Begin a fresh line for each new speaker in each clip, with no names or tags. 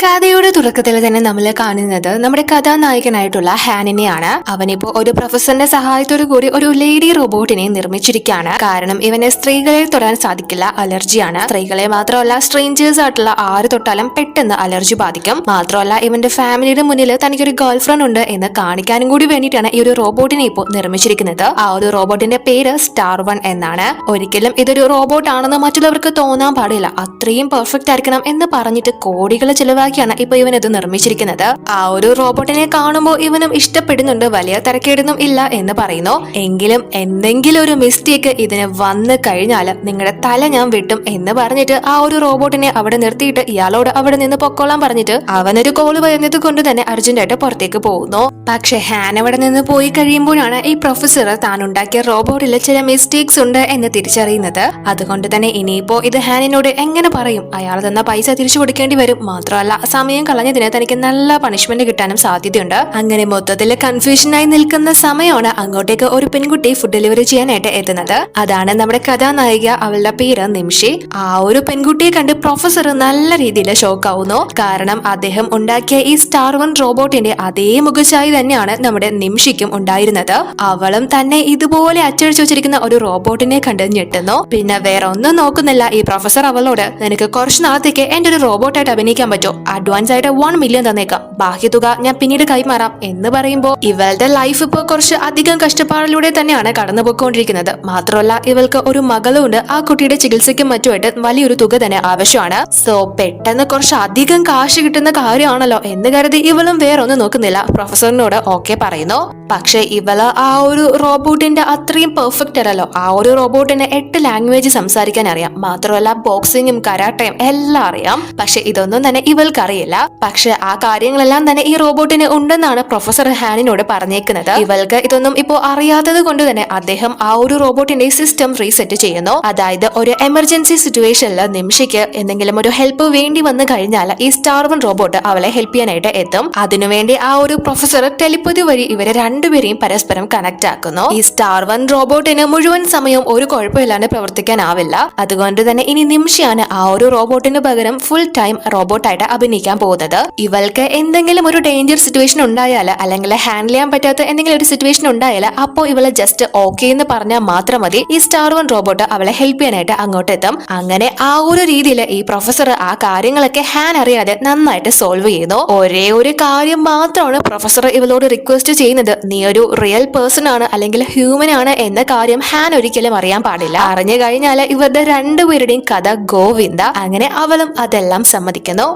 കഥയുടെ തുടക്കത്തിൽ തന്നെ നമ്മൾ കാണുന്നത് നമ്മുടെ കഥാനായകനായിട്ടുള്ള ഹാനിനെയാണ്. അവനിപ്പോ ഒരു പ്രൊഫസറിന്റെ സഹായത്തോടു കൂടി ഒരു ലേഡി റോബോട്ടിനെ നിർമ്മിച്ചിരിക്കുകയാണ്. കാരണം ഇവന് സ്ത്രീകളെ തൊടാൻ സാധിക്കില്ല, അലർജിയാണ്. സ്ത്രീകളെ മാത്രമല്ല സ്ട്രേഞ്ചേഴ്സ് ആയിട്ടുള്ള ആര് തൊട്ടാലും പെട്ടെന്ന് അലർജി ബാധിക്കും. മാത്രമല്ല ഇവന്റെ ഫാമിലിയുടെ മുന്നിൽ തനിക്കൊരു ഗേൾ ഫ്രണ്ട് ഉണ്ട് എന്ന് കാണിക്കാനും കൂടി വേണ്ടിയിട്ടാണ് ഈ ഒരു റോബോട്ടിനെ ഇപ്പോൾ നിർമ്മിച്ചിരിക്കുന്നത്. ആ ഒരു റോബോട്ടിന്റെ പേര് സ്റ്റാർ 1 എന്നാണ്. ഒരിക്കലും ഇതൊരു റോബോട്ട് ആണെന്ന് മറ്റുള്ളവർക്ക് തോന്നാൻ പാടില്ല, അത്രയും പെർഫെക്റ്റ് ആയിരിക്കണം എന്ന് പറഞ്ഞിട്ട് കോടികൾ ചിലവാക്കിയാണ് ഇപ്പൊ ഇവൻ ഇത് നിർമ്മിച്ചിരിക്കുന്നത്. ആ ഒരു റോബോട്ടിനെ കാണുമ്പോൾ ഇവനും ഇഷ്ടപ്പെടുന്നുണ്ട്, വലിയ തിരക്കേടൊന്നും ഇല്ല എന്ന് പറയുന്നു. എങ്കിലും എന്തെങ്കിലും ഒരു മിസ്റ്റേക്ക് ഇതിന് വന്നു കഴിഞ്ഞാൽ നിങ്ങളുടെ തല ഞാൻ വെട്ടും എന്ന് പറഞ്ഞിട്ട് ആ ഒരു റോബോട്ടിനെ അവിടെ നിർത്തിയിട്ട് ഇയാളോട് അവിടെ നിന്ന് പൊക്കോളാൻ പറഞ്ഞിട്ട് അവനൊരു കോള് വരുന്നത് കൊണ്ട് തന്നെ അർജന്റായിട്ട് പുറത്തേക്ക് പോകുന്നു. പക്ഷെ ഹാൻ അവിടെ നിന്ന് പോയി കഴിയുമ്പോഴാണ് ഈ പ്രൊഫസർ താൻ ഉണ്ടാക്കിയ റോബോട്ടിൽ ചില മിസ്റ്റേക്സ് ഉണ്ട് എന്ന് തിരിച്ചറിയുന്നത്. അതുകൊണ്ട് തന്നെ ഇനിയിപ്പോ ഇത് ഹാനിനോട് എങ്ങനെ പറയും? അയാൾ തന്ന പൈസ തിരിച്ചു കൊടുക്കേണ്ടി വരും. മാത്രമല്ല സമയം കളഞ്ഞതിന് തനിക്ക് നല്ല പണിഷ്മെന്റ് കിട്ടാനും സാധ്യതയുണ്ട്. അങ്ങനെ മൊത്തത്തിൽ കൺഫ്യൂഷനായി നിൽക്കുന്ന സമയമാണ് അങ്ങോട്ടേക്ക് ഒരു പെൺകുട്ടി ഫുഡ് ഡെലിവറി ചെയ്യാനായിട്ട് എത്തുന്നത്. അതാണ് നമ്മുടെ കഥാനായിക, അവളുടെ പേര് നിംഷി. ആ ഒരു പെൺകുട്ടിയെ കണ്ട് പ്രൊഫസർ നല്ല രീതിയിൽ ഷോക്ക് ആവുന്നു. കാരണം അദ്ദേഹം ഉണ്ടാക്കിയ ഈ സ്റ്റാർ 1 റോബോട്ടിന്റെ അതേ മുഖഛായ തന്നെയാണ് നമ്മുടെ നിംഷിക്കും ഉണ്ടായിരുന്നത്. അവളും തന്നെ ഇതുപോലെ അച്ചടിച്ചു വെച്ചിരിക്കുന്ന ഒരു റോബോട്ടിനെ കണ്ട് ഞെട്ടുന്നു. പിന്നെ വേറെ ഒന്നും നോക്കുന്നില്ല, ഈ പ്രൊഫസർ അവളോട് നിനക്ക് കുറച്ച് നാളത്തേക്ക് എന്റെ ഒരു റോബോട്ടായിട്ട് അഭിനയിക്കാൻ പറ്റുമോ, അഡ്വാൻസ് ആയിട്ട് 1 മില്യൺ തന്നേക്കാം, ബാക്കി തുക ഞാൻ പിന്നീട് കൈമാറാം എന്ന് പറയുമ്പോ ഇവളുടെ ലൈഫ് ഇപ്പൊ കുറച്ച് അധികം കഷ്ടപ്പാടിലൂടെ തന്നെയാണ് കടന്നു പോയിക്കൊണ്ടിരിക്കുന്നത്. മാത്രമല്ല ഇവൾക്ക് ഒരു മകളുണ്ട്. ആ കുട്ടിയുടെ ചികിത്സയ്ക്കും മറ്റുമായിട്ട് വലിയൊരു തുക തന്നെ ആവശ്യമാണ്. സോ പെട്ടെന്ന് കുറച്ച് അധികം കാശ് കിട്ടുന്ന കാര്യമാണല്ലോ എന്ന് കരുതി ഇവളും വേറെ ഒന്നും നോക്കുന്നില്ല, പ്രൊഫസറിനോട് ഓക്കെ പറയുന്നു. പക്ഷെ ഇവള് ആ ഒരു റോബോട്ടിന്റെ അത്രയും പെർഫെക്റ്റ് അല്ലല്ലോ. ആ ഒരു റോബോട്ടിന് 8 ലാംഗ്വേജ് സംസാരിക്കാൻ അറിയാം. മാത്രമല്ല ബോക്സിങ്ങും കരാട്ടയും എല്ലാം അറിയാം. പക്ഷെ ഇതൊന്നും തന്നെ ഇവൾക്ക് അറിയില്ല. പക്ഷെ ആ കാര്യങ്ങളെല്ലാം തന്നെ ഈ റോബോട്ടിന് ഉണ്ടെന്നാണ് പ്രൊഫസർ ഹാനിനോട് പറഞ്ഞേക്കുന്നത്. ഇവൾക്ക് ഇതൊന്നും ഇപ്പോ അറിയാത്തത് കൊണ്ട് തന്നെ അദ്ദേഹം ആ ഒരു റോബോട്ടിന്റെ സിസ്റ്റം റീസെറ്റ് ചെയ്യുന്നു. അതായത് ഒരു എമർജൻസി സിറ്റുവേഷനിൽ നിമിഷയ്ക്ക് എന്തെങ്കിലും ഒരു ഹെൽപ്പ് വേണ്ടി വന്നു കഴിഞ്ഞാൽ ഈ സ്റ്റാർ 1 റോബോട്ട് അവളെ ഹെൽപ്പ് ചെയ്യാനായിട്ട് എത്തും. അതിനുവേണ്ടി ആ ഒരു പ്രൊഫസർ ടെലിപ്പതി വഴി ഇവരെ രണ്ടുപേരെയും പരസ്പരം കണക്ട് ആക്കുന്നു. ഈ സ്റ്റാർ 1 റോബോട്ടിന് മുഴുവൻ സമയവും ഒരു കുഴപ്പമില്ലാണ്ട് പ്രവർത്തിക്കാനാവില്ല. അതുകൊണ്ട് തന്നെ ഇനി നിമിഷയാണ് ആ ഒരു റോബോട്ടിന് പകരം ഫുൾ ടൈം റോബോട്ടായിട്ട് അഭിനയിക്കാൻ പോകുന്നത്. ഇവൾക്ക് എന്തെങ്കിലും ഒരു ഡേഞ്ചർ സിറ്റുവേഷൻ ഉണ്ടായാൽ അല്ലെങ്കിൽ ഹാൻഡിൽ ചെയ്യാൻ പറ്റാത്ത എന്തെങ്കിലും ഒരു സിറ്റുവേഷൻ ഉണ്ടായാൽ അപ്പോൾ ഇവളെ ജസ്റ്റ് ഓക്കെ എന്ന് പറഞ്ഞാൽ മാത്രം മതി, ഈ സ്റ്റാർ 1 റോബോട്ട് അവളെ ഹെൽപ്പ് ചെയ്യാനായിട്ട് അങ്ങോട്ട് എത്തും. അങ്ങനെ ആ ഒരു രീതിയിൽ ഈ പ്രൊഫസർ ആ കാര്യങ്ങളൊക്കെ ഹാൻ അറിയാതെ നന്നായിട്ട് സോൾവ് ചെയ്യുന്നു. ഒരേ ഒരു കാര്യം മാത്രമാണ് പ്രൊഫസർ ഇവളോട് റിക്വസ്റ്റ് ചെയ്യുന്നത്, നീ ഒരു റിയൽ പേഴ്സൺ ആണ് അല്ലെങ്കിൽ ഹ്യൂമൻ ആണ് എന്ന കാര്യം ഹാൻ ഒരിക്കലും അറിയാൻ പാടില്ല. അറിഞ്ഞു കഴിഞ്ഞാൽ ഇവരുടെ രണ്ടുപേരുടെയും കഥ ഗോവിന്ദ. അങ്ങനെ അവളും അതെല്ലാം സമ്മതിക്കുന്നു.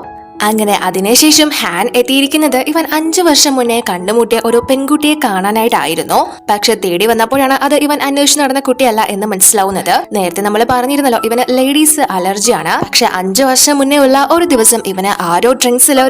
അങ്ങനെ അതിനുശേഷം ഹാൻ എത്തിയിരിക്കുന്നത് ഇവൻ 5 വർഷം മുന്നേ കണ്ടുമുട്ടിയ ഒരു പെൺകുട്ടിയെ കാണാനായിട്ടായിരുന്നു. പക്ഷെ തേടി വന്നപ്പോഴാണ് അത് ഇവൻ അന്വേഷിച്ച് നടന്ന കുട്ടിയല്ല എന്ന് മനസ്സിലാവുന്നത്. നേരത്തെ നമ്മൾ പറഞ്ഞിരുന്നല്ലോ ഇവന് ലേഡീസ് അലർജിയാണ്. പക്ഷെ 5 വർഷം മുന്നേ ഉള്ള ഒരു ദിവസം ഇവന് ആരോ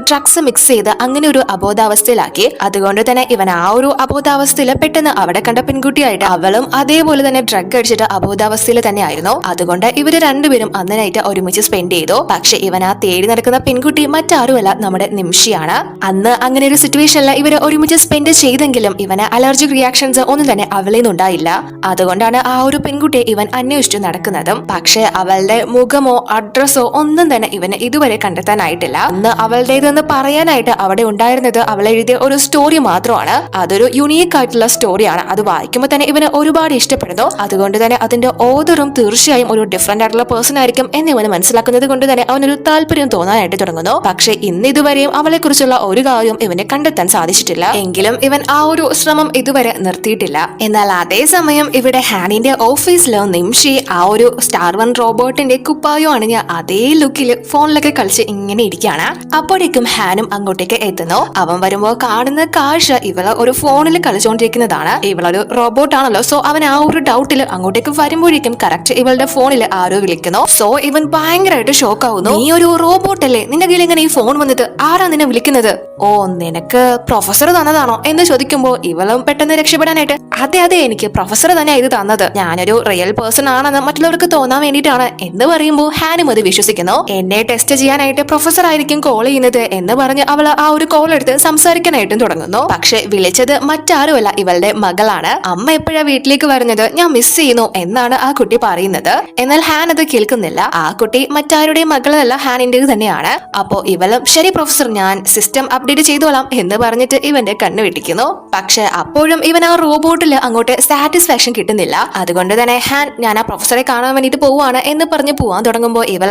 ഡ്രഗ്സ് മിക്സ് ചെയ്ത് അങ്ങനെ ഒരു അബോധാവസ്ഥയിലാക്കി. അതുകൊണ്ട് തന്നെ ഇവൻ ആ ഒരു അബോധാവസ്ഥയിൽ പെട്ടെന്ന് അവിടെ കണ്ട പെൺകുട്ടിയായിട്ട് അവളും അതേപോലെ തന്നെ ഡ്രഗ് അടിച്ചിട്ട് അബോധാവസ്ഥയിൽ തന്നെ ആയിരുന്നു. അതുകൊണ്ട് ഇവര് രണ്ടുപേരും അന്ന് നൈറ്റ് ഒരുമിച്ച് സ്പെൻഡ് ചെയ്തു. പക്ഷെ ഇവൻ ആ തേടി നടക്കുന്ന പെൺകുട്ടി മറ്റാരുമല്ല, നമ്മുടെ നിമിഷയാണ്. അന്ന് അങ്ങനെ ഒരു സിറ്റുവേഷനിൽ ഇവര് ഒരുമിച്ച് സ്പെൻഡ് ചെയ്തെങ്കിലും ഇവന് അലർജിക് റിയാക്ഷൻസ് ഒന്നും തന്നെ അവളിൽ നിന്നുണ്ടായില്ല. അതുകൊണ്ടാണ് ആ ഒരു പെൺകുട്ടിയെ ഇവൻ അന്വേഷിച്ചു നടക്കുന്നതും. പക്ഷെ അവളുടെ മുഖമോ അഡ്രസ്സോ ഒന്നും തന്നെ ഇവന് ഇതുവരെ കണ്ടെത്താനായിട്ടില്ല. അന്ന് അവളുടേതെന്ന് പറയാനായിട്ട് അവിടെ ഉണ്ടായിരുന്നത് അവൾ എഴുതിയ ഒരു സ്റ്റോറി മാത്രമാണ്. അതൊരു യുണീക്ക് ആയിട്ടുള്ള സ്റ്റോറിയാണ്. അത് വായിക്കുമ്പോൾ തന്നെ ഇവന് ഒരുപാട് ഇഷ്ടപ്പെടുന്നു. അതുകൊണ്ട് തന്നെ അതിന്റെ ഓതറും തീർച്ചയായും ഒരു ഡിഫറെന്റ് ആയിട്ടുള്ള പേഴ്സൺ ആയിരിക്കും എന്ന് ഇവന് മനസ്സിലാക്കുന്നത് കൊണ്ട് തന്നെ അവനൊരു താല്പര്യം തോന്നാനായിട്ട് തുടങ്ങുന്നു. പക്ഷെ ഇന്ന് ഇതുവരെയും അവളെ കുറിച്ചുള്ള ഒരു കാര്യം ഇവനെ കണ്ടെത്താൻ സാധിച്ചിട്ടില്ല. എങ്കിലും ഇവൻ ആ ഒരു ശ്രമം ഇതുവരെ നിർത്തിയിട്ടില്ല. എന്നാൽ അതേസമയം ഇവിടെ ഹാനിന്റെ ഓഫീസിലോ നിംഷി ആ ഒരു സ്റ്റാർ 1 റോബോട്ടിന്റെ കുപ്പായോ അണിഞ്ഞ അതേ ലുക്കിൽ ഫോണിലൊക്കെ കളിച്ച് ഇങ്ങനെ ഇരിക്കുകയാണ്. അപ്പോഴേക്കും ഹാനും അങ്ങോട്ടേക്ക് എത്തുന്നു. അവൻ വരുമ്പോ കാണുന്ന കാഴ്ച ഇവള് ഒരു ഫോണിൽ കളിച്ചുകൊണ്ടിരിക്കുന്നതാണ്. ഇവളൊരു റോബോട്ടാണല്ലോ. സോ അവൻ ആ ഒരു ഡൗട്ടിൽ അങ്ങോട്ടേക്ക് വരുമ്പോഴേക്കും കറക്റ്റ് ഇവളുടെ ഫോണിൽ ആരോ വിളിക്കുന്നു. സോ ഇവൻ ഭയങ്കരമായിട്ട് ഷോക്ക് ആവുന്നു. നീ ഒരു റോബോട്ടല്ലേ, നിന്റെ കയ്യിൽ ഈ ഫോൺ വന്നിട്ട് ആരാ നിന്നെ വിളിക്കുന്നത്? ഓ നിനക്ക് പ്രൊഫസർ തന്നതാണോ എന്ന് ചോദിക്കുമ്പോ ഇവളും പെട്ടെന്ന് രക്ഷപ്പെടാനായിട്ട് അതെ അതെ എനിക്ക് പ്രൊഫസർ തന്നെ ഇത് തന്നത്, ഞാനൊരു റിയൽ പേഴ്സൺ ആണെന്ന് മറ്റുള്ളവർക്ക് തോന്നാൻ വേണ്ടിയിട്ടാണ് എന്ന് പറയുമ്പോൾ ഹാനും അത് വിശ്വസിക്കുന്നു. എന്നെ ടെസ്റ്റ് ചെയ്യാനായിട്ട് പ്രൊഫസർ ആയിരിക്കും കോൾ ചെയ്യുന്നത് എന്ന് പറഞ്ഞ് അവൾ ആ ഒരു കോൾ എടുത്ത് സംസാരിക്കാനായിട്ടും തുടങ്ങുന്നു. പക്ഷെ വിളിച്ചത് മറ്റാരുമല്ല, ഇവളുടെ മകളാണ്. അമ്മ എപ്പോഴാ വീട്ടിലേക്ക് വരുന്നത്, ഞാൻ മിസ് ചെയ്യുന്നു എന്നാണ് ആ കുട്ടി പറയുന്നത്. എന്നാൽ ഹാൻ അത് കേൾക്കുന്നില്ല. ആ കുട്ടി മറ്റാരുടെയും മകളല്ല, ഹാനിന്റെ തന്നെയാണ്. അപ്പോ ഇവളും ശരി പ്രൊഫസർ ഞാൻ സിസ്റ്റം അപ്ഡേറ്റ് ചെയ്തോളാം എന്ന് പറഞ്ഞിട്ട് ഇവന്റെ കണ്ണ് വെട്ടിക്കുന്നു. പക്ഷെ അപ്പോഴും ഇവൻ ആ റോബോട്ടിൽ അങ്ങോട്ട് സാറ്റിസ്ഫാക്ഷൻ കിട്ടുന്നില്ല. അതുകൊണ്ട് തന്നെ ഹാൻ ഞാൻ ആ പ്രൊഫസറെ കാണാൻ വേണ്ടിട്ട് പോവാണ് എന്ന് പറഞ്ഞ് പോവാൻ തുടങ്ങുമ്പോൾ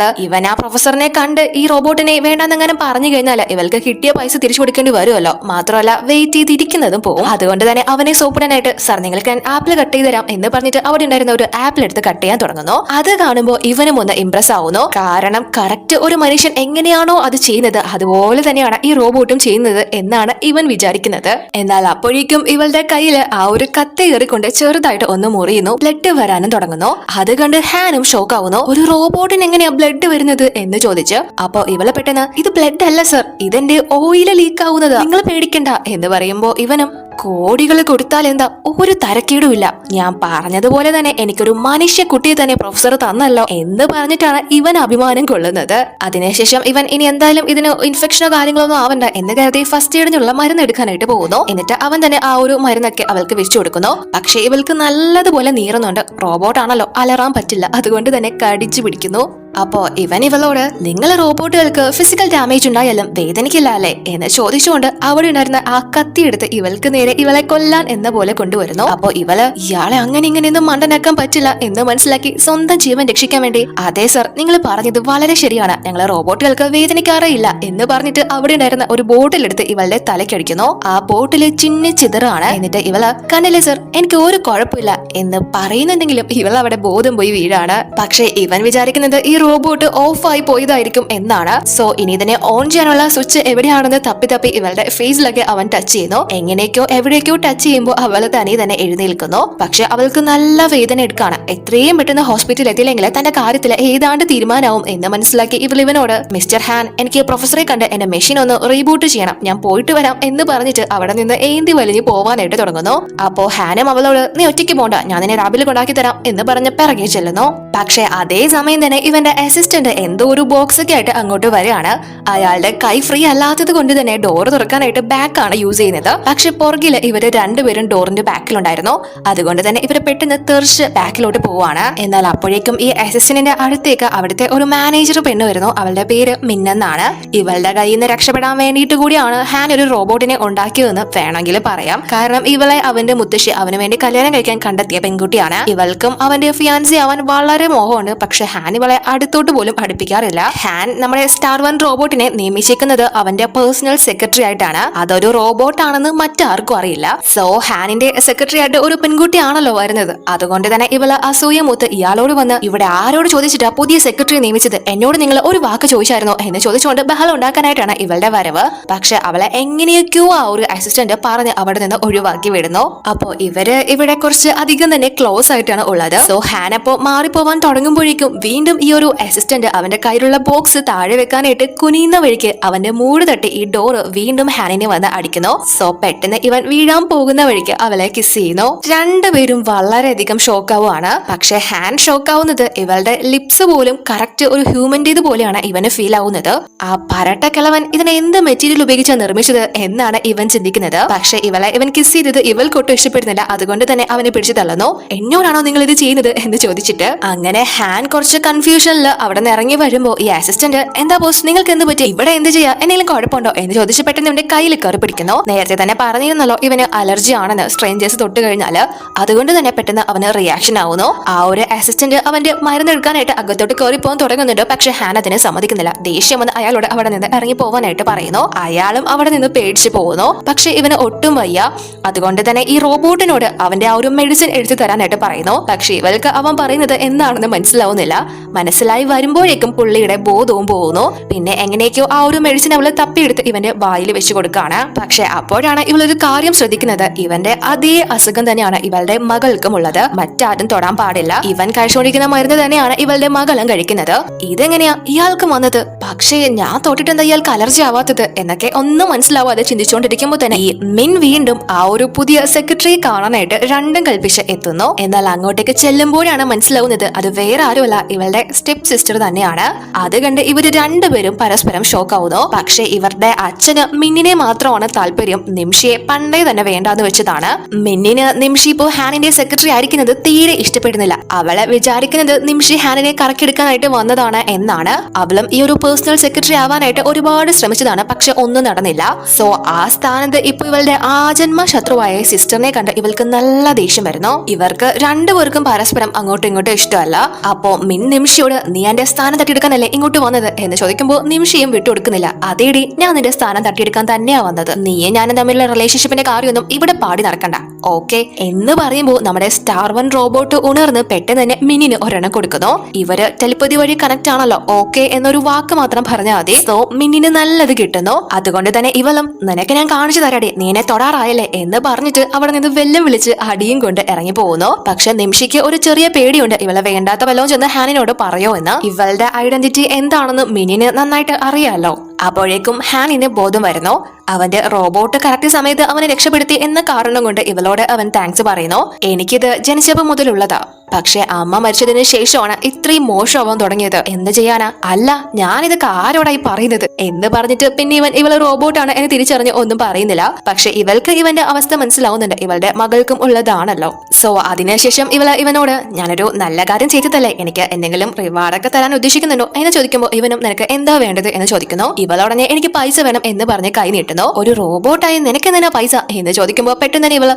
ഇവൻ ആ പ്രൊഫസറിനെ കണ്ട് ഈ റോബോട്ടിനെ വേണ്ടെന്നങ്ങനെ പറഞ്ഞു കഴിഞ്ഞാൽ ഇവൾക്ക് കിട്ടിയ പൈസ തിരിച്ചു കൊടുക്കേണ്ടി വരുമല്ലോ. മാത്രമല്ല വെയിറ്റ് ചെയ്തിരിക്കുന്നതും പോകും. അതുകൊണ്ട് തന്നെ അവനെ സോപ്പിടാനായിട്ട് സർ നിങ്ങൾക്ക് ആപ്പിൾ കട്ട് ചെയ്ത് തരാം എന്ന് പറഞ്ഞിട്ട് അവിടെ ഉണ്ടായിരുന്ന ഒരു ആപ്പിൾ എടുത്ത് കട്ട് ചെയ്യാൻ തുടങ്ങുന്നു. അത് കാണുമ്പോൾ ഇവനും ഒന്ന് ഇംപ്രസ് ആവുന്നു. കാരണം കറക്റ്റ് ഒരു മനുഷ്യൻ എങ്ങനെയാണോ അത് ചെയ്യുന്നത് അതുപോലെ തന്നെയാണ് ഈ റോബോട്ടും ചെയ്യുന്നത് എന്നാണ് ഇവൻ വിചാരിക്കുന്നത്. എന്നാൽ അപ്പോഴേക്കും ഇവളുടെ കയ്യിൽ ആ ഒരു കത്തി കയറിക്കൊണ്ട് ചെറുതായിട്ട് ഒന്ന് മുറിയുന്നു. ബ്ലഡ് വരാനും തുടങ്ങുന്നു. അത് കണ്ട് ഹാനും ഷോക്ക് ആവുന്നു. ഒരു റോബോട്ടിന് എങ്ങനെയാ ബ്ലഡ് വരുന്നത് എന്ന് ചോദിച്ച് അപ്പൊ ഇവളെ പെട്ടെന്ന് ഇത് ബ്ലഡ് അല്ല സർ, ഇതെന്റെ ഓയില് ലീക്ക് ആവുന്നത്, നിങ്ങൾ പേടിക്കണ്ട എന്ന് പറയുമ്പോ ഇവനും കോടികൾ കൊടുത്താൽ എന്താ ഒരു തരക്കേടുമില്ല, ഞാൻ പറഞ്ഞതുപോലെ തന്നെ എനിക്കൊരു മനുഷ്യ കുട്ടിയെ തന്നെ പ്രൊഫസർ തന്നല്ലോ എന്ന് പറഞ്ഞിട്ടാണ് ഇവൻ അഭിമാനം കൊള്ളുന്നത്. അതിനുശേഷം ഇവൻ ഇനി എന്തായാലും ഇതിന് ഇൻഫെക്ഷനോ കാര്യങ്ങളൊന്നും ആവണ്ട എന്ന് കരുതി ഫസ്റ്റ് എയ്ഡിനുള്ള മരുന്ന് എടുക്കാനായിട്ട് പോകുന്നു. എന്നിട്ട് അവൻ തന്നെ ആ ഒരു മരുന്നൊക്കെ അവൾക്ക് വെച്ചു കൊടുക്കുന്നു. പക്ഷെ ഇവൾക്ക് നല്ലതുപോലെ നീറുന്നുണ്ട്. റോബോട്ടാണല്ലോ, അലറാൻ പറ്റില്ല. അതുകൊണ്ട് തന്നെ കടിച്ചു പിടിക്കുന്നു. അപ്പോ ഇവൻ ഇവളോട് നിങ്ങൾ റോബോട്ടുകൾക്ക് ഫിസിക്കൽ ഡാമേജ് ഉണ്ടായാലും വേദനിക്കില്ല അല്ലേ എന്ന് ചോദിച്ചുകൊണ്ട് അവിടെ ഉണ്ടായിരുന്ന ആ കത്തിയെടുത്ത് ഇവൾക്ക് നേരെ ഇവളെ കൊല്ലാൻ എന്ന പോലെ കൊണ്ടുവരുന്നു. അപ്പോ ഇയാളെ അങ്ങനെ ഇങ്ങനെയൊന്നും മണ്ടനാക്കാൻ പറ്റില്ല എന്ന് മനസ്സിലാക്കി സ്വന്തം ജീവൻ രക്ഷിക്കാൻ വേണ്ടി അതെ സർ നിങ്ങൾ പറഞ്ഞത് വളരെ ശരിയാണ്, ഞങ്ങൾ റോബോട്ടുകൾക്ക് വേദനിക്കാറേ ഇല്ല എന്ന് പറഞ്ഞിട്ട് അവിടെ ഉണ്ടായിരുന്ന ഒരു ബോട്ടിലെടുത്ത് ഇവളുടെ തലക്കടിക്കുന്നു. ആ ബോട്ടില് ചിന്നി ചിതറാണ്. എന്നിട്ട് ഇവള് കണ്ടില്ലേ സർ എനിക്ക് ഒരു കുഴപ്പമില്ല എന്ന് പറയുന്നുണ്ടെങ്കിലും ഇവൾ അവിടെ ബോധം പോയി വീഴാണ്. പക്ഷെ ഇവൻ വിചാരിക്കുന്നത് ഈ റോബോട്ട് ഓഫ് ആയി പോയതായിരിക്കും എന്നാണ്. സോ ഇനി ഇതിനെ ഓൺ ചെയ്യാനുള്ള സ്വിച്ച് എവിടെയാണെന്ന് തപ്പി ഇവളുടെ ഫേസിലൊക്കെ അവൻ ടച്ച് ചെയ്യുന്നു. എങ്ങനെയൊക്കെയോ എവിടേക്കോ ടച്ച് ചെയ്യുമ്പോൾ അവള് തന്നെ എഴുന്നേൽക്കുന്നു. പക്ഷെ അവൾക്ക് നല്ല വേദന എടുക്കാണ്. എത്രയും പെട്ടെന്ന് ഹോസ്പിറ്റലിൽ എത്തിയില്ലെങ്കിൽ തന്റെ കാര്യത്തിൽ ഏതാണ്ട് തീരുമാനമാവും എന്ന് മനസ്സിലാക്കി ഇവനോട് മിസ്റ്റർ ഹാൻ എനിക്ക് പ്രൊഫസറെ കണ്ട് എന്റെ മെഷീൻ ഒന്ന് റീബൂട്ട് ചെയ്യണം, ഞാൻ പോയിട്ട് വരാം എന്ന് പറഞ്ഞിട്ട് അവിടെ നിന്ന് ഏന്തി വലിഞ്ഞു പോവാനായിട്ട് തുടങ്ങുന്നു. അപ്പോ ഹാനും അവളോട് നീ ഒറ്റയ്ക്ക് പോണ്ട, ഞാൻ നിന്നെ റാബിൽ കൊണ്ടാക്കി തരാം എന്ന് പറഞ്ഞ് പിറകെ ചെല്ലുന്നു. പക്ഷെ അതേ സമയം തന്നെ ഇവന്റെ അസിസ്റ്റന്റ് എന്തോ ഒരു ബോക്സ് ഒക്കെ ആയിട്ട് അങ്ങോട്ട് വരികയാണ്. അയാളുടെ കൈ ഫ്രീ അല്ലാത്തത് കൊണ്ട് തന്നെ ഡോർ തുറക്കാനായിട്ട് ബാക്ക് ആണ് യൂസ് ചെയ്യുന്നത്. പക്ഷെ പുറകില് ഇവര് രണ്ടുപേരും ഡോറിന്റെ ബാക്കിലുണ്ടായിരുന്നു. അതുകൊണ്ട് തന്നെ ഇവര് പെട്ടെന്ന് തെറിച്ച് ബാക്കിലോട്ട് പോവാണ്. എന്നാൽ അപ്പോഴേക്കും ഈ അസിസ്റ്റന്റിന്റെ അടുത്തേക്ക് അവിടുത്തെ ഒരു മാനേജർ പെണ്ണ് വരുന്നു. അവളുടെ പേര് മിന്നെന്നാണ്. ഇവളുടെ കയ്യിൽ നിന്ന് രക്ഷപ്പെടാൻ വേണ്ടിയിട്ട് കൂടിയാണ് ഹാൻ ഒരു റോബോട്ടിനെ ഉണ്ടാക്കിയതെന്ന് വേണമെങ്കിൽ പറയാം. കാരണം ഇവളെ അവന്റെ മുത്തശ്ശി അവന് വേണ്ടി കല്യാണം കഴിക്കാൻ കണ്ടെത്തിയ പെൺകുട്ടിയാണ്. ഇവൾക്കും അവന്റെ ഫിയാൻസി ആവാൻ വളരെ മോഹമുണ്ട്. പക്ഷെ ഹാൻ ഇവളെ അടുത്തോട്ട് പോലും അടുപ്പിക്കാറില്ല. ഹാൻ നമ്മുടെ സ്റ്റാർ 1 റോബോട്ടിനെ നിയമിച്ചിരിക്കുന്നത് അവന്റെ പേഴ്സണൽ സെക്രട്ടറി ആയിട്ടാണ്. അതൊരു റോബോട്ട് ആണെന്ന് മറ്റാർക്കും അറിയില്ല. സോ ഹാനിന്റെ സെക്രട്ടറി ആയിട്ട് ഒരു പെൺകുട്ടിയാണല്ലോ വരുന്നത്. അതുകൊണ്ട് തന്നെ ഇവള് അസൂയ മൂത്ത് ഇയാളോട് വന്ന് ഇവിടെ ആരോട് ചോദിച്ചിട്ടാ പുതിയ സെക്രട്ടറി നിയമിച്ചത്, എന്നോട് നിങ്ങൾ ഒരു വാക്ക് ചോദിച്ചായിരുന്നോ എന്ന് ചോദിച്ചുകൊണ്ട് ബഹളം ഉണ്ടാക്കാനായിട്ടാണ് ഇവളുടെ വരവ്. പക്ഷെ അവളെ എങ്ങനെയൊക്കെയോ ആ ഒരു അസിസ്റ്റന്റ് പറഞ്ഞ് അവിടെ നിന്ന് ഒഴിവാക്കി വിടുന്നു. അപ്പോ ഇവര് ഇവിടെ കുറച്ച് അധികം തന്നെ ക്ലോസ് ആയിട്ടാണ് ഉള്ളത്. സോ ഹാൻ അപ്പോ മാറിപ്പോവാൻ തുടങ്ങുമ്പോഴേക്കും വീണ്ടും ഈ ഒരു അസിസ്റ്റന്റ് അവന്റെ കയ്യിലുള്ള ബോക്സ് താഴെ വെക്കാനായിട്ട് കുനിയുന്ന വഴിക്ക് അവന്റെ മൂട് തട്ടി ഈ ഡോറ് വീണ്ടും ഹാനിനെ വന്ന് അടിക്കുന്നു. സോ പെട്ടെന്ന് ഇവൻ വീഴാൻ പോകുന്ന വഴിക്ക് അവളെ കിസ് ചെയ്യുന്നു. രണ്ടുപേരും വളരെയധികം ഷോക്കാവുകയാണ്. പക്ഷെ ഹാൻ ഷോക്കാവുന്നത് ഇവളുടെ ലിപ്സ് പോലും കറക്റ്റ് ഒരു ഹ്യൂമന്റേത് പോലെയാണ് ഇവന് ഫീൽ ആവുന്നത്. ആ പരട്ട കിളവൻ ഇതിനെ എന്ത് മെറ്റീരിയൽ ഉപയോഗിച്ചാണ് നിർമ്മിച്ചത് എന്നാണ് ഇവൻ ചിന്തിക്കുന്നത്. പക്ഷെ ഇവളെ ഇവൻ കിസ് ചെയ്തത് ഇവൾക്കൊട്ടും ഇഷ്ടപ്പെടുന്നില്ല. അതുകൊണ്ട് തന്നെ അവനെ പിടിച്ചു തള്ളുന്നു. എന്നോടാണോ നിങ്ങൾ ഇത് ചെയ്യുന്നത് എന്ന് ചോദിച്ചിട്ട് അങ്ങനെ ഹാൻ കുറച്ച് കൺഫ്യൂഷനിൽ അവിടെ നിന്ന് ഇറങ്ങി വരുമ്പോ ഈ അസിസ്റ്റന്റ് എന്താ ബോസ് നിങ്ങൾക്ക് എന്ത് പറ്റി, ഇവിടെ എന്ത് ചെയ്യാ, എന്തെങ്കിലും കുഴപ്പമുണ്ടോ എന്ന് ചോദിച്ചു പെട്ടെന്ന് ഇവന്റെ കയ്യിൽ കയറി പിടിക്കുന്നു. നേരത്തെ തന്നെ പറഞ്ഞിരുന്നല്ലോ ഇവന് അലർജി ആണെന്ന് സ്ട്രേഞ്ചേഴ്സ് തൊട്ട് കഴിഞ്ഞാല്. അതുകൊണ്ട് തന്നെ പെട്ടെന്ന് അവന് റിയാക്ഷൻ ആവുന്നു. ആ ഒരു അസിസ്റ്റന്റ് അവന്റെ മരുന്ന് എടുക്കാനായിട്ട് അകത്തോട്ട് കയറി പോകാൻ തുടങ്ങുന്നുണ്ട്. പക്ഷെ ഹാൻ അതിനെ സമ്മതിക്കുന്നില്ല. ദേഷ്യം വന്ന് അയാളോട് അവിടെ നിന്ന് ഇറങ്ങി പോവാനായിട്ട് പറയുന്നു. അയാളും അവിടെ നിന്ന് പേടിച്ചു പോകുന്നു. പക്ഷെ ഇവന് ഒട്ടും വയ്യ. അതുകൊണ്ട് തന്നെ ഈ റോബോട്ടിനോട് അവന്റെ ആ ഒരു മെഡിസിൻ എടുത്തു തരാനായിട്ട് പറയുന്നു. പക്ഷെ ഇവൾക്ക് അവൻ പറയുന്നത് എന്താണെന്ന് മനസ്സിലാവുന്നില്ല. മനസ്സിലായി വരുമ്പോഴേക്കും പുള്ളിയുടെ ബോധവും പോകുന്നു. പിന്നെ എങ്ങനെയൊക്കെയോ ആ ഒരു മെഡിസിൻ അവള് തപ്പിയെടുത്ത് ഇവന്റെ വായിൽ വെച്ച് കൊടുക്കാണ്. പക്ഷെ അപ്പോഴാണ് ഇവളൊരു കാര്യം ശ്രദ്ധിക്കുന്നത്. ഇവന്റെ അതേ അസുഖം തന്നെയാണ് ഇവളുടെ മകൾക്കും ഉള്ളത്. മറ്റാരും തൊടാൻ പാടില്ല. ഇവൻ കഴിച്ചുകൊണ്ടിരിക്കുന്ന മരുന്ന് തന്നെയാണ് ഇവളുടെ മകളും കഴിക്കുന്നത്. ഇതെങ്ങനെയാ ഇയാൾക്ക് വന്നത്? പക്ഷേ ഞാൻ തൊട്ടിട്ടെന്താ ഇയാൾക്ക് അലർജി ആവാത്തത് എന്നൊക്കെ ഒന്നും മനസ്സിലാവാതെ ചിന്തിച്ചുകൊണ്ടിരിക്കുമ്പോൾ തന്നെ ഈ മിൻ വീണ്ടും ആ ഒരു പുതിയ സെക്രട്ടറിയെ കാണാനായിട്ട് രണ്ടും കൽപ്പിച്ച് എത്തുന്നു. എന്നാൽ അങ്ങോട്ടേക്ക് ചെല്ലുമ്പോഴാണ് മനസ്സിലാവുന്നത് അത് വേറെ ആരുമല്ല ഇവളുടെ സ്റ്റെപ്പ് സ്റ്റെപ്പ് സിസ്റ്റർ തന്നെയാണ്. അത് കണ്ട് ഇവര് രണ്ടുപേരും പരസ്പരം ഷോക്ക് ആവുന്നു. പക്ഷെ ഇവരുടെ അച്ഛന് മിന്നിനെ മാത്രമാണ് താല്പര്യം. നിംഷിയെ പണ്ടേ തന്നെ വേണ്ടാന്ന് വെച്ചതാണ്. മിന്നിന് നിംഷി ഇപ്പോ ഹാനിന്റെ സെക്രട്ടറി ആയിരിക്കുന്നത് തീരെ ഇഷ്ടപ്പെടുന്നില്ല. അവളെ വിചാരിക്കുന്നത് നിംഷി ഹാനിനെ കറക്കിയെടുക്കാനായിട്ട് വന്നതാണ് എന്നാണ്. അവളും ഈ ഒരു പേഴ്സണൽ സെക്രട്ടറി ആവാനായിട്ട് ഒരുപാട് ശ്രമിച്ചതാണ്, പക്ഷെ ഒന്നും നടന്നില്ല. സോ ആ സ്ഥാനത്ത് ഇപ്പൊ ഇവളുടെ ആജന്മ ശത്രുവായ സിസ്റ്ററിനെ കണ്ട് ഇവൾക്ക് നല്ല ദേഷ്യം വരുന്നു. ഇവർക്ക് രണ്ടുപേർക്കും പരസ്പരം അങ്ങോട്ടും ഇങ്ങോട്ടും ഇഷ്ടമല്ല. അപ്പോ നിംഷിയോട് നീ എന്റെ സ്ഥാനം തട്ടിയെടുക്കാനല്ലേ ഇങ്ങോട്ട് വന്നത് എന്ന് ചോദിക്കുമ്പോൾ നിംഷിയും വിട്ടുകൊടുക്കുന്നില്ല. അതേടി, ഞാൻ നിന്റെ സ്ഥാനം തട്ടിയെടുക്കാൻ തന്നെയാ വന്നത്. നീയെ ഞാനും തമ്മിലുള്ള റിലേഷൻഷിപ്പിന്റെ കാര്യമൊന്നും ഇവിടെ പാടി നടക്കണ്ട, ഓക്കെ എന്ന് പറയുമ്പോൾ നമ്മുടെ സ്റ്റാർ വൺ റോബോട്ട് ഉണർന്ന് പെട്ടെന്ന് തന്നെ മിന്നിന് ഒരെണ്ണം കൊടുക്കുന്നു. ഇവര് ടെലിപ്പതി വഴി കണക്ട് ആണല്ലോ, ഓക്കെ എന്നൊരു വാക്ക് മാത്രം പറഞ്ഞാൽ മതി. സോ മിന്നിന് നല്ലത് കിട്ടുന്നു. അതുകൊണ്ട് തന്നെ ഇവളും നിനക്ക് ഞാൻ കാണിച്ചു തരാടി, നീനെ തൊടാറായല്ലേ എന്ന് പറഞ്ഞിട്ട് അവിടെ നിന്ന് വെല്ലം വിളിച്ച് അടിയും കൊണ്ട് ഇറങ്ങി പോകുന്നു. പക്ഷെ നിംഷിക്ക് ഒരു ചെറിയ പേടിയുണ്ട്, ഇവളെ വേണ്ടാത്ത വല്ലതും ചെന്ന് ഹാനിനോട് പറയോ എന്ന്. ഇവളുടെ ഐഡന്റിറ്റി എന്താണെന്ന് മിന്നിന് നന്നായിട്ട് അറിയാലോ. അപ്പോഴേക്കും ഹാനിന് ബോധം വരുന്നു. അവന്റെ റോബോട്ട് കറക്റ്റ് സമയത്ത് അവനെ രക്ഷപ്പെടുത്തി എന്ന കാരണം കൊണ്ട് ഇവളോട് അവൻ താങ്ക്സ് പറയുന്നു. എനിക്കിത് ജനിച്ചപ്പോ മുതലുള്ളതാ, പക്ഷെ അമ്മ മരിച്ചതിന് ശേഷമാണ് ഇത്രയും മോശമാവാൻ തുടങ്ങിയത്. എന്ത് ചെയ്യാനാ? അല്ല, ഞാനിതൊക്കെ ആരോടായി പറയുന്നത് എന്ന് പറഞ്ഞിട്ട് പിന്നെ ഇവള് റോബോട്ടാണ് എന്ന് തിരിച്ചറിഞ്ഞ് ഒന്നും പറയുന്നില്ല. പക്ഷെ ഇവൾക്ക് ഇവന്റെ അവസ്ഥ മനസ്സിലാവുന്നുണ്ട്, ഇവളുടെ മകൾക്കും ഉള്ളതാണല്ലോ. സോ അതിനുശേഷം ഇവനോട് ഞാനൊരു നല്ല കാര്യം ചെയ്തതല്ലേ, എനിക്ക് എന്തെങ്കിലും റിവാർഡൊക്കെ തരാൻ ഉദ്ദേശിക്കുന്നുണ്ടോ എന്ന് ചോദിക്കുമ്പോൾ ഇവനും നിനക്ക് എന്താ വേണ്ടത് എന്ന് ചോദിക്കുന്നു. ഇവളോടനെ എനിക്ക് പൈസ വേണം എന്ന് പറഞ്ഞ് കൈ നീട്ടുന്നു. ഒരു റോബോട്ടായി നിനക്ക് എന്തിനാ പൈസ എന്ന് ചോദിക്കുമ്പോൾ പെട്ടെന്ന് തന്നെ ഇവള്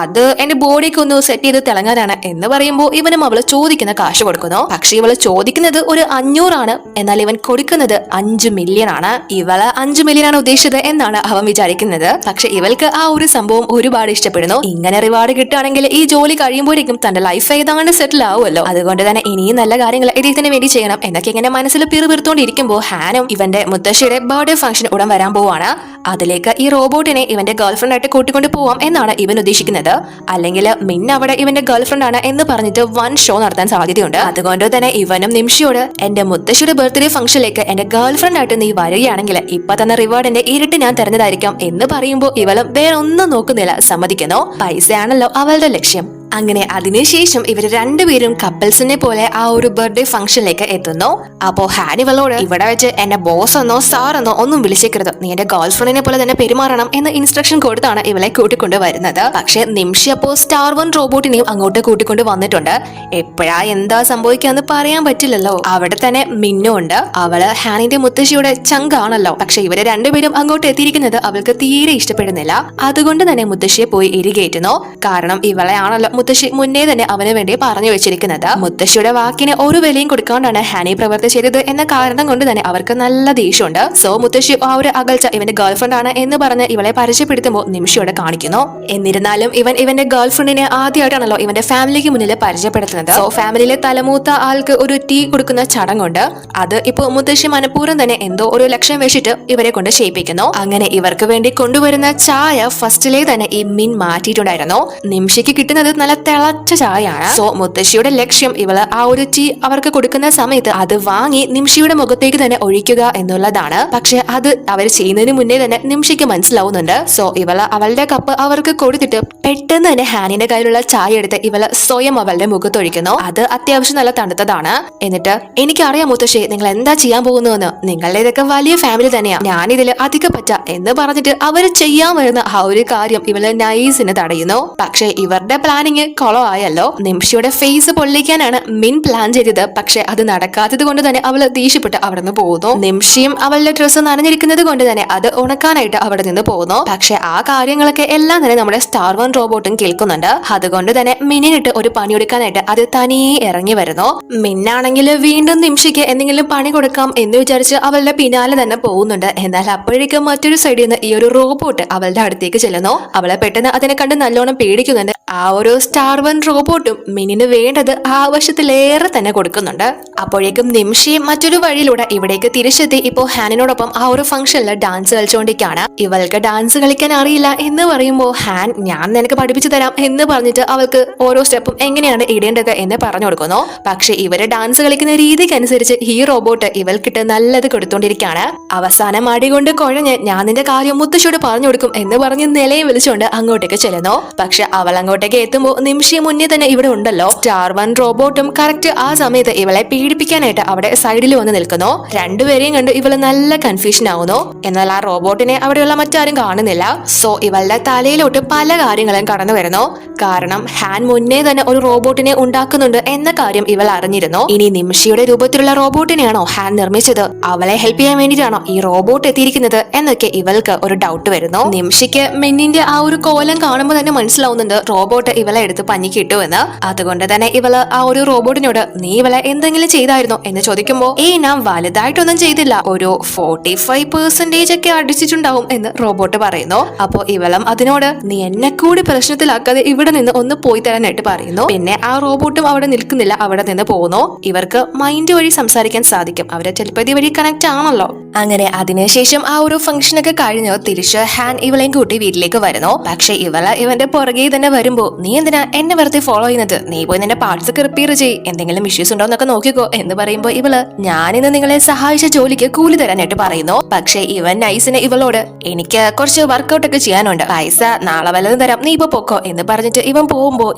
അത് എന്റെ ബോഡിക്ക് ഒന്ന് സെറ്റ് ചെയ്ത് തിളങ്ങാനാണ് എന്ന് പറയുമ്പോൾ ഇവനും അവള് ചോദിക്കുന്ന കാശ് കൊടുക്കുന്നു. പക്ഷെ ഇവള് ചോദിക്കുന്നത് ഒരു 500 ആണ്, എന്നാൽ ഇവൻ കൊടുക്കുന്നത് 5 മില്യൺ ആണ്. ഇവള് 5 മില്യൺ ആണ് ഉദ്ദേശിച്ചത് എന്നാണ് അവൻ വിചാരിക്കുന്നത്. പക്ഷെ ഇവൾക്ക് ആ ഒരു സംഭവം ഒരുപാട് ഇഷ്ടപ്പെടുന്നു. ഇങ്ങനെ റിവാർഡ് കിട്ടുകയാണെങ്കിൽ ഈ ജോലി കഴിയുമ്പോഴേക്കും തന്റെ ലൈഫ് ഏതാണ്ട് സെറ്റിൽ ആവുമല്ലോ. അതുകൊണ്ട് തന്നെ ഇനിയും നല്ല കാര്യങ്ങൾ ഇദ്ദേഹത്തിന് വേണ്ടി ചെയ്യണം എന്നൊക്കെ ഇങ്ങനെ മനസ്സിൽ പിറുപിറുത്തോണ്ടിരിക്കുമ്പോൾ ഹാനും ഇവന്റെ മുത്തശ്ശിയുടെ ബർത്ത്ഡേ ഫംഗ്ഷൻ ഉടൻ വരാൻ പോവാണ്. അതിലേക്ക് ഈ റോബോട്ടിനെ ഇവന്റെ ഗേൾഫ്രണ്ട് ആയിട്ട് കൂട്ടിക്കൊണ്ട് പോവാം എന്നാണ് ഇവൻ ഉദ്ദേശിക്കുന്നത്. അല്ലെങ്കിൽ മിന്ന അവിടെ ഇവന്റെ ഗേൾഫ്രണ്ട് ആണ് എന്ന് പറഞ്ഞിട്ട് വൺ ഷോ നടത്താൻ സാധ്യതയുണ്ട്. അതുകൊണ്ട് തന്നെ ഇവനും നിംഷിയോട് എന്റെ മുത്തശ്ശിയുടെ ബർത്ത്ഡേ ഫംഗ്ഷനിലേക്ക് എന്റെ ഗേൾഫ്രണ്ട് ആയിട്ട് നീ വരികയാണെങ്കിൽ ഇപ്പൊ തന്നെ റിവാർഡിന്റെ ഇരട്ടി ഞാൻ തരുന്നതായിരിക്കും എന്ന് പറയുമ്പോൾ ഇവളും വേറെ ഒന്നും നോക്കുന്നില്ല, സമ്മതിക്കുന്നു. പൈസയാണല്ലോ അവളുടെ ലക്ഷ്യം. അങ്ങനെ അതിനുശേഷം ഇവര് രണ്ടുപേരും കപ്പിൾസിനെ പോലെ ആ ഒരു ബർത്ത്ഡേ ഫംഗ്ഷനിലേക്ക് എത്തുന്നു. അപ്പോ ഹാനിവളോട് ഇവിടെ വെച്ച് എന്നെ ബോസ് എന്നോ സാർ എന്നോ ഒന്നും വിളിച്ചേക്കരുത്, നീ എന്റെ ഗേൾഫ്രണ്ടിനെ പോലെ തന്നെ പെരുമാറണം എന്ന് ഇൻസ്ട്രക്ഷൻ കൊടുത്താണ് ഇവളെ കൂട്ടിക്കൊണ്ട് വരുന്നത്. പക്ഷെ നിംഷി അപ്പോ സ്റ്റാർ വൺ റോബോട്ടിനെയും അങ്ങോട്ട് കൂട്ടിക്കൊണ്ട് വന്നിട്ടുണ്ട്. എപ്പോഴാ എന്താ സംഭവിക്കാന്ന് പറയാൻ പറ്റില്ലല്ലോ. അവിടെ തന്നെ മിന്നുണ്ട്. അവള് ഹാനിന്റെ മുത്തശ്ശിയുടെ ചങ്കാണല്ലോ. പക്ഷെ ഇവര് രണ്ടുപേരും അങ്ങോട്ട് എത്തിയിരിക്കുന്നത് അവൾക്ക് തീരെ ഇഷ്ടപ്പെടുന്നില്ല. അതുകൊണ്ട് തന്നെ മുത്തശ്ശിയെ പോയി ഇരികേറ്റുന്നു. കാരണം ഇവളെ ആണല്ലോ മുത്തശ്ശി മുന്നേ തന്നെ അവന് വേണ്ടി പറഞ്ഞു വെച്ചിരിക്കുന്നത്. മുത്തശ്ശിയുടെ വാക്കിന് ഒരു വിലയും കൊടുക്കാണ്ടാണ് ഹാനി പ്രവൃത്തി ചെയ്തത് എന്ന കാരണം കൊണ്ട് തന്നെ അവർക്ക് നല്ല ദേഷ്യമുണ്ട്. സോ മുത്തശ്ശി ആ ഒരു അകൽച്ച ഇവന്റെ ഗേൾഫ്രണ്ട് ആണ് എന്ന് പറഞ്ഞ് ഇവളെ പരിചയപ്പെടുത്തുമ്പോൾ നിമിഷയോടെ കാണിക്കുന്നു. എന്നിരുന്നാലും ഇവന്റെ ഗേൾഫ്രണ്ടിനെ ആദ്യമായിട്ടാണല്ലോ ഇവന്റെ ഫാമിലിക്ക് മുന്നിൽ പരിചയപ്പെടുത്തുന്നത്. സോ ഫാമിലിയിലെ തലമൂത്ത ആൾക്ക് ഒരു ടീ കൊടുക്കുന്ന ചടങ്ങുണ്ട്. അത് ഇപ്പൊ മുത്തശ്ശി മനഃപൂർവ്വം തന്നെ എന്തോ ഒരു ലക്ഷ്യം വെച്ചിട്ട് ഇവരെ കൊണ്ട് ചെയ്യിപ്പിക്കുന്നു. അങ്ങനെ ഇവർക്ക് വേണ്ടി കൊണ്ടുവരുന്ന ചായ ഫസ്റ്റിലെ തന്നെ ഈ മിൻ മാറ്റിയിട്ടുണ്ടായിരുന്നു. നിമിഷയ്ക്ക് കിട്ടുന്നത് നല്ല തിളച്ച ചായയാണ്. സോ മുത്തശ്ശിയുടെ ലക്ഷ്യം ഇവള് ആ ഒരു ടീ അവർക്ക് കൊടുക്കുന്ന സമയത്ത് അത് വാങ്ങി നിംഷിയുടെ മുഖത്തേക്ക് തന്നെ ഒഴിക്കുക എന്നുള്ളതാണ്. പക്ഷെ അത് അവർ ചെയ്യുന്നതിന് മുന്നേ തന്നെ നിംഷിക്ക് മനസ്സിലാവുന്നുണ്ട്. സോ ഇവള് അവളുടെ കപ്പ് അവർക്ക് കൊടുത്തിട്ട് പെട്ടെന്ന് തന്നെ ഹാനിന്റെ കയ്യിലുള്ള ചായ എടുത്ത് ഇവള് സ്വയം അവളുടെ മുഖത്തൊഴിക്കുന്നു. അത് അത്യാവശ്യം നല്ല തണുത്തതാണ്. എന്നിട്ട് എനിക്കറിയാം മുത്തശ്ശി നിങ്ങൾ എന്താ ചെയ്യാൻ പോകുന്നുവെന്ന്, നിങ്ങളുടെ ഇതൊക്കെ വലിയ ഫാമിലി തന്നെയാ, ഞാനിതില് അധികം പറ്റ എന്ന് പറഞ്ഞിട്ട് അവര് ചെയ്യാൻ വരുന്ന ആ ഒരു കാര്യം ഇവള് നൈസിന് തടയുന്നു. പക്ഷെ ഇവരുടെ പ്ലാനിങ് കൊളമായല്ലോ. നിംഷിയുടെ ഫേസ് പൊള്ളിക്കാനാണ് മിൻ പ്ലാൻ ചെയ്തത്. പക്ഷെ അത് നടക്കാത്തത് കൊണ്ട് തന്നെ അവള് ദേഷ്യപ്പെട്ട് അവിടെ നിന്ന് പോകുന്നു. നിംഷിയും അവളുടെ ഡ്രസ്സ് നനഞ്ഞിരിക്കുന്നത് കൊണ്ട് തന്നെ അത് ഉണക്കാനായിട്ട് അവിടെ നിന്ന് പോകുന്നു. പക്ഷെ ആ കാര്യങ്ങളൊക്കെ എല്ലാം തന്നെ നമ്മുടെ സ്റ്റാർ വൺ റോബോട്ടും കേൾക്കുന്നുണ്ട്. അതുകൊണ്ട് തന്നെ മിന്നിനിട്ട് ഒരു പണി കൊടുക്കാനായിട്ട് അത് തനിയെ ഇറങ്ങി വരുന്നു. മിന്നാണെങ്കിൽ വീണ്ടും നിംഷിക്ക് എന്തെങ്കിലും പണി കൊടുക്കാം എന്ന് വിചാരിച്ച് അവളുടെ പിന്നാലെ തന്നെ പോകുന്നുണ്ട്. എന്നാൽ അപ്പോഴേക്കും മറ്റൊരു സൈഡിൽ നിന്ന് ഈ ഒരു റോബോട്ട് അവളുടെ അടുത്തേക്ക് ചെല്ലുന്നു. അവളെ പെട്ടെന്ന് അതിനെ കണ്ട് നല്ലോണം പേടിക്കുന്നുണ്ട്. ആ ഒരു സ്റ്റാർ വൺ റോബോട്ടും മിന്നിന് വേണ്ടത് ആവശ്യത്തിലേറെ തന്നെ കൊടുക്കുന്നുണ്ട്. അപ്പോഴേക്കും നിംഷിയും മറ്റൊരു വഴിയിലൂടെ ഇവിടേക്ക് തിരിച്ചെത്തി ഇപ്പോ ഹാനിനോടൊപ്പം ആ ഒരു ഫംഗ്ഷനിൽ ഡാൻസ് കളിച്ചുകൊണ്ടിരിക്കുകയാണ്. ഇവൾക്ക് ഡാൻസ് കളിക്കാൻ അറിയില്ല എന്ന് പറയുമ്പോൾ ഹാൻ ഞാൻ നിനക്ക് പഠിപ്പിച്ചു തരാം എന്ന് പറഞ്ഞിട്ട് അവൾക്ക് ഓരോ സ്റ്റെപ്പും എങ്ങനെയാണ് ഇടേണ്ടത് എന്ന് പറഞ്ഞു കൊടുക്കുന്നു. പക്ഷെ ഇവര് ഡാൻസ് കളിക്കുന്ന രീതിക്കനുസരിച്ച് ഈ റോബോട്ട് ഇവൾക്കിട്ട് നല്ലത് കൊടുത്തോണ്ടിരിക്കുകയാണ്. അവസാനം അടികൊണ്ട് കുഴഞ്ഞ് ഞാൻ നിന്റെ കാര്യം മുത്തശ്ശിയോട് പറഞ്ഞു കൊടുക്കും എന്ന് പറഞ്ഞ് നിലയും വിളിച്ചുകൊണ്ട് അങ്ങോട്ടേക്ക് ചെല്ലുന്നു. പക്ഷെ അവൾ അങ്ങോട്ട് അങ്ങോട്ടേക്ക് എത്തുമ്പോൾ നിമിഷം മുന്നേ തന്നെ ഇവിടെ ഉണ്ടല്ലോ സ്റ്റാർ 1 റോബോട്ടും കറക്റ്റ് ആ സമയത്ത് ഇവളെ പീഡിപ്പിക്കാനായിട്ട് അവിടെ സൈഡിൽ വന്ന് നിൽക്കുന്നു. രണ്ടുപേരെയും കണ്ട് ഇവള് നല്ല കൺഫ്യൂഷൻ ആവുന്നു. എന്നാൽ ആ റോബോട്ടിനെ അവിടെയുള്ള മറ്റാരും കാണുന്നില്ല. സോ ഇവളുടെ തലയിലോട്ട് പല കാര്യങ്ങളും കടന്നു വരുന്നു. കാരണം ഹാൻ മുന്നേ തന്നെ ഒരു റോബോട്ടിനെ ഉണ്ടാക്കുന്നുണ്ട് എന്ന കാര്യം ഇവൾ അറിഞ്ഞിരുന്നു. ഇനി നിമിഷയുടെ രൂപത്തിലുള്ള റോബോട്ടിനെയാണോ ഹാൻ നിർമ്മിച്ചത്? അവളെ ഹെൽപ്പ് ചെയ്യാൻ വേണ്ടിയിട്ടാണോ ഈ റോബോട്ട് എത്തിയിരിക്കുന്നത് എന്നൊക്കെ ഇവൾക്ക് ഒരു ഡൗട്ട് വരുന്നു. നിമിഷയ്ക്ക് മെന്നിന്റെ ആ ഒരു കോലം കാണുമ്പോൾ തന്നെ മനസ്സിലാവുന്നുണ്ട് റോബോട്ട് ഇവളെ എടുത്ത് പഞ്ഞിക്ക് ഇട്ടുവെന്ന്. അതുകൊണ്ട് തന്നെ ഇവള് ആ ഒരു റോബോട്ടിനോട് നീ ഇവളെ എന്തെങ്കിലും ചെയ്തായിരുന്നോ എന്ന് ചോദിക്കുമ്പോ ഞാൻ വലുതായിട്ടൊന്നും ചെയ്തില്ല, ഒരു 45% ഒക്കെ അടിച്ചിട്ടുണ്ടാവും എന്ന് റോബോട്ട് പറയുന്നു. അപ്പോ ഇവളും അതിനോട് നീ എന്നെ കൂടി പ്രശ്നത്തിലാക്കാതെ ഇവിടെ നിന്ന് ഒന്ന് പോയി തരാനായിട്ട് പറയുന്നു. പിന്നെ ആ റോബോട്ടും അവിടെ നിൽക്കുന്നില്ല, അവിടെ നിന്ന് പോകുന്നു. ഇവർക്ക് മൈൻഡ് വഴി സംസാരിക്കാൻ സാധിക്കും, അവരെ ടെലിപ്പതി വഴി കണക്ട് ആണല്ലോ. അങ്ങനെ അതിനുശേഷം ആ ഒരു ഫംഗ്ഷൻ ഒക്കെ കഴിഞ്ഞ് തിരിച്ച് ഹാൻ ഇവളെയും കൂട്ടി വീട്ടിലേക്ക് വരുന്നു. പക്ഷെ ഇവന്റെ പുറകെ തന്നെ വരുമ്പോ നീ എന്തിനാ എന്നെ വെറുതെ ഫോളോ ചെയ്യുന്നത്? നീ പോയി നിന്റെ പാർട്സ് ഒക്കെ റിപ്പയർ ചെയ്യ്, എന്തെങ്കിലും ഇഷ്യൂസ് ഉണ്ടോ എന്നൊക്കെ നോക്കിക്കോ എന്ന് പറയുമ്പോ ഇവള് ഞാനിന്ന് നിങ്ങളെ സഹായിച്ച ജോലിക്ക് കൂലി തരാനായിട്ട് പറയുന്നു. പക്ഷെ ഇവൻ നൈസിന് ഇവളോട് എനിക്ക് കുറച്ച് വർക്കൗട്ട് ഒക്കെ ചെയ്യാനുണ്ട്, പൈസ നാളെ വല്ലതും തരാം, നീ ഇപ്പൊ പൊക്കോ എന്ന് പറഞ്ഞിട്ട് ഇവൻ പോകുമ്പോ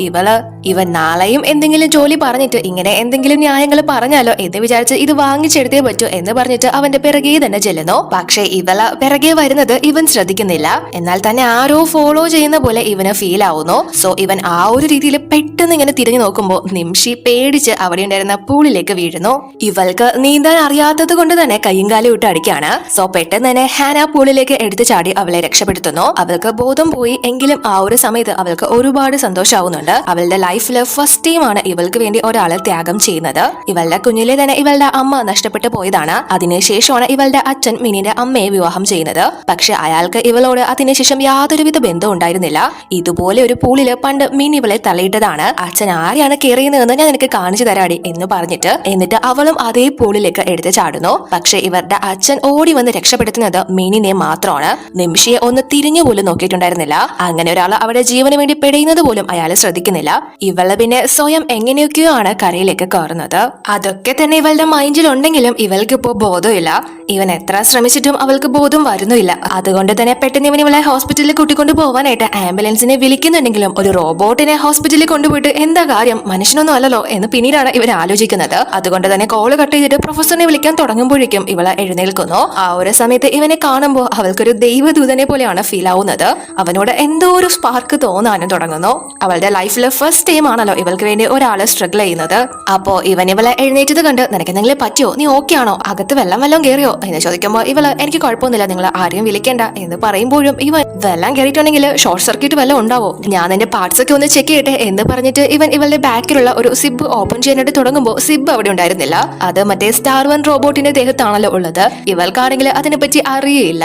ഇവൻ നാളെയും എന്തെങ്കിലും ജോലി പറഞ്ഞിട്ട് ഇങ്ങനെ എന്തെങ്കിലും ന്യായങ്ങൾ പറഞ്ഞാലോ എന്ന് വിചാരിച്ച് ഇത് വാങ്ങിച്ചെടുത്തേ പറ്റൂ എന്ന് പറഞ്ഞിട്ട് അവന്റെ പിറകെ തന്നെ ചെല്ലുന്നു. പക്ഷെ ഇവള് പിറകെ വരുന്നത് ഇവൻ ശ്രദ്ധിക്കുന്നില്ല. എന്നാൽ തന്നെ ആരോ ഫോളോ ചെയ്യുന്ന പോലെ ഇവന് ഫീൽ ആവുന്നു. സോ ഇവൻ ആ ഒരു രീതിയിൽ പെട്ടെന്ന് ഇങ്ങനെ തിരിഞ്ഞു നോക്കുമ്പോ നിമിഷി പേടിച്ച് അവിടെ ഉണ്ടായിരുന്ന പൂളിലേക്ക് വീഴുന്നു. ഇവൾക്ക് നീന്താൻ അറിയാത്തത് കൊണ്ട് തന്നെ കയ്യും കാലും ഇട്ട് അടിക്കാണ്. സോ പെട്ടെന്ന് തന്നെ ഹാൻ ആ പൂളിലേക്ക് എടുത്തു ചാടി അവളെ രക്ഷപ്പെടുത്തുന്നു. അവൾക്ക് ബോധം പോയി, എങ്കിലും ആ ഒരു സമയത്ത് അവൾക്ക് ഒരുപാട് സന്തോഷമാവുന്നുണ്ട്. അവളുടെ ലൈഫില് ഫസ്റ്റ് ടൈമാണ് ഇവൾക്ക് വേണ്ടി ഒരാളെ ത്യാഗം ചെയ്യുന്നത്. ഇവളുടെ കുഞ്ഞിലെ തന്നെ ഇവളുടെ അമ്മ നഷ്ടപ്പെട്ടു പോയതാണ്. അതിനുശേഷമാണ് ഇവളുടെ അച്ഛൻ മിനിന്റെ അമ്മയെ വിവാഹം ചെയ്യുന്നത്. പക്ഷെ അയാൾക്ക് ഇവളോട് അതിനുശേഷം യാതൊരുവിധ ബന്ധവും ഉണ്ടായിരുന്നില്ല. ഇതുപോലെ ഒരു പൂളില് പണ്ട് മിനി ഇവളെ തള്ളിയിട്ടതാണ്. അച്ഛൻ ആരെയാണ് കെയർ ചെയ്യുന്നതെന്ന് ഞാൻ നിനക്ക് കാണിച്ചു തരാടി എന്ന് പറഞ്ഞിട്ട് എന്നിട്ട് അവളും അതേ പൂളിലേക്ക് എടുത്ത് ചാടുന്നു. പക്ഷെ ഇവരുടെ അച്ഛൻ ഓടി വന്ന് രക്ഷപ്പെടുത്തുന്നത് മിനിനെ മാത്രമാണ്. നിമിഷയെ ഒന്ന് തിരിഞ്ഞു പോലും നോക്കിയിട്ടുണ്ടായിരുന്നില്ല. അങ്ങനെ ഒരാൾ അവിടെ ജീവന് വേണ്ടി പെടയുന്നത് പോലും അയാൾ ശ്രദ്ധിക്കുന്നില്ല. ഇവള് പിന്നെ സ്വയം എങ്ങനെയൊക്കെയോ ആണ് കരയിലേക്ക് കയറുന്നത്. അതൊക്കെ തന്നെ ഇവളുടെ മൈൻഡിലുണ്ടെങ്കിലും ഇവൾക്ക് ഇപ്പോ ബോധമില്ല. ഇവൻ എത്ര ശ്രമിച്ചിട്ടും അവൾക്ക് ബോധം വരുന്നില്ല. അതുകൊണ്ട് തന്നെ പെട്ടെന്ന് ഇവൻ ഇവളെ ഹോസ്പിറ്റലിൽ കൂട്ടിക്കൊണ്ടു പോവാനായിട്ട് ആംബുലൻസിനെ വിളിക്കുന്നുണ്ടെങ്കിലും ഒരു റോബോട്ടിനെ ഹോസ്പിറ്റലിൽ കൊണ്ടുപോയിട്ട് എന്താ കാര്യം, മനുഷ്യനൊന്നും അല്ലല്ലോ എന്ന് പിന്നീടാണ് ഇവൻ ആലോചിക്കുന്നത്. അതുകൊണ്ട് തന്നെ കോള് കട്ട് ചെയ്തിട്ട് പ്രൊഫസറിനെ വിളിക്കാൻ തുടങ്ങുമ്പോഴേക്കും ഇവളെ എഴുന്നേൽക്കുന്നു. ആ ഒരു സമയത്ത് ഇവനെ കാണുമ്പോൾ അവൾക്കൊരു ദൈവദൂതനെ പോലെയാണ് ഫീൽ ആവുന്നത്. അവനോട് എന്തോ ഒരു സ്പാർക്ക് തോന്നാനും തുടങ്ങുന്നു. അവളുടെ ലൈഫിൽ ഫസ്റ്റ് ടൈം ആണല്ലോ ഇവൾക്ക് വേണ്ടി ഒരാള് സ്ട്രഗിൾ ചെയ്യുന്നത്. അപ്പോ ഇവൻ ഇവളെ എഴുന്നേറ്റത് കണ്ട് നിനക്ക് എന്തെങ്കിലും പറ്റിയോ, നീ ഓക്കെ ആണോ, അകത്ത് വെള്ളം കയറിയോ എന്ന് ചോദിക്കുമ്പോൾ ഇവള് എനിക്ക് കുഴപ്പമൊന്നുമില്ല, നിങ്ങൾ ആരെയും വിളിക്കേണ്ട എന്ന് പറയുമ്പോഴും ഇവൻ വെള്ളം കയറിയിട്ടുണ്ടെങ്കിൽ ഷോർട്ട് സർക്യൂട്ട് വല്ലതും ഉണ്ടാവോ, ഞാൻ എന്റെ പാർട്സ് ഒക്കെ ഒന്ന് ചെക്ക് ചെയ്യട്ടെ എന്ന് പറഞ്ഞിട്ട് ഇവൻ ഇവളുടെ ബാക്കിലുള്ള ഒരു സിബ് ഓപ്പൺ ചെയ്യാനായിട്ട് തുടങ്ങുമ്പോൾ സിബ് അവിടെ ഉണ്ടായിരുന്നില്ല. അത് മറ്റേ സ്റ്റാർ 1 റോബോട്ടിന്റെ ദേഹത്താണല്ലോ ഉള്ളത്. ഇവൾക്കാണെങ്കിൽ അതിനെപ്പറ്റി അറിയില്ല.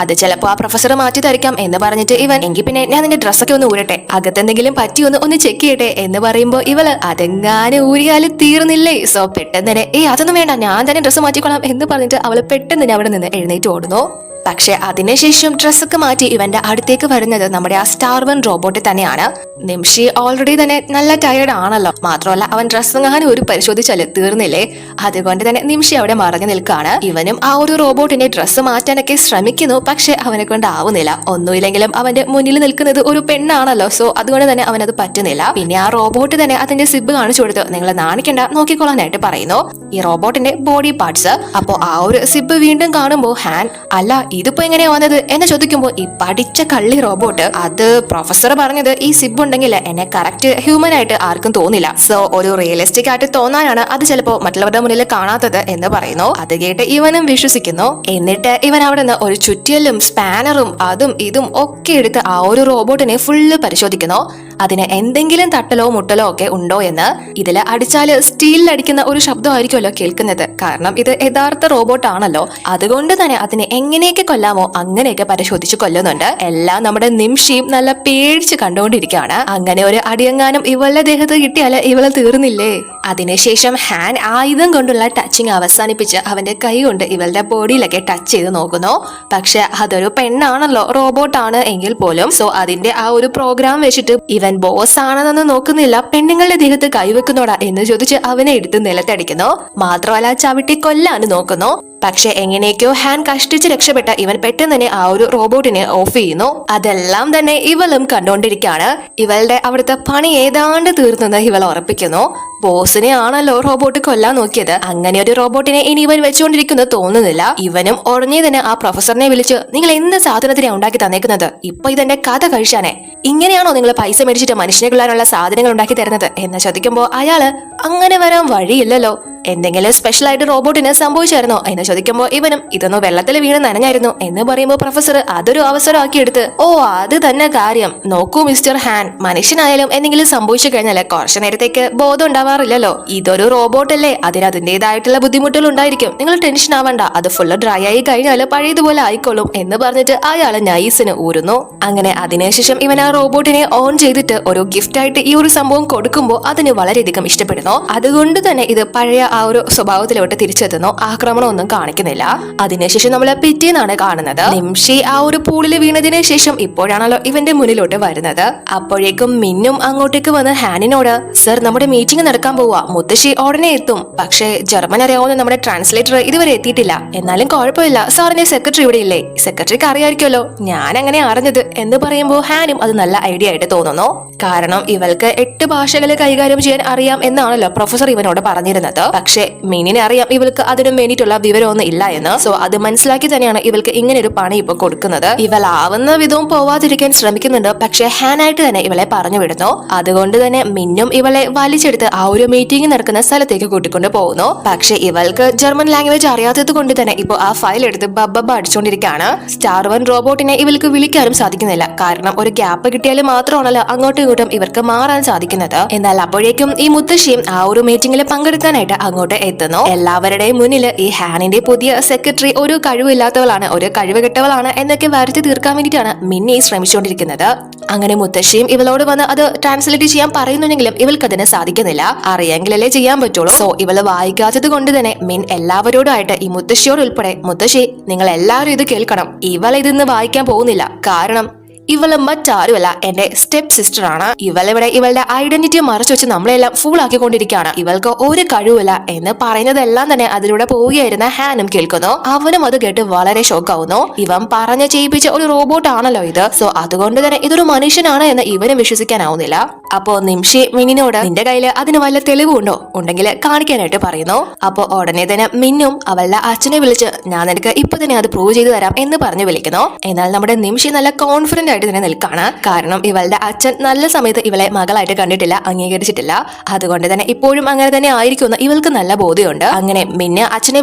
അത് ചിലപ്പോ ആ പ്രൊഫസർ മാറ്റി തരിക്കാം എന്ന് പറഞ്ഞിട്ട് ഇവൻ എങ്കിൽ പിന്നെ ഞാൻ നിന്റെ ഡ്രസ്സൊക്കെ ഒന്ന് ഊരട്ടെ, അകത്തെന്തെങ്കിലും പറ്റിയൊന്ന് ചെക്ക് ചെയ്യട്ടെ എന്ന് പറയുമ്പോ ഇവള് അതെങ്ങാനും ഊരിയാല് തീർന്നില്ലേ. സോ പെട്ടെന്ന് തന്നെ അതൊന്നും വേണ്ട, ഞാൻ തന്നെ ഡ്രസ്സ് മാറ്റിക്കൊള്ളാം എന്ന് പറഞ്ഞിട്ട് അവള് പെട്ടെന്ന് തന്നെ അവിടെ നിന്ന് എഴുന്നേറ്റ് ഓടുന്നു. പക്ഷെ അതിനുശേഷം ഡ്രസ്സൊക്കെ മാറ്റി ഇവന്റെ അടുത്തേക്ക് വരുന്നത് നമ്മുടെ ആ സ്റ്റാർ 1 റോബോട്ട് തന്നെയാണ്. നിമിഷി ഓൾറെഡി തന്നെ നല്ല ടയർഡ് ആണല്ലോ. മാത്രമല്ല അവൻ ഡ്രസ്സെങ്ങാനും ഒരു പരിശോധിച്ചാല് തീർന്നില്ലേ. അതുകൊണ്ട് തന്നെ നിമിഷി അവിടെ മറഞ്ഞു നിൽക്കാണ്. ഇവനും ആ ഒരു റോബോട്ടിന്റെ ഡ്രസ്സ് മാറ്റാനൊക്കെ ശ്രമിക്കുന്നു. പക്ഷെ അവനെ കൊണ്ടാവുന്നില്ല. ഒന്നുമില്ലെങ്കിലും അവന്റെ മുന്നിൽ നിൽക്കുന്നത് ഒരു പെണ്ണാണല്ലോ. സോ അതുകൊണ്ട് തന്നെ അവനത് പറ്റുന്നില്ല. പിന്നെ ആ റോബോട്ട് തന്നെ അതിന്റെ സിബ് കാണിച്ചു കൊടുത്ത് നിങ്ങൾ നാണിക്കണ്ട, നോക്കിക്കൊള്ളാനായിട്ട് പറയുന്നു ഈ റോബോട്ടിന്റെ ബോഡി പാർട്സ്. അപ്പോ ആ ഒരു സിബ് വീണ്ടും കാണുമ്പോ ഹാൻ അല്ല ഇതിപ്പോ എങ്ങനെയാ വന്നത് എന്ന് ചോദിക്കുമ്പോ ഈ പഠിച്ച കള്ളി റോബോട്ട് അത് പ്രൊഫസർ പറഞ്ഞത് ഈ സിബ് ഉണ്ടെങ്കിൽ എന്നെ കറക്റ്റ് ഹ്യൂമൻ ആയിട്ട് ആർക്കും തോന്നില്ല. സോ ഒരു റിയലിസ്റ്റിക് ആയിട്ട് തോന്നാനാണ് അത് ചിലപ്പോ മറ്റുള്ളവരുടെ മുന്നിൽ കാണാത്തത് എന്ന് പറയുന്നു. അത് കേട്ട് ഇവനും വിശ്വസിക്കുന്നു. എന്നിട്ട് ഇവൻ അവിടെ നിന്ന് ഒരു ചുറ്റിയലും സ്പാനറും അതും ഇതും ഒക്കെ എടുത്ത് ആ ഒരു റോബോട്ടിനെ ഫുള്ള് പരിശോധിക്കുന്നു. അതിന് എന്തെങ്കിലും തട്ടലോ മുട്ടലോ ഒക്കെ ഉണ്ടോ എന്ന്. ഇതില് അടിച്ചാല് സ്റ്റീലിൽ അടിക്കുന്ന ഒരു ശബ്ദമായിരിക്കുമല്ലോ കേൾക്കുന്നത്. കാരണം ഇത് യഥാർത്ഥ റോബോട്ട് ആണല്ലോ. അതുകൊണ്ട് തന്നെ അതിനെ എങ്ങനെയൊക്കെ കൊല്ലാമോ അങ്ങനെയൊക്കെ പരിശോധിച്ച് കൊല്ലുന്നുണ്ട്. എല്ലാം നമ്മുടെ നിമിഷിയും നല്ല പേടിച്ച് കണ്ടുകൊണ്ടിരിക്കുകയാണ്. അങ്ങനെ ഒരു അടിയങ്ങാനും ഇവളുടെ ദേഹത്ത് കിട്ടിയാല് ഇവളെ തീർന്നില്ലേ. അതിനുശേഷം ഹാൻ ആയുധം കൊണ്ടുള്ള ടച്ചിങ് അവസാനിപ്പിച്ച് അവന്റെ കൈ കൊണ്ട് ഇവളുടെ ബോഡിയിലൊക്കെ ടച്ച് ചെയ്ത് നോക്കുന്നു. പക്ഷെ അതൊരു പെണ്ണാണല്ലോ, റോബോട്ടാണ് എങ്കിൽ പോലും. സോ അതിന്റെ ആ ഒരു പ്രോഗ്രാം വെച്ചിട്ട് ഇവൻ ഇവൻ ബോസ് ആണെന്നൊന്നും നോക്കുന്നില്ല, പെണ്ണുങ്ങളുടെ ദേഹത്ത് കൈവെക്കുന്നോടാ എന്ന് ചോദിച്ച് അവനെ എടുത്ത് നിലത്തടിക്കുന്നു. മാത്രമല്ല ചവിട്ടി കൊല്ലാനും നോക്കുന്നു. പക്ഷെ എങ്ങനെയൊക്കെയോ ഹാൻ കഷ്ടിച്ച് രക്ഷപ്പെട്ട ഇവൻ പെട്ടെന്ന് തന്നെ ആ ഒരു റോബോട്ടിനെ ഓഫ് ചെയ്യുന്നു. അതെല്ലാം തന്നെ ഇവളും കണ്ടുകൊണ്ടിരിക്കുകയാണ്. ഇവളുടെ അവിടുത്തെ പണി ഏതാണ്ട് തീർന്നെന്ന് ഇവൾ ഉറപ്പിക്കുന്നു. ബോസിനെ ആണല്ലോ റോബോട്ട് കൊല്ലാൻ നോക്കിയത്, അങ്ങനെ ഒരു റോബോട്ടിനെ ഇനി ഇവൻ വെച്ചുകൊണ്ടിരിക്കുന്നത് തോന്നുന്നില്ല. ഇവനും ഉടനെ തന്നെ ആ പ്രൊഫസറിനെ വിളിച്ച്, നിങ്ങൾ എന്ത് സാധനത്തിനെ ഉണ്ടാക്കി തന്നേക്കുന്നത്? ഇപ്പൊ ഇതെന്റെ കഥ കഴിച്ചാനേ, ഇങ്ങനെയാണോ നിങ്ങൾ പൈസ മേടിച്ചിട്ട് മനുഷ്യനെ കൊല്ലാനുള്ള സാധനങ്ങൾ ഉണ്ടാക്കി തരുന്നത് എന്ന് ചോദിക്കുമ്പോ അയാള്, അങ്ങനെ വരാൻ വഴിയില്ലല്ലോ, എന്തെങ്കിലും സ്പെഷ്യൽ ആയിട്ട് റോബോട്ടിന് സംഭവിച്ചായിരുന്നോ എന്ന് ചോദിക്കുമ്പോ ഇവനും, ഇതൊന്നും വെള്ളത്തിൽ വീണ് നനഞ്ഞായിരുന്നു എന്ന് പറയുമ്പോ പ്രൊഫസർ അതൊരു അവസരമാക്കി എടുത്ത്, ഓ അത് തന്നെ കാര്യം, നോക്കൂ മിസ്റ്റർ ഹാൻ, മനുഷ്യനായാലും എന്തെങ്കിലും സംഭവിച്ചു കഴിഞ്ഞാൽ കുറച്ചു നേരത്തേക്ക് ബോധം ഉണ്ടാവാറില്ലല്ലോ, ഇതൊരു റോബോട്ട് അല്ലേ, അതിന് അതിന്റേതായിട്ടുള്ള ബുദ്ധിമുട്ടുകൾ ഉണ്ടായിരിക്കും, നിങ്ങൾ ടെൻഷൻ ആവണ്ട, അത് ഫുള്ള് ഡ്രൈ ആയി കഴിഞ്ഞാൽ പഴയതുപോലെ ആയിക്കോളും എന്ന് പറഞ്ഞിട്ട് അയാള് നൈസിന് ഊരുന്നു. അങ്ങനെ അതിനുശേഷം ഇവൻ ആ റോബോട്ടിനെ ഓൺ ചെയ്തിട്ട് ഒരു ഗിഫ്റ്റ് ആയിട്ട് ഈ ഒരു സംഭവം കൊടുക്കുമ്പോൾ അതിന് വളരെയധികം ഇഷ്ടപ്പെടുന്നു. അതുകൊണ്ട് തന്നെ ഇത് പഴയ ആ ഒരു സ്വഭാവത്തിലോട്ട് തിരിച്ചെത്തുന്നു. ആക്രമണമൊന്നും കാണിക്കുന്നില്ല. അതിനുശേഷം നമ്മൾ പിറ്റേന്നാണ് കാണുന്നത്. നിംഷി ആ ഒരു പൂളിൽ വീണതിന് ശേഷം ഇപ്പോഴാണല്ലോ ഇവന്റെ മുന്നിലോട്ട് വരുന്നത്. അപ്പോഴേക്കും മിന്നും അങ്ങോട്ടേക്ക് വന്ന് ഹാനിനോട്, സർ നമ്മുടെ മീറ്റിംഗ് നടക്കാൻ പോവാ, മുത്തശ്ശി ഉടനെ എത്തും, പക്ഷേ ജർമ്മൻ അറിയാവുന്ന നമ്മുടെ ട്രാൻസ്ലേറ്റർ ഇതുവരെ എത്തിയിട്ടില്ല, എന്നാലും കുഴപ്പമില്ല, സാറിന്റെ സെക്രട്ടറി ഇവിടെ ഇല്ലേ, സെക്രട്ടറിക്ക് അറിയാമായിരിക്കുമല്ലോ, ഞാൻ അങ്ങനെ അറിഞ്ഞത് എന്ന് പറയുമ്പോൾ ഹാനും അത് നല്ല ഐഡിയ ആയിട്ട് തോന്നുന്നു. കാരണം ഇവൾക്ക് 8 ഭാഷകൾ കൈകാര്യം ചെയ്യാൻ അറിയാം എന്നാണല്ലോ പ്രൊഫസർ ഇവനോട് പറഞ്ഞിരുന്നത്. പക്ഷെ മിനിനെ അറിയാം ഇവൾക്ക് അതിനും വേണ്ടിയിട്ടുള്ള വിവരമൊന്നും ഇല്ല എന്ന്. സോ അത് മനസ്സിലാക്കി തന്നെയാണ് ഇവൾക്ക് ഇങ്ങനെ ഒരു പണി ഇപ്പൊ കൊടുക്കുന്നത്. ഇവളാവുന്ന വിധവും പോവാതിരിക്കാൻ ശ്രമിക്കുന്നുണ്ട്, പക്ഷെ ഹാനായിട്ട് തന്നെ ഇവളെ പറഞ്ഞു വിടുന്നു. അതുകൊണ്ട് തന്നെ മിന്നും ഇവളെ വലിച്ചെടുത്ത് ആ ഒരു മീറ്റിംഗ് നടക്കുന്ന സ്ഥലത്തേക്ക് കൂട്ടിക്കൊണ്ട് പോകുന്നു. പക്ഷെ ഇവൾക്ക് ജർമ്മൻ ലാംഗ്വേജ് അറിയാത്തത് കൊണ്ട് തന്നെ ഇപ്പൊ ആ ഫയൽ എടുത്ത് ബബ്ബ അടിച്ചുകൊണ്ടിരിക്കുകയാണ്. സ്റ്റാർ 1 റോബോട്ടിനെ ഇവൾക്ക് വിളിക്കാനും സാധിക്കുന്നില്ല, കാരണം ഒരു ഗ്യാപ്പ് കിട്ടിയാൽ മാത്രമാണല്ലോ അങ്ങോട്ടും ഇങ്ങോട്ടും ഇവർക്ക് മാറാൻ സാധിക്കുന്നത്. എന്നാൽ അപ്പോഴേക്കും ഈ മുത്തശ്ശിയും ആ ഒരു മീറ്റിംഗിൽ പങ്കെടുക്കാനായിട്ട് അങ്ങോട്ട് എത്തുന്നു. എല്ലാവരുടെയും മുന്നിൽ ഈ ഹാനിന്റെ പുതിയ സെക്രട്ടറി ഒരു കഴിവില്ലാത്തവളാണ്, ഒരു കഴിവ് കെട്ടവളാണ് എന്നൊക്കെ വരുത്തി തീർക്കാൻ വേണ്ടിയിട്ടാണ് മിന്നി ശ്രമിച്ചുകൊണ്ടിരിക്കുന്നത്. അങ്ങനെ മുത്തശ്ശിയും ഇവളോട് വന്ന് അത് ട്രാൻസ്ലേറ്റ് ചെയ്യാൻ പറയുന്നുണ്ടെങ്കിലും ഇവൾക്ക് അതിന് സാധിക്കുന്നില്ല. അറിയാമെങ്കിലല്ലേ ചെയ്യാൻ പറ്റുള്ളൂ. സോ ഇവള് വായിക്കാത്തത് കൊണ്ട് തന്നെ മിൻ എല്ലാവരോടായിട്ട് ഈ മുത്തശ്ശിയോട് ഉൾപ്പെടെ, മുത്തശ്ശി നിങ്ങൾ എല്ലാവരും ഇത് കേൾക്കണം, ഇവൾ ഇതിന്ന് വായിക്കാൻ പോകുന്നില്ല, കാരണം ഇവള് മറ്റാരുമല്ല, എന്റെ സ്റ്റെപ്പ് സിസ്റ്റർ ആണ്. ഇവളിവിടെ ഇവളുടെ ഐഡന്റിറ്റി മറച്ചു വെച്ച് നമ്മളെല്ലാം ഫുൾ ആക്കിക്കൊണ്ടിരിക്കുകയാണ്, ഇവൾക്ക് ഒരു കഴിവില്ല എന്ന് പറയുന്നതെല്ലാം തന്നെ അതിലൂടെ പോവുകയായിരുന്ന ഹാനും കേൾക്കുന്നു. അവനും അത് കേട്ട് വളരെ ഷോക്കാവുന്നു. ഇവൻ പറഞ്ഞ് ചെയ്യിപ്പിച്ച ഒരു റോബോട്ട് ആണല്ലോ ഇത്, സോ അതുകൊണ്ട് തന്നെ ഇതൊരു മനുഷ്യനാണ് എന്ന് ഇവനും വിശ്വസിക്കാനാവുന്നില്ല. അപ്പോ നിംഷി മിന്നിനോട്, നിന്റെ കയ്യില് അതിന് വല്ല തെളിവുണ്ടോ, ഉണ്ടെങ്കിൽ കാണിക്കാനായിട്ട് പറയുന്നു. അപ്പോ ഉടനെ തന്നെ മിന്നും അവളുടെ അച്ഛനെ വിളിച്ച്, ഞാൻ നിനക്ക് ഇപ്പൊ തന്നെ അത് പ്രൂവ് ചെയ്തു തരാം എന്ന് പറഞ്ഞ് വിളിക്കുന്നു. എന്നാൽ നമ്മുടെ നിംഷി നല്ല കോൺഫിഡന്റ് തന്നെ നിൽക്കാണ്. കാരണം ഇവളുടെ അച്ഛൻ നല്ല സമയത്ത് ഇവളെ മകളായിട്ട് കണ്ടിട്ടില്ല, അംഗീകരിച്ചിട്ടില്ല. അതുകൊണ്ട് തന്നെ ഇപ്പോഴും അങ്ങനെ തന്നെ ആയിരിക്കുമെന്ന് ഇവൾക്ക് നല്ല ബോധ്യമുണ്ട്. അങ്ങനെ മിന്ന അച്ഛനെ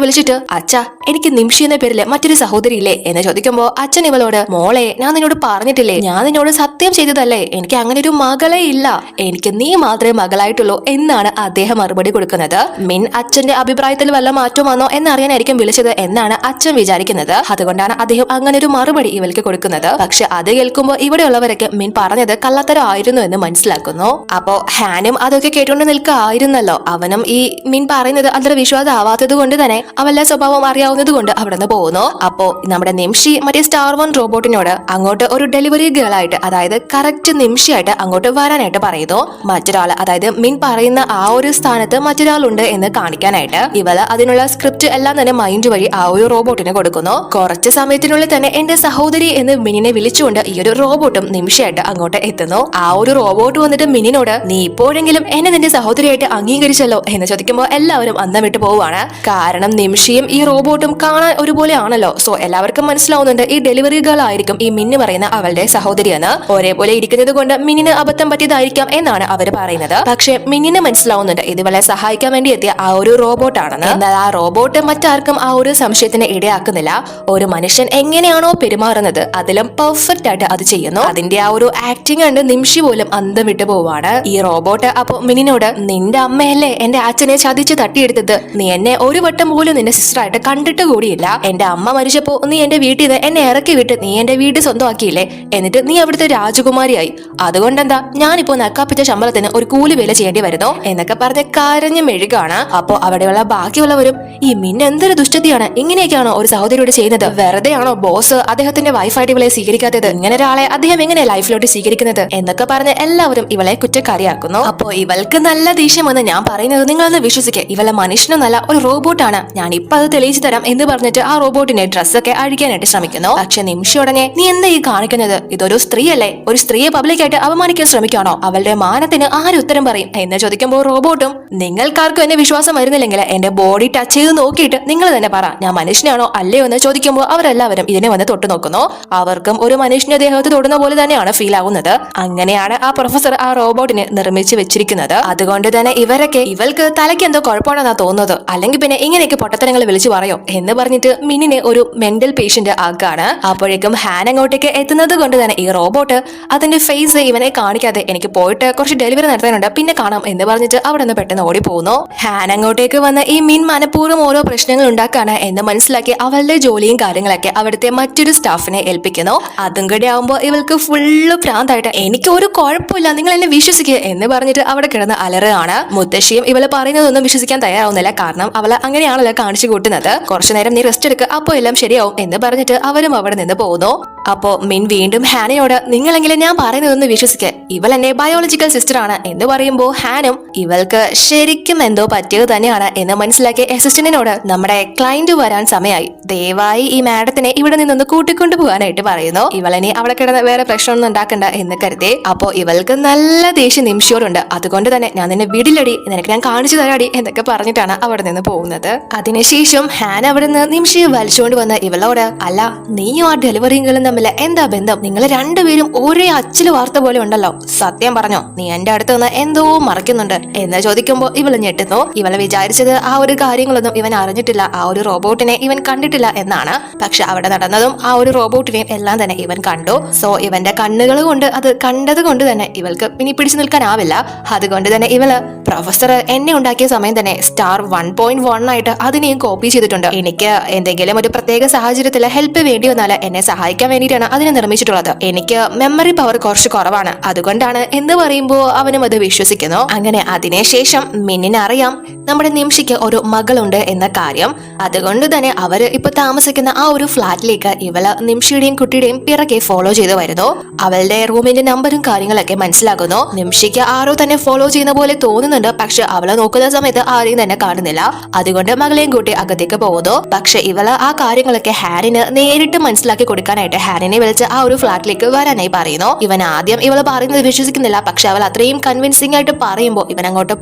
വിളിച്ചിട്ട്, അച്ഛാ എനിക്ക് നിംഷി എന്ന പേരില് മറ്റൊരു സഹോദരി ഇല്ലേ എന്ന് ചോദിക്കുമ്പോ അച്ഛൻ ഇവളോട്, മോളെ ഞാൻ നിന്നോട് പറഞ്ഞിട്ടില്ലേ, ഞാൻ നിന്നോട് സത്യം ചെയ്തതല്ലേ, എനിക്ക് അങ്ങനെ ഒരു മകളെ ഇല്ല, എനിക്ക് നീ മാത്രമേ മകളായിട്ടുള്ളൂ എന്നാണ് അദ്ദേഹം മറുപടി കൊടുക്കുന്നത്. മിൻ അച്ഛന്റെ അഭിപ്രായത്തിൽ വല്ല മാറ്റം വന്നോ എന്നറിയാനായിരിക്കും വിളിച്ചത് എന്നാണ് അച്ഛൻ വിചാരിക്കുന്നത്. അതുകൊണ്ടാണ് അദ്ദേഹം അങ്ങനെ ഒരു മറുപടി ഇവൾക്ക് കൊടുക്കുന്നത്. പക്ഷെ അത് കേൾക്കുമ്പോൾ ഇവിടെയുള്ളവരൊക്കെ മിൻ പറഞ്ഞത് കള്ളത്തരം ആയിരുന്നു എന്ന് മനസ്സിലാക്കുന്നു. അപ്പോ ഹാനും അതൊക്കെ കേട്ടുകൊണ്ട് നിൽക്കായിരുന്നല്ലോ. അവനും ഈ മിൻ പറയുന്നത് അത്ര വിശ്വാസം ആവാത്തത് കൊണ്ട് തന്നെ അവളുടെ സ്വഭാവം അറിയാവുന്നത് കൊണ്ട് അവിടെ നിന്ന് പോകുന്നു. അപ്പോ നമ്മുടെ നിംഷി മറ്റേ സ്റ്റാർ 1 റോബോട്ടിനോട് അങ്ങോട്ട് ഒരു ഡെലിവറി ഗേൾ ആയിട്ട്, അതായത് കറക്റ്റ് നിംഷിയായിട്ട് അങ്ങോട്ട് വരാനായിട്ട് പറയുന്നു. മറ്റൊരാൾ, അതായത് മിൻ പറയുന്ന ആ ഒരു സ്ഥാനത്ത് മറ്റൊരാളുണ്ട് എന്ന് കാണിക്കാനായിട്ട് ഇവള് അതിനുള്ള സ്ക്രിപ്റ്റ് എല്ലാം തന്നെ മൈൻഡ് വഴി ആ ഒരു റോബോട്ടിന് കൊടുക്കുന്നു. കുറച്ച് സമയത്തിനുള്ളിൽ തന്നെ എന്റെ സഹോദരി എന്ന് മിനിനെ വിളിച്ചുകൊണ്ട് ഈ ഒരു റോബോട്ടും നിമിഷമായിട്ട് അങ്ങോട്ട് എത്തുന്നു. ആ ഒരു റോബോട്ട് വന്നിട്ട് മിനിനോട്, നീ ഇപ്പോഴെങ്കിലും എന്നെ നിന്റെ സഹോദരിയായിട്ട് അംഗീകരിച്ചല്ലോ എന്ന് ചോദിക്കുമ്പോൾ എല്ലാവരും അന്തം വിട്ടു പോവുകയാണ്. കാരണം നിമിഷയും ഈ റോബോട്ടും കാണാൻ ഒരുപോലെ ആണല്ലോ. സോ എല്ലാവർക്കും മനസ്സിലാവുന്നുണ്ട് ഈ ഡെലിവറി ഗേൾ ആയിരിക്കും ഈ മിന്നു പറയുന്ന അവളുടെ സഹോദരിയെന്ന്. ഒരേപോലെ ഇരിക്കുന്നത് കൊണ്ട് മിന്നിന് അബദ്ധം പറ്റിയതായിരിക്കാം എന്നാണ് അവർ പറയുന്നത്. പക്ഷെ മിന്നിന് മനസ്സിലാവുന്നുണ്ട് ഇത് ഇവളെ സഹായിക്കാൻ വേണ്ടി എത്തിയ ആ ഒരു റോബോട്ടാണെന്ന്. എന്നാൽ ആ റോബോട്ട് മറ്റാർക്കും ആ ഒരു സംശയത്തിന് ഇടയാക്കുന്നില്ല. ഒരു മനുഷ്യൻ എങ്ങനെയാണോ പെരുമാറുന്നത് അതിലും പെർഫെക്റ്റ് ആയിട്ട് അത് ചെയ്യുന്നു. അതിന്റെ ആ ഒരു ആക്ടിങ് കണ്ട് നിമിഷി പോലും അന്തം വിട്ടു പോവാണ്. ഈ റോബോട്ട് അപ്പൊ മിനിനോട്, നിന്റെ അമ്മയല്ലേ എന്റെ അച്ഛനെ ചതിച്ച് തട്ടിയെടുത്തത്, നീ എന്നെ ഒരു വട്ടം പോലും നിന്റെ സിസ്റ്റർ ആയിട്ട് കണ്ടിട്ട് കൂടിയില്ല. എന്റെ അമ്മ മരിച്ചപ്പോ നീ എന്റെ വീട്ടിൽ നിന്ന് എന്നെ ഇറക്കി വിട്ട് നീ എന്റെ വീട് സ്വന്തമാക്കിയില്ലേ, എന്നിട്ട് നീ അവിടുത്തെ രാജകുമാരിയായി. അതുകൊണ്ടെന്താ ഞാനിപ്പോ നക്കാപ്പിച്ച ശമ്പളത്തിന് ഒരു കൂലി വേല ചെയ്യേണ്ടി വരുന്നു എന്നൊക്കെ പറഞ്ഞ് കരഞ്ഞു മെഴുകാണ്. അപ്പോ അവിടെയുള്ള ബാക്കിയുള്ളവരും ഈ മിൻ എന്തൊരു ദുഷ്ടതയാണ്, ഇങ്ങനെയൊക്കെയാണോ ഒരു സഹോദരിയോട് ചെയ്യുന്നത്? വെറുതെ ആണോ ബോസ് അദ്ദേഹത്തിന്റെ വൈഫായിട്ട് ഇവളെ സ്വീകരിക്കാത്തത്? ഇങ്ങനെ ഒരാളെ അദ്ദേഹം എങ്ങനെ ലൈഫിലോട്ട് സ്വീകരിക്കുന്നത് എന്നൊക്കെ പറഞ്ഞ് എല്ലാവരും ഇവളെ കുറ്റക്കാരിയാക്കുന്നു. അപ്പോ ഇവൾക്ക് നല്ല ദേഷ്യം വന്ന് ഞാൻ പറയുന്നത് നിങ്ങളൊന്ന് വിശ്വസിക്കുക, ഇവളെ മനുഷ്യനൊന്നല്ല ഒരു റോബോട്ടാണ്, ഞാൻ ഇപ്പൊ അത് തെളിയിച്ചു തരാം എന്ന് പറഞ്ഞിട്ട് ആ റോബോട്ടിന്റെ ഡ്രസ്സൊക്കെ അഴിക്കാനായിട്ട് ശ്രമിക്കുന്നു. പക്ഷെ നിമിഷം ഉടനെ നീ എന്താ ഈ കാണിക്കുന്നത്? ഇതൊരു സ്ത്രീയല്ലേ, ഒരു സ്ത്രീയെ പബ്ലിക്കായിട്ട് അപമാനിക്കാൻ ശ്രമിക്കുകയാണോ? അവളുടെ മാനത്തിന് ആര് ഉത്തരം പറയും എന്ന് ചോദിക്കുമ്പോൾ റോബോട്ടും നിങ്ങൾക്കാർക്കും എന്നെ വിശ്വാസം വരുന്നില്ലെങ്കിൽ എന്റെ ബോഡി ടച്ച് ചെയ്ത് നോക്കിയിട്ട് നിങ്ങൾ തന്നെ പറ, ഞാൻ മനുഷ്യനാണോ അല്ലയോ എന്ന് ചോദിക്കുമ്പോൾ അവരെല്ലാവരും ഇതിനെ വന്ന് തൊട്ടു നോക്കുന്നു. അവർക്കും ഒരു മനുഷ്യന്റെ ദേഹത്ത് തൊടുന്ന പോലെ തന്നെയാണ് ഫീൽ ആവുന്നത്. അങ്ങനെയാണ് ആ പ്രൊഫസർ ആ റോബോട്ടിനെ നിർമ്മിച്ചു വെച്ചിരിക്കുന്നത്. അതുകൊണ്ട് തന്നെ ഇവൾക്ക് തലയ്ക്ക് എന്തോ കുഴപ്പമാണെന്നാ തോന്നുന്നത്, അല്ലെങ്കിൽ പിന്നെ ഇങ്ങനെയൊക്കെ പൊട്ടത്തരങ്ങൾ വിളിച്ചു പറയോ എന്ന് പറഞ്ഞിട്ട് മിന്നിനെ ഒരു മെന്റൽ പേഷ്യന്റ് ആക്കാണ്. അപ്പോഴേക്കും ഹാൻ അങ്ങോട്ടേക്ക് എത്തുന്നത് കൊണ്ട് തന്നെ ഈ റോബോട്ട് അതിന്റെ ഫേസ് ഇവനെ കാണിക്കാതെ എനിക്ക് പോയിട്ട് കുറച്ച് ഡെലിവറി നടത്താനുണ്ട് പിന്നെ കാണാം എന്ന് പറഞ്ഞിട്ട് അവിടെ നിന്ന് പെട്ടെന്ന് ഓടി പോകുന്നു. ഹാൻ അങ്ങോട്ടേക്ക് വന്ന് ഈ മിൻ മനഃപൂർവ്വം ഓരോ പ്രശ്നങ്ങൾ ഉണ്ടാക്കാണ് എന്ന് മനസ്സിലാക്കി അവളുടെ ജോലിയും കാര്യങ്ങളൊക്കെ അവിടുത്തെ മറ്റൊരു സ്റ്റാഫിനെ ഏൽപ്പിക്കുന്നു. അതും കൂടി ആവുമ്പോൾ ഇവൾക്ക് ഫുള്ള് ഭ്രാന്തായിട്ട് എനിക്ക് ഒരു കുഴപ്പമില്ല, നിങ്ങൾ എന്നെ വിശ്വസിക്കുക എന്ന് പറഞ്ഞിട്ട് അവിടെ കിടന്ന് അലറുകയാണ്. മുത്തശ്ശിയും ഇവള് പറയുന്നതൊന്നും വിശ്വസിക്കാൻ തയ്യാറാവുന്നില്ല, കാരണം അവള് അങ്ങനെയാണല്ലോ കാണിച്ചു കൂട്ടുന്നത്. കുറച്ചു നേരം നീ റെസ്റ്റ് എടുക്കുക, അപ്പോ എല്ലാം ശരിയാവും എന്ന് പറഞ്ഞിട്ട് അവരും അവിടെ നിന്ന് പോകുന്നു. അപ്പോ മിൻ വീണ്ടും ഹാനയോട് നിങ്ങളെങ്കിലും ഞാൻ പറയുന്നതൊന്ന് വിശ്വസിക്കുക, ഇവൾ എന്നെ ബയോളജിക്കൽ സിസ്റ്റർ ആണ് എന്ന് പറയുമ്പോൾ ഹാനും ഇവൾക്ക് ശരിക്കും എന്തോ പറ്റിയത് തന്നെയാണ് എന്ന് മനസ്സിലാക്കിയ അസിസ്റ്റന്റിനോട് നമ്മുടെ ക്ലയന്റ് വരാൻ സമയമായി, ദയവായി ഈ മാഡത്തിനെ ഇവിടെ നിന്നൊന്ന് കൂട്ടിക്കൊണ്ടു പോകാനായിട്ട് പറയുന്നു. ഇവളിനി അവിടെ കിടന്ന് വേറെ പ്രശ്നമൊന്നും ഉണ്ടാക്കണ്ട എന്ന് കരുതി. അപ്പോ ഇവൾക്ക് നല്ല ദേഷ്യം നിമിഷോടുണ്ട്. അതുകൊണ്ട് തന്നെ ഞാൻ നിന്നെ വിടിലടി, നിനക്ക് ഞാൻ കാണിച്ചു തരാടി എന്നൊക്കെ പറഞ്ഞിട്ടാണ് അവിടെ നിന്ന് പോകുന്നത്. അതിനുശേഷം ഹാൻ അവിടെ നിന്ന് നിമിഷയെ വലിച്ചുകൊണ്ട് വന്ന് ഇവളോട് അല്ല നീയും ആ ഡെലിവറികളും തമ്മിൽ എന്താ ബന്ധം? നിങ്ങൾ രണ്ടുപേരും ഒരേ അച്ചില് വാർത്ത പോലെ ഉണ്ടല്ലോ, സത്യം പറഞ്ഞോ നീ എന്റെ അടുത്ത് നിന്ന് എന്തോ മറക്കുന്നുണ്ട് എന്ന് ചോദിക്കുമ്പോ ഇവള് ഞെട്ടുന്നു. ഇവള് വിചാരിച്ചത് ആ ഒരു കാര്യങ്ങളൊന്നും ഇവൻ അറിഞ്ഞിട്ടില്ല, ആ ഒരു റോബോട്ടിനെ ഇവൻ കണ്ടിട്ടില്ല എന്നാണ്. പക്ഷെ അവിടെ നടന്നതും ആ ഒരു റോബോട്ടിനെയും എല്ലാം തന്നെ ഇവൻ കണ്ടു. സോ ഇവന്റെ കണ്ണുകൾ കൊണ്ട് അത് കണ്ടത് കൊണ്ട് തന്നെ ഇവൾക്ക് ഇനി പിടിച്ചു നിൽക്കാനാവില്ല. അതുകൊണ്ട് തന്നെ ഇവള് പ്രൊഫസർ എന്നെ ഉണ്ടാക്കിയ സമയം തന്നെ സ്റ്റാർ 1.1 ആയിട്ട് അതിനെയും കോപ്പി ചെയ്തിട്ടുണ്ട്. എനിക്ക് എന്തെങ്കിലും ഒരു പ്രത്യേക സാഹചര്യത്തിൽ ഹെൽപ്പ് വേണ്ടി വന്നാൽ എന്നെ സഹായിക്കാൻ വേണ്ടിയിട്ടാണ് അതിനെ നിർമ്മിച്ചിട്ടുള്ളത്. എനിക്ക് മെമ്മറി പവർ കുറച്ച് കുറവാണ്, അതുകൊണ്ടാണ് എന്ന് പറയുമ്പോൾ അവനും അത് വിശ്വസിക്കുന്നു. അങ്ങനെ അതിനുശേഷം മിന്നിന് അറിയാം നമ്മുടെ നിമിഷയ്ക്ക് ഒരു മകളുണ്ട് എന്ന കാര്യം. അതുകൊണ്ട് തന്നെ അവര് ഇപ്പൊ താമസിക്കുന്ന ആ ഒരു ഫ്ലാറ്റിലേക്ക് ഇവള് നിമിഷയുടെയും കുട്ടിയുടെയും പിറകെ ഫോളോ ചെയ്ത് വരുന്നു. അവളുടെ റൂമിന്റെ നമ്പറും കാര്യങ്ങളൊക്കെ മനസ്സിലാക്കുന്നു. നിമിഷയ്ക്ക് ആരോ തന്നെ ഫോളോ ചെയ്യുന്ന പോലെ തോന്നുന്നുണ്ട്, പക്ഷെ അവളെ നോക്കുന്ന സമയത്ത് ആരെയും തന്നെ കാണുന്നില്ല. അതുകൊണ്ട് മകളെയും കൂട്ടി അകത്തേക്ക് പോകുന്നു. പക്ഷെ ഇവള് ആ കാര്യങ്ങളൊക്കെ ഹാനിന് നേരിട്ട് മനസ്സിലാക്കി കൊടുക്കാനായിട്ട് ഹാനിനെ വിളിച്ച് ആ ഒരു ഫ്ലാറ്റിലേക്ക് വരാനായി പറയുന്നു. ഇവൻ ആദ്യം ഇവള് പറയുന്നത് വിശ്വസിക്കുന്നില്ല, പക്ഷെ അവൾ അത്രയും കൺവിൻസിംഗ് ആയിട്ട് പറയുമ്പോൾ ഇവൻ അങ്ങോട്ട്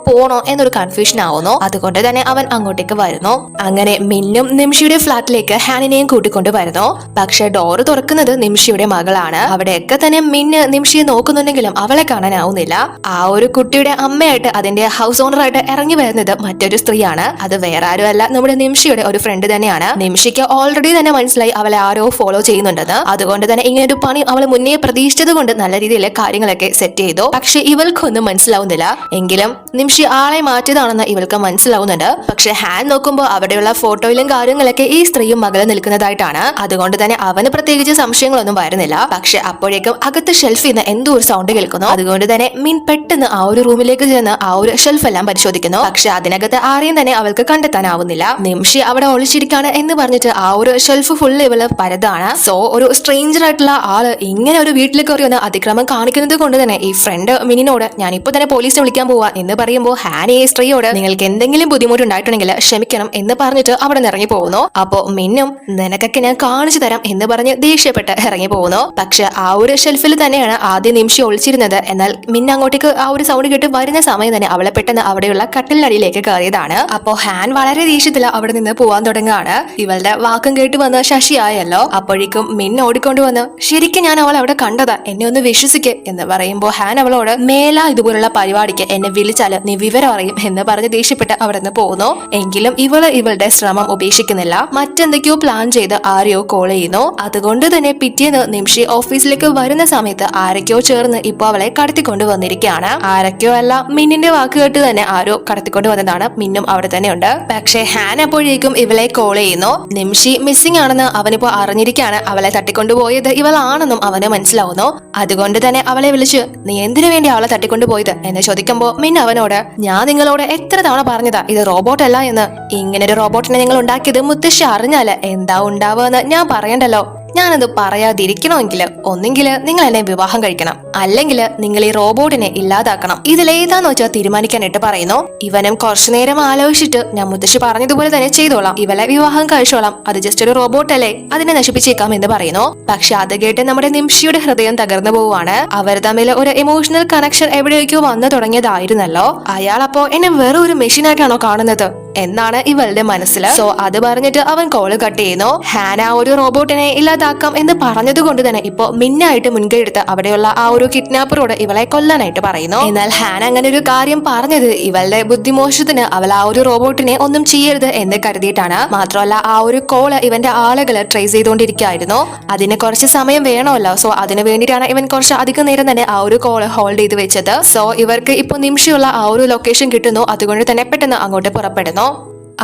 പോണോ എന്നൊരു കൺഫ്യൂഷൻ ആവുന്നു. അതുകൊണ്ട് തന്നെ അവൻ അങ്ങോട്ടേക്ക് വരുന്നു. അങ്ങനെ മിന്നും നിമിഷയുടെ ഫ്ലാറ്റിലേക്ക് ഹാനിനെയും കൂട്ടിക്കൊണ്ട് വരുന്നു. പക്ഷെ ഡോറ് തുറക്കുന്നത് നിമിഷയുടെ മകളാണ്. അവിടെയൊക്കെ തന്നെ മിന്ന് നിമിഷയെ നോക്കുന്നുണ്ടെങ്കിലും അവളെ കാണാനാവുന്നില്ല. ആ ഒരു കുട്ടിയുടെ അമ്മയായിട്ട് അതിന്റെ ഹൗസ് ഓണർ ആയിട്ട് ഇറങ്ങി വരുന്നത് മറ്റൊരു സ്ത്രീയാണ്. അത് വേറെ ആരുമല്ല, നമ്മുടെ നിമിഷയുടെ ഒരു ഫ്രണ്ട് തന്നെയാണ്. നിമിഷയ്ക്ക് ഓൾറെഡി തന്നെ മനസ്സിലായി അവളെ ആരോ ഫോളോ ചെയ്യുന്നുണ്ടെന്ന്. അതുകൊണ്ട് തന്നെ ഇങ്ങനെ ഒരു പണി അവൾ മുന്നേ പ്രതീക്ഷിച്ചത് കൊണ്ട് നല്ല രീതിയിൽ കാര്യങ്ങളൊക്കെ സെറ്റ് ചെയ്തു. പക്ഷെ ഇവൾക്കൊന്നും മനസ്സിലാവുന്നില്ല. എങ്കിലും നിമിഷ ആളെ മാറ്റിയതാണെന്ന് ഇവൾക്ക് മനസ്സിലാവുന്നുണ്ട്. പക്ഷെ ഹാൻ നോക്കുമ്പോൾ അവിടെയുള്ള ഫോട്ടോയിലും കാര്യങ്ങളൊക്കെ ഈ സ്ത്രീയും മകളും നിൽക്കുന്നതായിട്ടാണ്. അതുകൊണ്ട് തന്നെ അവന് പ്രത്യേകിച്ച് സംശയങ്ങളൊന്നും വരുന്നില്ല. പക്ഷെ അപ്പോഴേക്കും അകത്ത് ഷെൽഫിൽ നിന്ന് എന്തോ ഒരു സൗണ്ട് കേൾക്കുന്നു. അതുകൊണ്ട് തന്നെ മിൻ പെട്ടെന്ന് ആ ഒരു റൂമിലേക്ക് ചെന്ന് ആ ഒരു ഷെൽഫ് എല്ലാം പരിശോധിക്കുന്നു. പക്ഷെ അതിനകത്ത് ആരെയും തന്നെ അവൾക്ക് കണ്ടെത്താനാവുന്നില്ല. നിമിഷി അവിടെ ഒളിച്ചിരിക്കാണ് എന്ന് പറഞ്ഞിട്ട് ആ ഒരു ഷെൽഫ് ഫുള്ള് ഇവള് പരതാണ്. സോ ഒരു സ്ട്രേഞ്ചർ ആയിട്ടുള്ള ആള് ഇങ്ങനെ ഒരു വീട്ടിലേക്ക് അറിയുന്ന അതിക്രമം കാണിക്കുന്നത് കൊണ്ട് തന്നെ ഈ ഫ്രണ്ട് മിനിനോട് ഞാൻ ഇപ്പൊ തന്നെ പോലീസിനെ വിളിക്കാൻ പോവാ എന്ന് പറയുമ്പോൾ ഹാനി ഈ സ്ത്രീയോട് നിങ്ങൾക്ക് എന്തെങ്കിലും ബുദ്ധിമുട്ടുണ്ടായിട്ടുണ്ടെങ്കിൽ ക്ഷമിക്കണം എന്ന് പറഞ്ഞിട്ട് അവിടെ നിന്ന് ഇറങ്ങി പോകുന്നു. അപ്പോ മിന്നും നിനക്കൊക്കെ ഞാൻ കാണിച്ചു തരാം എന്ന് പറഞ്ഞ് ദേഷ്യപ്പെട്ട് ഇറങ്ങി പോകുന്നു. പക്ഷെ ആ ഒരു ഷെൽഫിൽ തന്നെയാണ് ആദ്യം നിമിഷം ഒളിച്ചിരുന്നത്. എന്നാൽ മിന്ന അങ്ങോട്ടേക്ക് ആ ഒരു സൗണ്ട് കേട്ട് വരുന്ന സമയം തന്നെ അവളെ പെട്ടെന്ന് അവിടെയുള്ള കട്ടിലിനടിയിലേക്ക് കയറിയതാണ്. അപ്പോ ഹാൻ വളരെ ദേഷ്യത്തിൽ അവിടെ നിന്ന് പോവാൻ തുടങ്ങുകയാണ്. ഇവളുടെ വാക്കും കേട്ട് വന്ന് ശശിയായല്ലോ. അപ്പോഴേക്കും മിന്ന ഓടിക്കൊണ്ടു വന്ന് ശരിക്കും ഞാൻ അവളെ അവിടെ കണ്ടതാ, എന്നെ ഒന്ന് വിശ്വസിക്ക് എന്ന് പറയുമ്പോൾ ഹാൻ അവളോട് മേല ഇതുപോലുള്ള പരിപാടിക്ക് എന്നെ വിളിച്ചാല് നീ വിവരം അറിയും എന്ന് പറഞ്ഞ് ദേഷ്യപ്പെട്ട് അവിടെ നിന്ന് പോകുന്നു. എങ്കിലും ഇവളുടെ ശ്രമം ഉപേക്ഷിക്കുന്നില്ല. മറ്റെന്തൊക്കെയോ പ്ലാൻ ചെയ്ത് ആരെയോ കോൾ ചെയ്യുന്നു. അതുകൊണ്ട് തന്നെ പിറ്റേന്ന് നിമിഷി ഓഫീസിലേക്ക് വരുന്ന സമയത്ത് ആരൊക്കെയോ ചേർന്ന് ഇപ്പൊ അവളെ കടത്തിക്കൊണ്ട് വന്നിരിക്കുകയാണ്. ആരൊക്കെയോ അല്ല, മിന്നിന്റെ വാക്ക് കേട്ട് തന്നെ ആരോ കടത്തിക്കൊണ്ട് വന്നതാണ്. മിന്നും അവിടെ തന്നെ ഉണ്ട്. പക്ഷെ ഹാൻ അപ്പോഴേക്കും ഇവളെ കോൾ ചെയ്യുന്നു. നിമിഷി മിസ്സിംഗ് ആണെന്ന് അവനിപ്പോ അറിഞ്ഞിരിക്കുകയാണ്. അവളെ തട്ടിക്കൊണ്ടുപോയത് ഇവളാണെന്നും അവന് മനസ്സിലാവുന്നു. അതുകൊണ്ട് തന്നെ അവളെ വിളിച്ച് നീ എന്തിനു വേണ്ടി അവളെ തട്ടിക്കൊണ്ടുപോയത് എന്ന് ചോദിക്കുമ്പോ മിൻ അവനോട് ഞാൻ നിങ്ങളോട് എത്ര തവണ പറഞ്ഞതാ ഇത് റോബോട്ട് അല്ല എന്ന്. ഇങ്ങനൊരു റോബോട്ടിനെ നിങ്ങൾ ഉണ്ടാക്കിയത് മുത്തശ്ശി അറിഞ്ഞാല് എന്താ ഉണ്ടാവുക ഞാൻ പറയണ്ടല്ലോ. ഞാനത് പറയാതിരിക്കണമെങ്കിൽ ഒന്നെങ്കിൽ നിങ്ങൾ എന്നെ വിവാഹം കഴിക്കണം, അല്ലെങ്കിൽ നിങ്ങൾ ഈ റോബോട്ടിനെ ഇല്ലാതാക്കണം. ഇതിലേതാന്ന് വെച്ചാൽ തീരുമാനിക്കാനായിട്ട് പറയുന്നു. ഇവനും കുറച്ചു നേരം ആലോചിച്ചിട്ട് ഞാൻ മുത്തശ്ശി പറഞ്ഞതുപോലെ തന്നെ ചെയ്തോളാം, ഇവളെ വിവാഹം കഴിച്ചോളാം, അത് ജസ്റ്റ് ഒരു റോബോട്ട് അല്ലേ, അതിനെ നശിപ്പിച്ചേക്കാം എന്ന് പറയുന്നു. പക്ഷെ അത് കേട്ട് നമ്മുടെ നിംഷിയുടെ ഹൃദയം തകർന്നു പോവുകയാണ്. അവർ തമ്മിൽ ഒരു ഇമോഷണൽ കണക്ഷൻ എവിടേക്കോ വന്നു തുടങ്ങിയതായിരുന്നല്ലോ. അയാൾ അപ്പോ എന്നെ വെറും ഒരു മെഷീനായിട്ടാണോ കാണുന്നത് എന്നാണ് ഇവളുടെ മനസ്സിൽ. സോ അത് പറഞ്ഞിട്ട് അവൻ കോള് കട്ട് ചെയ്യുന്നു. ഹാന ഒരു റോബോട്ടിനെ ഇല്ലാതാക്കാം എന്ന് പറഞ്ഞത് കൊണ്ട് തന്നെ ഇപ്പൊ മിന്നായിട്ട് മുൻകൈ എടുത്ത് അവിടെയുള്ള ആ ഒരു കിഡ്നാപ്പറോട് ഇവളെ കൊല്ലാനായിട്ട് പറയുന്നു. എന്നാൽ ഹാന അങ്ങനെ ഒരു കാര്യം പറഞ്ഞത് ഇവളുടെ ബുദ്ധിമോശത്തിന് അവൾ ആ ഒരു റോബോട്ടിനെ ഒന്നും ചെയ്യരുത് എന്ന് കരുതിയിട്ടാണ്. മാത്രമല്ല ആ ഒരു കോള് ഇവന്റെ ആളുകള് ട്രേസ് ചെയ്തുകൊണ്ടിരിക്കുകയായിരുന്നു. അതിന് കുറച്ച് സമയം വേണമല്ലോ. സോ അതിന് വേണ്ടിയിട്ടാണ് ഇവൻ കുറച്ച് അധികം നേരം തന്നെ ആ ഒരു കോള് ഹോൾഡ് ചെയ്ത് വെച്ചത്. സോ ഇവർക്ക് ഇപ്പൊ നിമിഷമുള്ള ആ ഒരു ലൊക്കേഷൻ കിട്ടുന്നു. അതുകൊണ്ട് തന്നെ പെട്ടെന്ന് അങ്ങോട്ട് പുറപ്പെടുന്നു.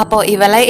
അപ്പോ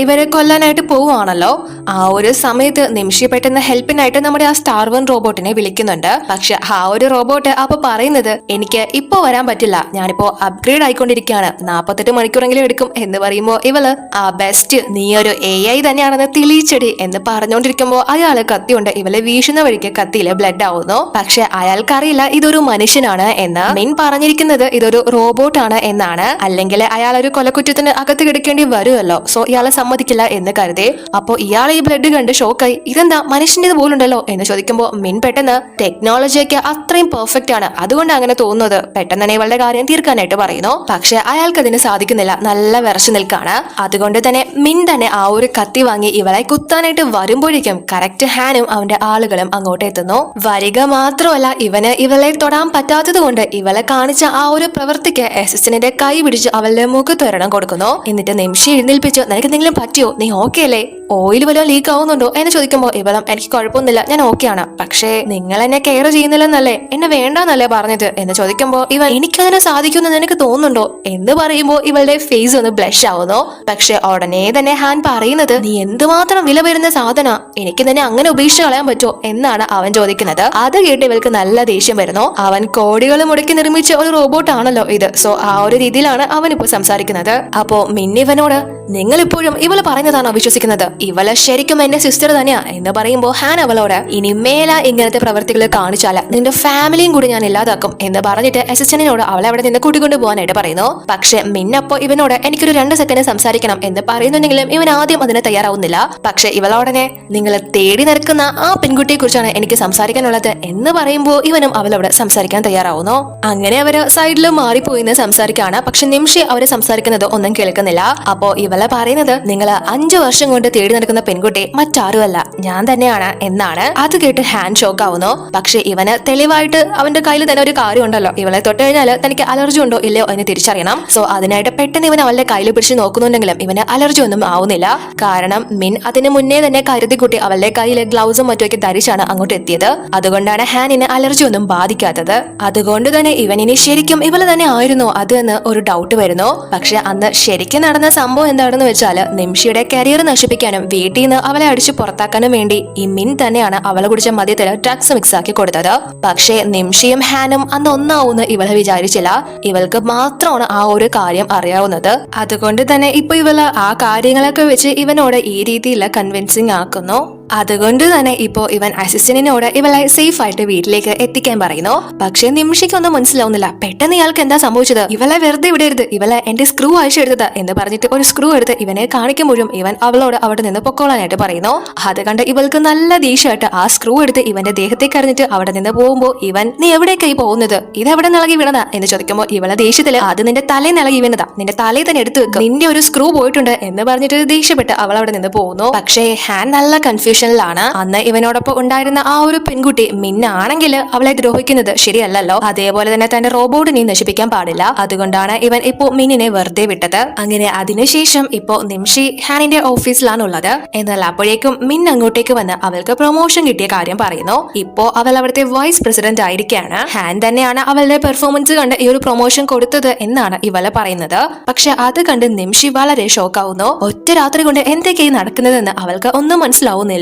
ഇവരെ കൊല്ലാനായിട്ട് പോവുകയാണല്ലോ. ആ ഒരു സമയത്ത് നിമിഷി പെട്ടെന്ന് ഹെൽപ്പിനായിട്ട് നമ്മുടെ ആ സ്റ്റാർ വൺ റോബോട്ടിനെ വിളിക്കുന്നുണ്ട്. പക്ഷെ ആ ഒരു റോബോട്ട് അപ്പൊ പറയുന്നത് എനിക്ക് ഇപ്പൊ വരാൻ പറ്റില്ല, ഞാനിപ്പോ അപ്ഗ്രേഡ് ആയിക്കൊണ്ടിരിക്കുകയാണ്, 48 മണിക്കൂറെങ്കിലും എടുക്കും എന്ന് പറയുമ്പോ ഇവള് ആ ബെസ്റ്റ് നീ ഒരു AI തന്നെയാണെന്ന് തെളിയിച്ചടി എന്ന് പറഞ്ഞുകൊണ്ടിരിക്കുമ്പോ അയാള് കത്തിയുണ്ട് ഇവളെ വീശുന്ന വഴിക്ക് കത്തിയില് ബ്ലഡ് ആവുന്നു. പക്ഷെ അയാൾക്കറിയില്ല ഇതൊരു മനുഷ്യനാണ് എന്ന്. മിൻ പറഞ്ഞിരിക്കുന്നത് ഇതൊരു റോബോട്ടാണ് എന്നാണ്. അല്ലെങ്കിൽ അയാൾ ഒരു കൊലക്കുറ്റത്തിന് അകത്ത് കിടക്കേണ്ടി വരുമല്ലോ. സോ ഇയാളെ സമ്മതിക്കില്ല എന്ന് കരുതി. അപ്പോ ഇയാളെ ഈ ബ്ലഡ് കണ്ട് ഷോക്കായി ഇതെന്താ മനുഷ്യന്റെ പോലുണ്ടല്ലോ എന്ന് ചോദിക്കുമ്പോ മിൻ പെട്ടെന്ന് ടെക്നോളജിയൊക്കെ അത്രയും പെർഫെക്റ്റ് ആണ്, അതുകൊണ്ട് അങ്ങനെ തോന്നുന്നത്, പെട്ടെന്ന് തന്നെ ഇവളുടെ കാര്യം തീർക്കാനായിട്ട് പറയുന്നു. പക്ഷെ അയാൾക്ക് അതിന് സാധിക്കുന്നില്ല, നല്ല വിറച്ചു നിൽക്കാണ്. അതുകൊണ്ട് തന്നെ മിൻ തന്നെ ആ ഒരു കത്തി വാങ്ങി ഇവളെ കുത്താനായിട്ട് വരുമ്പോഴേക്കും കറക്റ്റ് ഹാനും അവന്റെ ആളുകളും അങ്ങോട്ട് എത്തുന്നു. വരിക മാത്രമല്ല ഇവന് ഇവളെ തൊടാൻ പറ്റാത്തത് കൊണ്ട് ഇവളെ കാണിച്ച ആ ഒരു പ്രവൃത്തിക്ക് അസിസ്റ്റന്റിന്റെ കൈ പിടിച്ച് അവളുടെ മുഖത്തൊരെണ്ണം കൊടുക്കുന്നു. എന്നിട്ട് നിമിഷം എഴുന്നേൽപ്പിച്ചു നിനക്ക് എന്തെങ്കിലും പറ്റിയോ, നീ ഓക്കെ അല്ലേ, ഓയിൽ വല്ലതും ലീക്ക് ആവുന്നുണ്ടോ എന്ന് ചോദിക്കുമ്പോ ഇവളും എനിക്ക് കുഴപ്പമൊന്നുമില്ല, ഞാൻ ഓക്കെയാണ്, പക്ഷേ നിങ്ങൾ എന്നെ കെയർ ചെയ്യുന്നില്ലെന്നല്ലേ, എന്നെ വേണ്ടെന്നല്ലേ പറഞ്ഞത് എന്ന് ചോദിക്കുമ്പോ ഇവൾ എനിക്കതിനെ സാധിക്കുമെന്ന് നിനക്ക് തോന്നുന്നുണ്ടോ എന്ന് പറയുമ്പോ ഇവളുടെ ഫേസ് ഒന്ന് ബ്ലഷ് ആവുന്നു. പക്ഷെ ഉടനെ തന്നെ ഹാൻ പറയുന്നത് നീ എന്തുമാത്രം വില വരുന്ന സാധന, എനിക്ക് തന്നെ അങ്ങനെ ഉപേക്ഷിച്ച് കളയാൻ പറ്റുമോ എന്നാണ് അവൻ ചോദിക്കുന്നത്. അത് കേട്ട് ഇവൾക്ക് നല്ല ദേഷ്യം വരുന്നു. അവൻ കോടികൾ മുടക്കി നിർമ്മിച്ച ഒരു റോബോട്ട് ആണല്ലോ ഇത്. സോ ആ ഒരു രീതിയിലാണ് അവൻ ഇപ്പൊ സംസാരിക്കുന്നത്. അപ്പോ മിന്നിവനോട് നിങ്ങൾ ഇപ്പോഴും ഇവള് പറയുന്നതാണോ വിശ്വസിക്കുന്നത്, ഇവള് ശരിക്കും എന്റെ സിസ്റ്റർ തന്നെയാ എന്ന് പറയുമ്പോ ഹാൻ അവളോട് ഇനി മേല ഇങ്ങനത്തെ പ്രവർത്തികൾ കാണിച്ചാല് നിന്റെ ഫാമിലിയും കൂടി ഞാൻ ഇല്ലാതാക്കും എന്ന് പറഞ്ഞിട്ട് അസിസ്റ്റന്റിനോട് അവളെ അവിടെ നിന്ന് കൂട്ടിക്കൊണ്ടു പോകാനായിട്ട് പറയുന്നു. പക്ഷെ മിന്നപ്പോ ഇവനോട് എനിക്കൊരു 2 സെക്കൻഡ് സംസാരിക്കണം എന്ന് പറയുന്നുണ്ടെങ്കിലും ഇവൻ ആദ്യം അതിന് തയ്യാറാവുന്നില്ല. പക്ഷെ ഇവളോടനെ നിങ്ങൾ തേടി നിൽക്കുന്ന ആ പെൺകുട്ടിയെ കുറിച്ചാണ് എനിക്ക് സംസാരിക്കാനുള്ളത് എന്ന് പറയുമ്പോ ഇവനും അവളോട് സംസാരിക്കാൻ തയ്യാറാവുന്നു. അങ്ങനെ അവര് സൈഡിൽ മാറിപ്പോയിന്ന് സംസാരിക്കാണ്. പക്ഷെ നിമിഷി അവരെ സംസാരിക്കുന്നത് ഒന്നും കേൾക്കുന്നില്ല. അപ്പോ ഇവളെ പറയുന്നത് നിങ്ങൾ 5 വർഷം കൊണ്ട് തേടി നടക്കുന്ന പെൺകുട്ടി മറ്റാരുമല്ല ഞാൻ തന്നെയാണ് എന്നാണ്. അത് കേട്ട് ഹാൻഡ് ഷോക്ക് ആവുന്നു. പക്ഷെ ഇവന് തെളിവായിട്ട് അവന്റെ കയ്യിൽ തന്നെ ഒരു കാര്യം ഉണ്ടല്ലോ, ഇവളെ തൊട്ട് കഴിഞ്ഞാൽ തനിക്ക് അലർജി ഉണ്ടോ ഇല്ലയോ എന്ന് തിരിച്ചറിയണം. സോ അതിനായിട്ട് പെട്ടെന്ന് ഇവൻ അവളുടെ കയ്യിൽ പിടിച്ച് നോക്കുന്നുണ്ടെങ്കിലും ഇവന് അലർജി ഒന്നും ആവുന്നില്ല. കാരണം മിൻ അതിന് മുന്നേ തന്നെ കരുതിക്കുട്ടി അവളുടെ കയ്യിൽ ഗ്ലൗസും മറ്റുമൊക്കെ ധരിച്ചാണ് അങ്ങോട്ട് എത്തിയത്. അതുകൊണ്ടാണ് ഹാനിന് അലർജി ഒന്നും ബാധിക്കാത്തത്. അതുകൊണ്ട് തന്നെ ഇവനിനി ശരിക്കും ഇവള് തന്നെ ആയിരുന്നോ അത് എന്ന് ഒരു ഡൗട്ട് വരുന്നു. പക്ഷെ അന്ന് ശരിക്കും നടന്ന സംഭവം എന്താണെന്ന് വെച്ചാൽ നിമിഷയുടെ കരിയർ നശിപ്പിക്കാനും വീട്ടിൽ നിന്ന് അവളെ അടിച്ചു പുറത്താക്കാനും വേണ്ടി ഈ മിൻ തന്നെയാണ് അവളെ കുടിച്ച മദ്യത്തിൽ ഡ്രഗ്സ് മിക്സ് ആക്കി കൊടുത്തത്. പക്ഷേ നിമിഷയും ഹാനും അന്ന് ഒന്നാവൂന്ന് ഇവളെ വിചാരിച്ചില്ല. ഇവൾക്ക് മാത്രമാണ് ആ ഒരു കാര്യം അറിയാവുന്നത്. അതുകൊണ്ട് തന്നെ ഇപ്പൊ ഇവള് ആ കാര്യങ്ങളൊക്കെ വെച്ച് ഇവനോട് ഈ രീതിയിൽ കൺവിൻസിങ് ആക്കുന്നു. അതുകൊണ്ട് തന്നെ ഇപ്പോ ഇവൻ അസിസ്റ്റന്റിനോട് ഇവളെ സേഫ് ആയിട്ട് വീട്ടിലേക്ക് എത്തിക്കാൻ പറയുന്നു. പക്ഷെ നിമിഷയ്ക്കൊന്നും മനസ്സിലാവുന്നില്ല. പെട്ടെന്ന് ഇയാൾക്ക് എന്താ സംഭവിച്ചത്, ഇവളെ വെറുതെ വിടരുത്, ഇവളെ എന്റെ സ്ക്രൂ അഴിച്ചെടുത്തത് എന്ന് പറഞ്ഞിട്ട് ഒരു സ്ക്രൂ എടുത്ത് ഇവനെ കാണിക്കുമ്പോഴും ഇവൻ അവളോട് അവിടെ നിന്ന് പൊക്കോളാനായിട്ട് പറയുന്നു. അത് കണ്ട് ഇവൾക്ക് നല്ല ദേഷ്യമായിട്ട് ആ സ്ക്രൂ എടുത്ത് ഇവന്റെ ദേഹത്തേക്ക് അറിഞ്ഞിട്ട് അവിടെ നിന്ന് പോകുമ്പോ ഇവൻ നീ എവിടേക്കായി പോകുന്നത്, ഇതെവിടെ നിളകി വീണതാ എന്ന് ചോദിക്കുമ്പോൾ ഇവളെ ദേഷ്യത്തില് അത് നിന്റെ തലയിൽ നിളകി വീണതാ, നിന്റെ തലയിൽ തന്നെ എടുത്തു വെക്കും, നിന്റെ ഒരു സ്ക്രൂ പോയിട്ടുണ്ട് എന്ന് പറഞ്ഞിട്ട് ദേഷ്യപ്പെട്ട് അവൾ അവിടെ നിന്ന് പോകുന്നു. പക്ഷേ ഹാൻ നല്ല കൺഫ്യൂഷൻ ാണ്. അന്ന് ഇവനോടൊപ്പം ഉണ്ടായിരുന്ന ആ ഒരു പെൺകുട്ടി മിന്നാണെങ്കിൽ അവളെ ദ്രോഹിക്കുന്നത് ശരിയല്ലല്ലോ. അതേപോലെ തന്നെ തന്റെ റോബോട്ടിനെ നശിപ്പിക്കാൻ പാടില്ല. അതുകൊണ്ടാണ് ഇവൻ ഇപ്പോ മിന്നിനെ വെറുതെ വിട്ടത്. അങ്ങനെ അതിനുശേഷം ഇപ്പോ നിമിഷി ഹാനിന്റെ ഓഫീസിലാണുള്ളത്. എന്നാൽ അപ്പോഴേക്കും മിൻ അങ്ങോട്ടേക്ക് വന്ന് അവൾക്ക് പ്രൊമോഷൻ കിട്ടിയ കാര്യം പറയുന്നു. ഇപ്പോ അവൾ അവിടുത്തെ വൈസ് പ്രസിഡന്റ് ആയിരിക്കുകയാണ്. ഹാൻ തന്നെയാണ് അവളുടെ പെർഫോമൻസ് കണ്ട് ഈ ഒരു പ്രൊമോഷൻ കൊടുത്തത് എന്നാണ് ഇവള് പറയുന്നത്. പക്ഷെ അത് കണ്ട് നിമിഷി വളരെ ഷോക്കാവുന്നു. ഒറ്റ രാത്രി കൊണ്ട് എന്തൊക്കെയായി നടക്കുന്നതെന്ന് അവൾക്ക് ഒന്നും മനസ്സിലാവുന്നില്ല.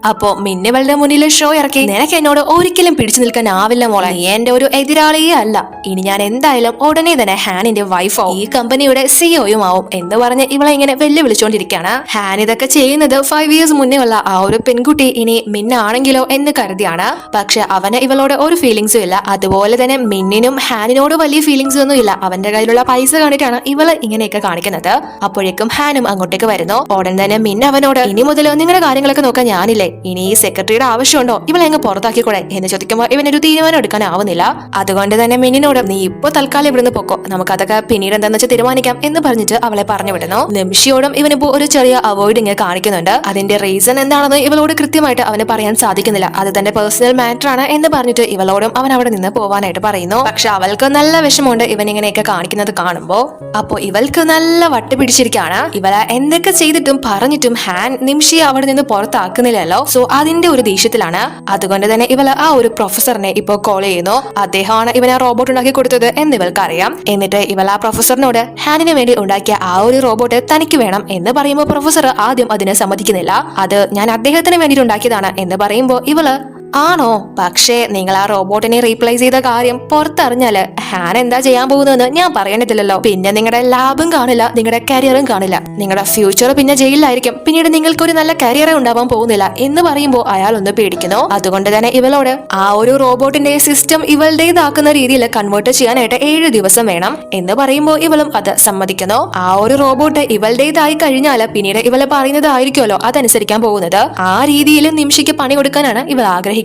അപ്പോ മിന്നിവളുടെ മുന്നിൽ ഷോ ഇറക്കി, നിനക്ക് എന്നോട് ഒരിക്കലും പിടിച്ചു നിൽക്കാനാവില്ല മോളെ, നീ എന്റെ ഒരു എതിരാളിയേ അല്ല, ഇനി ഞാൻ എന്തായാലും ഉടനെ തന്നെ ഹാനിന്റെ വൈഫോ ഈ കമ്പനിയുടെ സിഇഒയും ആവും എന്ന് പറഞ്ഞ് ഇവളെ ഇങ്ങനെ വെല്ലുവിളിച്ചോണ്ടിരിക്കുകയാണ്. ഹാൻ ഇതൊക്കെ ചെയ്യുന്നത് 5 years മുന്നേ ഉള്ള ആ ഒരു പെൺകുട്ടി ഇനി മിന്നാണെങ്കിലോ എന്ന് കരുതിയാണ്. പക്ഷെ അവന് ഇവളോട് ഒരു ഫീലിങ്സും ഇല്ല. അതുപോലെ തന്നെ മിന്നിനും ഹാനിനോട് വലിയ ഫീലിങ്സ് ഒന്നും ഇല്ല. അവന്റെ കയ്യിലുള്ള പൈസ കണ്ടിട്ടാണ് ഇവള് ഇങ്ങനെയൊക്കെ കാണിക്കുന്നത്. അപ്പോഴേക്കും ഹാനും അങ്ങോട്ടേക്ക് വരുന്നു. ഉടൻ തന്നെ മിന്ന അവനോട്, ഇനി മുതൽ നിങ്ങളുടെ കാര്യങ്ങളൊക്കെ നോക്കാൻ ഞാനില്ലേ, ഇനി ഈ സെക്രട്ടറിയുടെ ആവശ്യമുണ്ടോ, ഇവളെ അങ്ങ് പുറത്താക്കിക്കൂടെ എന്ന് ചോദിക്കുമ്പോൾ ഇവനൊരു തീരുമാനം എടുക്കാനാവുന്നില്ല. അതുകൊണ്ട് തന്നെ മിന്നിനോട്, നീ ഇപ്പൊ തൽക്കാലം ഇവിടുന്ന് പൊക്കോ, നമുക്ക് അതൊക്കെ പിന്നീട് എന്താണെന്ന് വെച്ചാൽ തീരുമാനിക്കാം എന്ന് പറഞ്ഞിട്ട് അവളെ പറഞ്ഞു വിടുന്നു. നിമിഷയോടും ഇവനിപ്പോ ഒരു ചെറിയ അവോയ്ഡിങ് കാണിക്കുന്നുണ്ട്. അതിന്റെ റീസൺ എന്താണെന്ന് ഇവളോട് കൃത്യമായിട്ട് അവന് പറയാൻ സാധിക്കുന്നില്ല. അത് തന്റെ പേഴ്സണൽ മാറ്റർ ആണ് എന്ന് പറഞ്ഞിട്ട് ഇവളോടും അവൻ അവിടെ നിന്ന് പോവാനായിട്ട് പറയുന്നു. പക്ഷെ അവൾക്ക് നല്ല വിഷമമുണ്ട് ഇവൻ ഇങ്ങനെയൊക്കെ കാണിക്കുന്നത് കാണുമ്പോ. അപ്പൊ ഇവൾക്ക് നല്ല വട്ട് പിടിച്ചിരിക്കുകയാണ്. ഇവളെ എന്തൊക്കെ ചെയ്തിട്ടും പറഞ്ഞിട്ടും ഹാൻ നിമിഷയെ അവിടെ നിന്ന് പുറത്താക്കുന്നില്ലല്ലോ. സോ അതിന്റെ ഒരു ദേഷ്യത്തിലാണ്. അതുകൊണ്ട് തന്നെ ഇവള് ആ ഒരു പ്രൊഫസറിനെ ഇപ്പൊ കോൾ ചെയ്യുന്നു. അദ്ദേഹമാണ് ഇവനെ റോബോട്ട് ഉണ്ടാക്കി കൊടുത്തത് എന്ന് ഇവൾക്ക് അറിയാം. എന്നിട്ട് ഇവൾ ആ പ്രൊഫസറിനോട് ഹാനിന് വേണ്ടി ഉണ്ടാക്കിയ ആ ഒരു റോബോട്ട് തനിക്ക് വേണം എന്ന് പറയുമ്പോൾ പ്രൊഫസർ ആദ്യം അതിനെ സമ്മതിക്കുന്നില്ല. അത് ഞാൻ അദ്ദേഹത്തിന് വേണ്ടിയിട്ട് ഉണ്ടാക്കിയതാണ് എന്ന് പറയുമ്പോൾ ഇവള്, ആണോ, പക്ഷേ നിങ്ങൾ ആ റോബോട്ടിനെ റീപ്ലേസ് ചെയ്ത കാര്യം പുറത്തറിഞ്ഞാല് ഹാൻ എന്താ ചെയ്യാൻ പോകുന്നതെന്ന് ഞാൻ പറയേണ്ടതില്ലല്ലോ. പിന്നെ നിങ്ങളുടെ ലാബും കാണില്ല, നിങ്ങളുടെ കരിയറും കാണില്ല, നിങ്ങളുടെ ഫ്യൂച്ചർ പിന്നെ ജയിലിലായിരിക്കും, പിന്നീട് നിങ്ങൾക്ക് ഒരു നല്ല കരിയർ ഉണ്ടാവാൻ പോകുന്നില്ല എന്ന് പറയുമ്പോൾ അയാൾ ഒന്ന് പേടിക്കുന്നു. അതുകൊണ്ട് തന്നെ ഇവളോട് ആ ഒരു റോബോട്ടിന്റെ സിസ്റ്റം ഇവളുടേതാക്കുന്ന രീതിയിൽ കൺവേർട്ട് ചെയ്യാനായിട്ട് 7 ദിവസം വേണം എന്ന് പറയുമ്പോൾ ഇവളും അത് സമ്മതിക്കുന്നു. ആ ഒരു റോബോട്ട് ഇവളുടേതായി കഴിഞ്ഞാൽ പിന്നീട് ഇവള് പറയുന്നതായിരിക്കുമല്ലോ അതനുസരിക്കാൻ പോകുന്നത്. ആ രീതിയിൽ നിമിഷയ്ക്ക് പണി കൊടുക്കാനാണ് ഇവൾ ആഗ്രഹിക്കുന്നത്.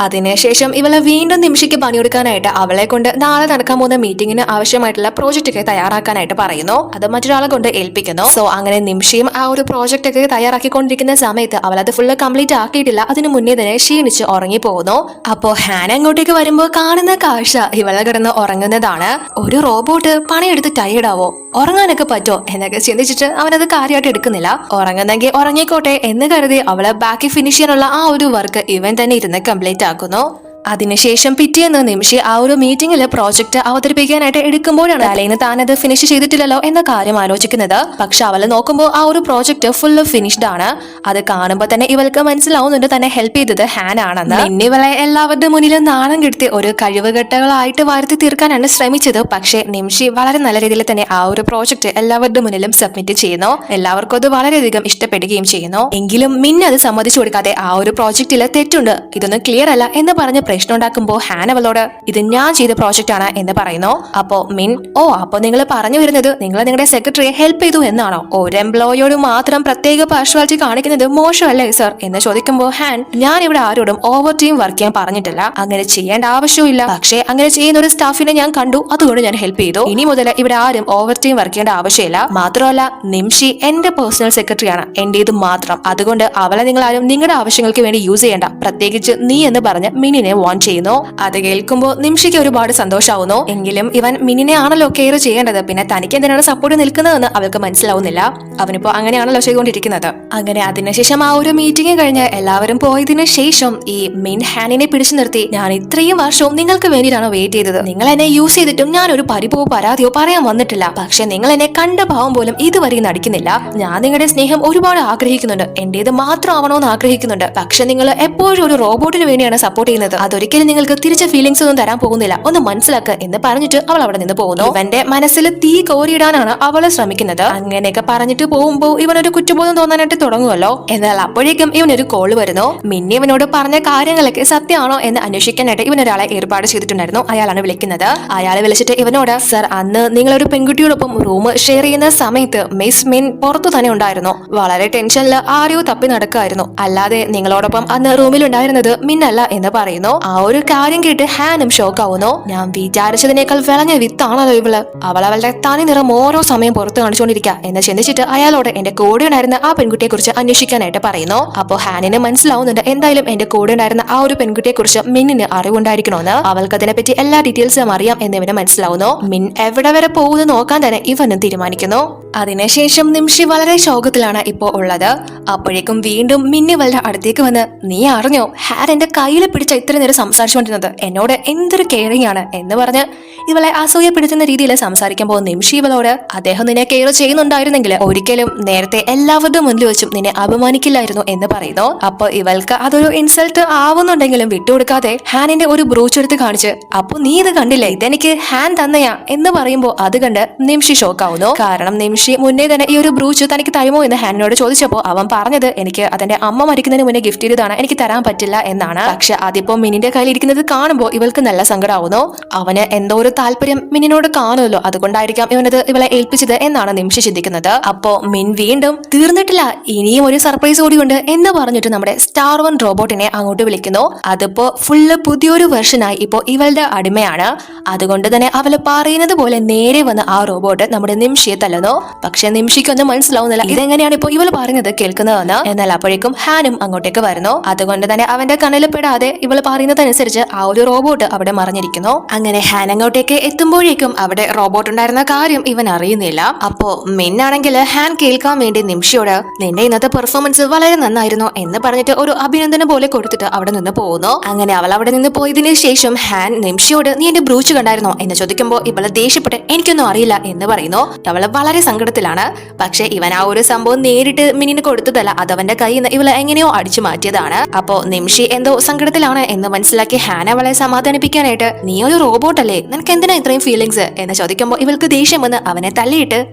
അതിനുശേഷം ഇവളെ വീണ്ടും നിമിഷയ്ക്ക് പണിയെടുക്കാനായിട്ട് അവളെ കൊണ്ട് നാളെ നടക്കാൻ പോകുന്ന മീറ്റിംഗിന് ആവശ്യമായിട്ടുള്ള പ്രോജക്റ്റ് ഒക്കെ തയ്യാറാക്കാനായിട്ട് പറയുന്നു. അത് മറ്റൊരാളെ കൊണ്ട് ഏൽപ്പിക്കുന്നു. സോ അങ്ങനെ നിമിഷയും ആ ഒരു പ്രോജക്റ്റ് ഒക്കെ തയ്യാറാക്കിക്കൊണ്ടിരിക്കുന്ന സമയത്ത് അവൾ അത് ഫുള്ള് കംപ്ലീറ്റ് ആക്കിയിട്ടില്ല. അതിന് മുന്നേ തന്നെ ക്ഷീണിച്ച് ഉറങ്ങി പോകുന്നു. അപ്പോ ഹാൻ അങ്ങോട്ടേക്ക് വരുമ്പോൾ കാണുന്ന കാഴ്ച ഇവളെ കിടന്ന് ഉറങ്ങുന്നതാണ്. ഒരു റോബോട്ട് പണിയെടുത്ത് ടയേർഡാവോ, ഉറങ്ങാനൊക്കെ പറ്റോ എന്നൊക്കെ ചിന്തിച്ചിട്ട് അവനത് കാര്യമായിട്ട് എടുക്കുന്നില്ല. ഉറങ്ങുന്നെങ്കിൽ ഉറങ്ങിക്കോട്ടെ എന്ന് കരുതി അവള് ബാക്കി ഫിനിഷ് ചെയ്യാനുള്ള ആ ഒരു വർക്ക് ഇവൻ തന്നെ ഇരുന്ന് കംപ്ലീറ്റ് ആക്കുന്നു. അതിനുശേഷം പിറ്റേന്ന് നിമിഷി ആ ഒരു മീറ്റിംഗിൽ പ്രോജക്റ്റ് അവതരിപ്പിക്കാനായിട്ട് എടുക്കുമ്പോഴാണ് അലൈന് താനത് ഫിനിഷ് ചെയ്തിട്ടില്ലല്ലോ എന്ന കാര്യം ആലോചിക്കുന്നത്. പക്ഷെ അവള് നോക്കുമ്പോൾ ആ ഒരു പ്രോജക്റ്റ് ഫുള്ള് ഫിനിഷ്ഡ് ആണ്. അത് കാണുമ്പോൾ തന്നെ ഇവൾക്ക് മനസ്സിലാവുന്നുണ്ട് തന്നെ ഹെൽപ്പ് ചെയ്തത് ഹാൻ ആണെന്ന്. ഇവളെ എല്ലാവരുടെ മുന്നിലും നാണം കെടുത്തി ഒരു കഴിവുകെട്ടകളായിട്ട് വരുത്തി തീർക്കാനാണ് ശ്രമിച്ചത്. പക്ഷെ നിമിഷി വളരെ നല്ല രീതിയിൽ തന്നെ ആ ഒരു പ്രോജക്റ്റ് എല്ലാവരുടെ മുന്നിലും സബ്മിറ്റ് ചെയ്യുന്നു. എല്ലാവർക്കും അത് വളരെയധികം ഇഷ്ടപ്പെടുകയും ചെയ്യുന്നു. എങ്കിലും മിന്ന അത് സമ്മതിച്ചു കൊടുക്കാതെ ആ ഒരു പ്രോജക്റ്റിൽ തെറ്റുണ്ട്, ഇതൊന്നും ക്ലിയർ അല്ല എന്ന് പറഞ്ഞ് പ്രശ്നം ഉണ്ടാക്കുമ്പോൾ ഹാൻ അവളോട്, ഇത് ഞാൻ ചെയ്ത പ്രോജക്റ്റ് ആണ് എന്ന് പറയുന്നു. അപ്പോ മിൻ, ഓ അപ്പൊ നിങ്ങൾ പറഞ്ഞു വരുന്നത് നിങ്ങൾ നിങ്ങളുടെ സെക്രട്ടറിയെ ഹെൽപ്പ് ചെയ്തു എന്നാണോ, ഒരു എംപ്ലോയിയോട് മാത്രം പ്രത്യേക പാർഷ്വാലിറ്റി കാണിക്കുന്നത് മോശമല്ലേ സർ എന്ന് ചോദിക്കുമ്പോൾ ഹാൻ, ഞാൻ ഇവിടെ ആരോടും ഓവർ ടൈം വർക്ക് ചെയ്യാൻ പറഞ്ഞിട്ടില്ല, അങ്ങനെ ചെയ്യേണ്ട ആവശ്യമില്ല, പക്ഷേ അങ്ങനെ ചെയ്യുന്ന ഒരു സ്റ്റാഫിനെ ഞാൻ കണ്ടു, അതുകൊണ്ട് ഞാൻ ഹെൽപ്പ് ചെയ്തു. ഇനി മുതൽ ഇവിടെ ആരും ഓവർ ടൈം വർക്ക് ചെയ്യേണ്ട ആവശ്യമില്ല. മാത്രമല്ല നിമിഷി എന്റെ പേഴ്സണൽ സെക്രട്ടറിയാണ്, എന്റേത് മാത്രം, അതുകൊണ്ട് അവളെ നിങ്ങൾ ആരും നിങ്ങളുടെ ആവശ്യങ്ങൾക്ക് വേണ്ടി യൂസ് ചെയ്യേണ്ട, പ്രത്യേകിച്ച് നീ എന്ന് പറഞ്ഞ് മിനിനെ വാൺ ചെയ്യുന്നു. അത് കേൾക്കുമ്പോൾ നിമിഷയ്ക്ക് ഒരുപാട് സന്തോഷമാവുന്നു. എങ്കിലും ഇവൻ മിനിനെ ആണല്ലോ കെയർ ചെയ്യേണ്ടത്, പിന്നെ തനിക്ക് എന്തിനാണ് സപ്പോർട്ട് നിൽക്കുന്നതെന്ന് അവൾക്ക് മനസ്സിലാവുന്നില്ല. അവനിപ്പോ അങ്ങനെയാണല്ലോ ചെയ്തുകൊണ്ടിരിക്കുന്നത്. അങ്ങനെ അതിനുശേഷം ആ ഒരു മീറ്റിംഗ് കഴിഞ്ഞ് എല്ലാവരും പോയതിനു ശേഷം ഈ മിൻ ഹാനിനെ പിടിച്ചു നിർത്തി, ഞാൻ ഇത്രയും വർഷവും നിങ്ങൾക്ക് വേണ്ടിയിട്ടാണ് വെയിറ്റ് ചെയ്തത്, നിങ്ങൾ എന്നെ യൂസ് ചെയ്തിട്ടും ഞാൻ ഒരു പരിഭവോ പരാതിയോ പറയാൻ വന്നിട്ടില്ല, പക്ഷെ നിങ്ങൾ എന്നെ കണ്ട ഭാവം പോലും ഇതുവരെ നടിക്കുന്നില്ല. ഞാൻ നിങ്ങളുടെ സ്നേഹം ഒരുപാട് ആഗ്രഹിക്കുന്നുണ്ട്, എന്റേത് മാത്രം ആവണമെന്ന് ആഗ്രഹിക്കുന്നുണ്ട്, പക്ഷെ നിങ്ങൾ എപ്പോഴും ഒരു റോബോട്ടിന് വേണ്ടിയാണ് സപ്പോർട്ട് ചെയ്യുന്നത്, അതൊരിക്കലും നിങ്ങൾക്ക് തിരിച്ച ഫീലിംഗ്സ് ഒന്നും തരാൻ പോകുന്നില്ല, ഒന്ന് മനസ്സിലാക്കുക എന്ന് പറഞ്ഞിട്ട് അവൾ അവിടെ നിന്ന് പോകുന്നു. ഇവന്റെ മനസ്സിൽ തീ കോരിയിടാനാണ് അവള് ശ്രമിക്കുന്നത്. അങ്ങനെയൊക്കെ പറഞ്ഞിട്ട് പോകുമ്പോ ഇവനൊരു കുറ്റബോധം തോന്നാനായിട്ട് തുടങ്ങുമല്ലോ. എന്നാൽ അപ്പോഴേക്കും ഇവനൊരു കോള് വരുന്നു. മിന്നി ഇവനോട് പറഞ്ഞ കാര്യങ്ങളൊക്കെ സത്യമാണോ എന്ന് അന്വേഷിക്കാനായിട്ട് ഇവനൊരാളെ ഏർപ്പാട് ചെയ്തിട്ടുണ്ടായിരുന്നു. അയാളാണ് വിളിക്കുന്നത്. അയാളെ വിളിച്ചിട്ട് ഇവനോട്, സർ അന്ന് നിങ്ങളൊരു പെൺകുട്ടിയോടൊപ്പം റൂം ഷെയർ ചെയ്യുന്ന സമയത്ത് മിസ് മിൻ പുറത്തു തന്നെ ഉണ്ടായിരുന്നു, വളരെ ടെൻഷനിൽ ആരെയോ തപ്പി നടക്കായിരുന്നു, അല്ലാതെ നിങ്ങളോടൊപ്പം അന്ന് റൂമിൽ ഉണ്ടായിരുന്നത് മിന്നല്ല എന്ന് പറയുന്നു. ആ ഒരു കാര്യം കേട്ട് ഹാനും ഷോക്ക് ആവുന്നു. ഞാൻ വിചാരിച്ചതിനേക്കാൾ വിളഞ്ഞ വിത്താണല്ലോ ഇവള്, അവളുടെ തനി നിറം ഓരോ സമയം പുറത്ത് കാണിച്ചുകൊണ്ടിരിക്കുക എന്ന് ചിന്തിച്ചിട്ട് അയാളോട് എന്റെ കൂടെ ഉണ്ടായിരുന്ന ആ പെൺകുട്ടിയെ കുറിച്ച് അന്വേഷിക്കാനായിട്ട് പറയുന്നു. അപ്പോ ഹാനിന് മനസ്സിലാവുന്നുണ്ട് എന്തായാലും എന്റെ കൂടെ ഉണ്ടായിരുന്ന ആ ഒരു പെൺകുട്ടിയെ കുറിച്ച് മിന്നിന് അറിവുണ്ടായിരിക്കണമെന്ന്, അവൾക്ക് അതിനെപ്പറ്റി എല്ലാ ഡീറ്റെയിൽസും അറിയാം എന്നിവന് മനസ്സിലാവുന്നു. മിൻ എവിടെ വരെ പോകുന്നു നോക്കാൻ തന്നെ ഇവനും തീരുമാനിക്കുന്നു. അതിനുശേഷം നിമിഷി വളരെ ശോകത്തിലാണ് ഇപ്പോ ഉള്ളത്. അപ്പോഴേക്കും വീണ്ടും മിന്നി വളുടെ അടുത്തേക്ക് വന്ന്, നീ അറിഞ്ഞോ ഹാൻ എന്റെ കയ്യിൽ പിടിച്ച ഇത്ര നേരം
പോലെ സംസാരിച്ചുകൊണ്ടിരുന്നത്, എന്നോട് എന്തൊരു കെയറിംഗ് ആണ് എന്ന് പറഞ്ഞ് ഇവളെ അസൂയപ്പെടുത്തുന്ന രീതിയിൽ സംസാരിക്കുമ്പോൾ നിമിഷി ഇവളോട് അദ്ദേഹം നിന്നെ കെയർ ചെയ്യുന്നുണ്ടായിരുന്നെങ്കിൽ ഒരിക്കലും നേരത്തെ എല്ലാവരുടെ മുന്നിൽ വെച്ചും നിന്നെ അപമാനിക്കില്ലായിരുന്നു എന്ന് പറയുന്നു. അപ്പൊ ഇവൾക്ക് അതൊരു ഇൻസൾട്ട് ആവുന്നുണ്ടെങ്കിലും വിട്ടുകൊടുക്കാതെ ഹാനിന്റെ ഒരു ബ്രൂച്ച് എടുത്ത് കാണിച്ച്, അപ്പൊ നീ ഇത് കണ്ടില്ലേ, ഇതെനിക്ക് ഹാൻ തന്നെയാ എന്ന് പറയുമ്പോൾ അത് കണ്ട് നിമിഷി ഷോക്കാവുന്നു. കാരണം നിമിഷി മുന്നേ തന്നെ ഈ ഒരു ബ്രൂച്ച് തനിക്ക് തരുമോ എന്ന് ഹാനിനോട് ചോദിച്ചപ്പോൾ അവൻ പറഞ്ഞത് എനിക്ക് അതെന്റെ അമ്മ മരിക്കുന്നതിന് മുന്നേ ഗിഫ്റ്റ് ചെയ്തതാണ്, എനിക്ക് തരാൻ പറ്റില്ല എന്നാണ്. പക്ഷെ അതിപ്പോ മിനിന്റെ കയ്യിൽ ഇരിക്കുന്നത് കാണുമ്പോൾ ഇവൾക്ക് നല്ല സങ്കടമാവുന്നു. അവന് എന്തോ ഒരു താല്പര്യം മിനിനോട് കാണുമല്ലോ, അതുകൊണ്ടായിരിക്കാം ഇവനത് ഇവളെ ഏൽപ്പിച്ചത് എന്നാണ് നിമിഷി ചിന്തിക്കുന്നത്. അപ്പോ മിൻ വീണ്ടും തീർന്നിട്ടില്ല, ഇനിയും ഒരു സർപ്രൈസ് കൂടിയുണ്ട് എന്ന് പറഞ്ഞിട്ട് നമ്മുടെ സ്റ്റാർ വൺ റോബോട്ടിനെ അങ്ങോട്ട് വിളിക്കുന്നു. അതിപ്പോ ഫുള്ള് പുതിയൊരു വെർഷനായി ഇപ്പോ ഇവളുടെ അടിമയാണ്. അതുകൊണ്ട് തന്നെ അവള് പറയുന്നത് പോലെ നേരെ വന്ന് ആ റോബോട്ട് നമ്മുടെ നിമിഷിയെ തല്ലുന്നു. പക്ഷെ നിമിഷിക്കൊന്നും മനസ്സിലാവുന്നില്ല ഇതെങ്ങനെയാണ് ഇപ്പോ ഇവള് പറയുന്നത് കേൾക്കുന്നതെന്ന്. എന്നാൽ അപ്പോഴേക്കും ഹാനും അങ്ങോട്ടേക്ക് വരുന്നു. അതുകൊണ്ട് തന്നെ അവന്റെ കണ്ണിൽ പെടാതെ ഇവള് പറയുന്നതനുസരിച്ച് ആ ഒരു റോബോട്ട് അവിടെ മറിഞ്ഞിരിക്കുന്നു. അങ്ങനെ ഹാൻ അങ്ങോട്ടേക്ക് എത്തുമ്പോഴേക്കും അവിടെ റോബോട്ട് ഉണ്ടായിരുന്ന കാര്യം ഇവൻ അറിയുന്നില്ല. അപ്പോ മിന്നാണെങ്കിൽ ഹാൻ കേൾക്കാൻ വേണ്ടി നിമിഷിയോട് നിന്റെ ഇന്നത്തെ പെർഫോമൻസ് വളരെ നന്നായിരുന്നു എന്ന് പറഞ്ഞിട്ട് ഒരു അഭിനന്ദനം പോലെ കൊടുത്തിട്ട് അവിടെ നിന്ന് പോകുന്നു. അങ്ങനെ അവൾ അവിടെ നിന്ന് പോയതിനു ശേഷം ഹാൻ നിമിഷിയോട് നീ എന്റെ ബ്രൂച്ച് കണ്ടായിരുന്നോ എന്ന് ചോദിക്കുമ്പോൾ ഇവളെ ദേഷ്യപ്പെട്ട് എനിക്കൊന്നും അറിയില്ല എന്ന് പറയുന്നു. അവള് വളരെ സങ്കടത്തിലാണ്. പക്ഷെ ഇവൻ ആ ഒരു സംഭവം നേരിട്ട് മിനിന് കൊടുത്തതല്ല, അതവന്റെ കയ്യിൽ നിന്ന് ഇവളെ എങ്ങനെയോ അടിച്ചു മാറ്റിയതാണ്. അപ്പോ നിമിഷി എന്തോ സങ്കടത്തിലാണ് എന്ന് മനസ്സിലാക്കി ഹാൻ അവളെ സമാധാനിപ്പിക്കാനായിട്ട് നീ ഒരു റോബോട്ട് അല്ലേ, നിനക്ക് എന്തിനാ ഇത്രയും ഫീലിംഗ്സ് എന്ന് ചോദിക്കുമ്പോൾ ഇവൾക്ക് ദേഷ്യം വന്ന് അവനെ തള്ളിയിട്ട്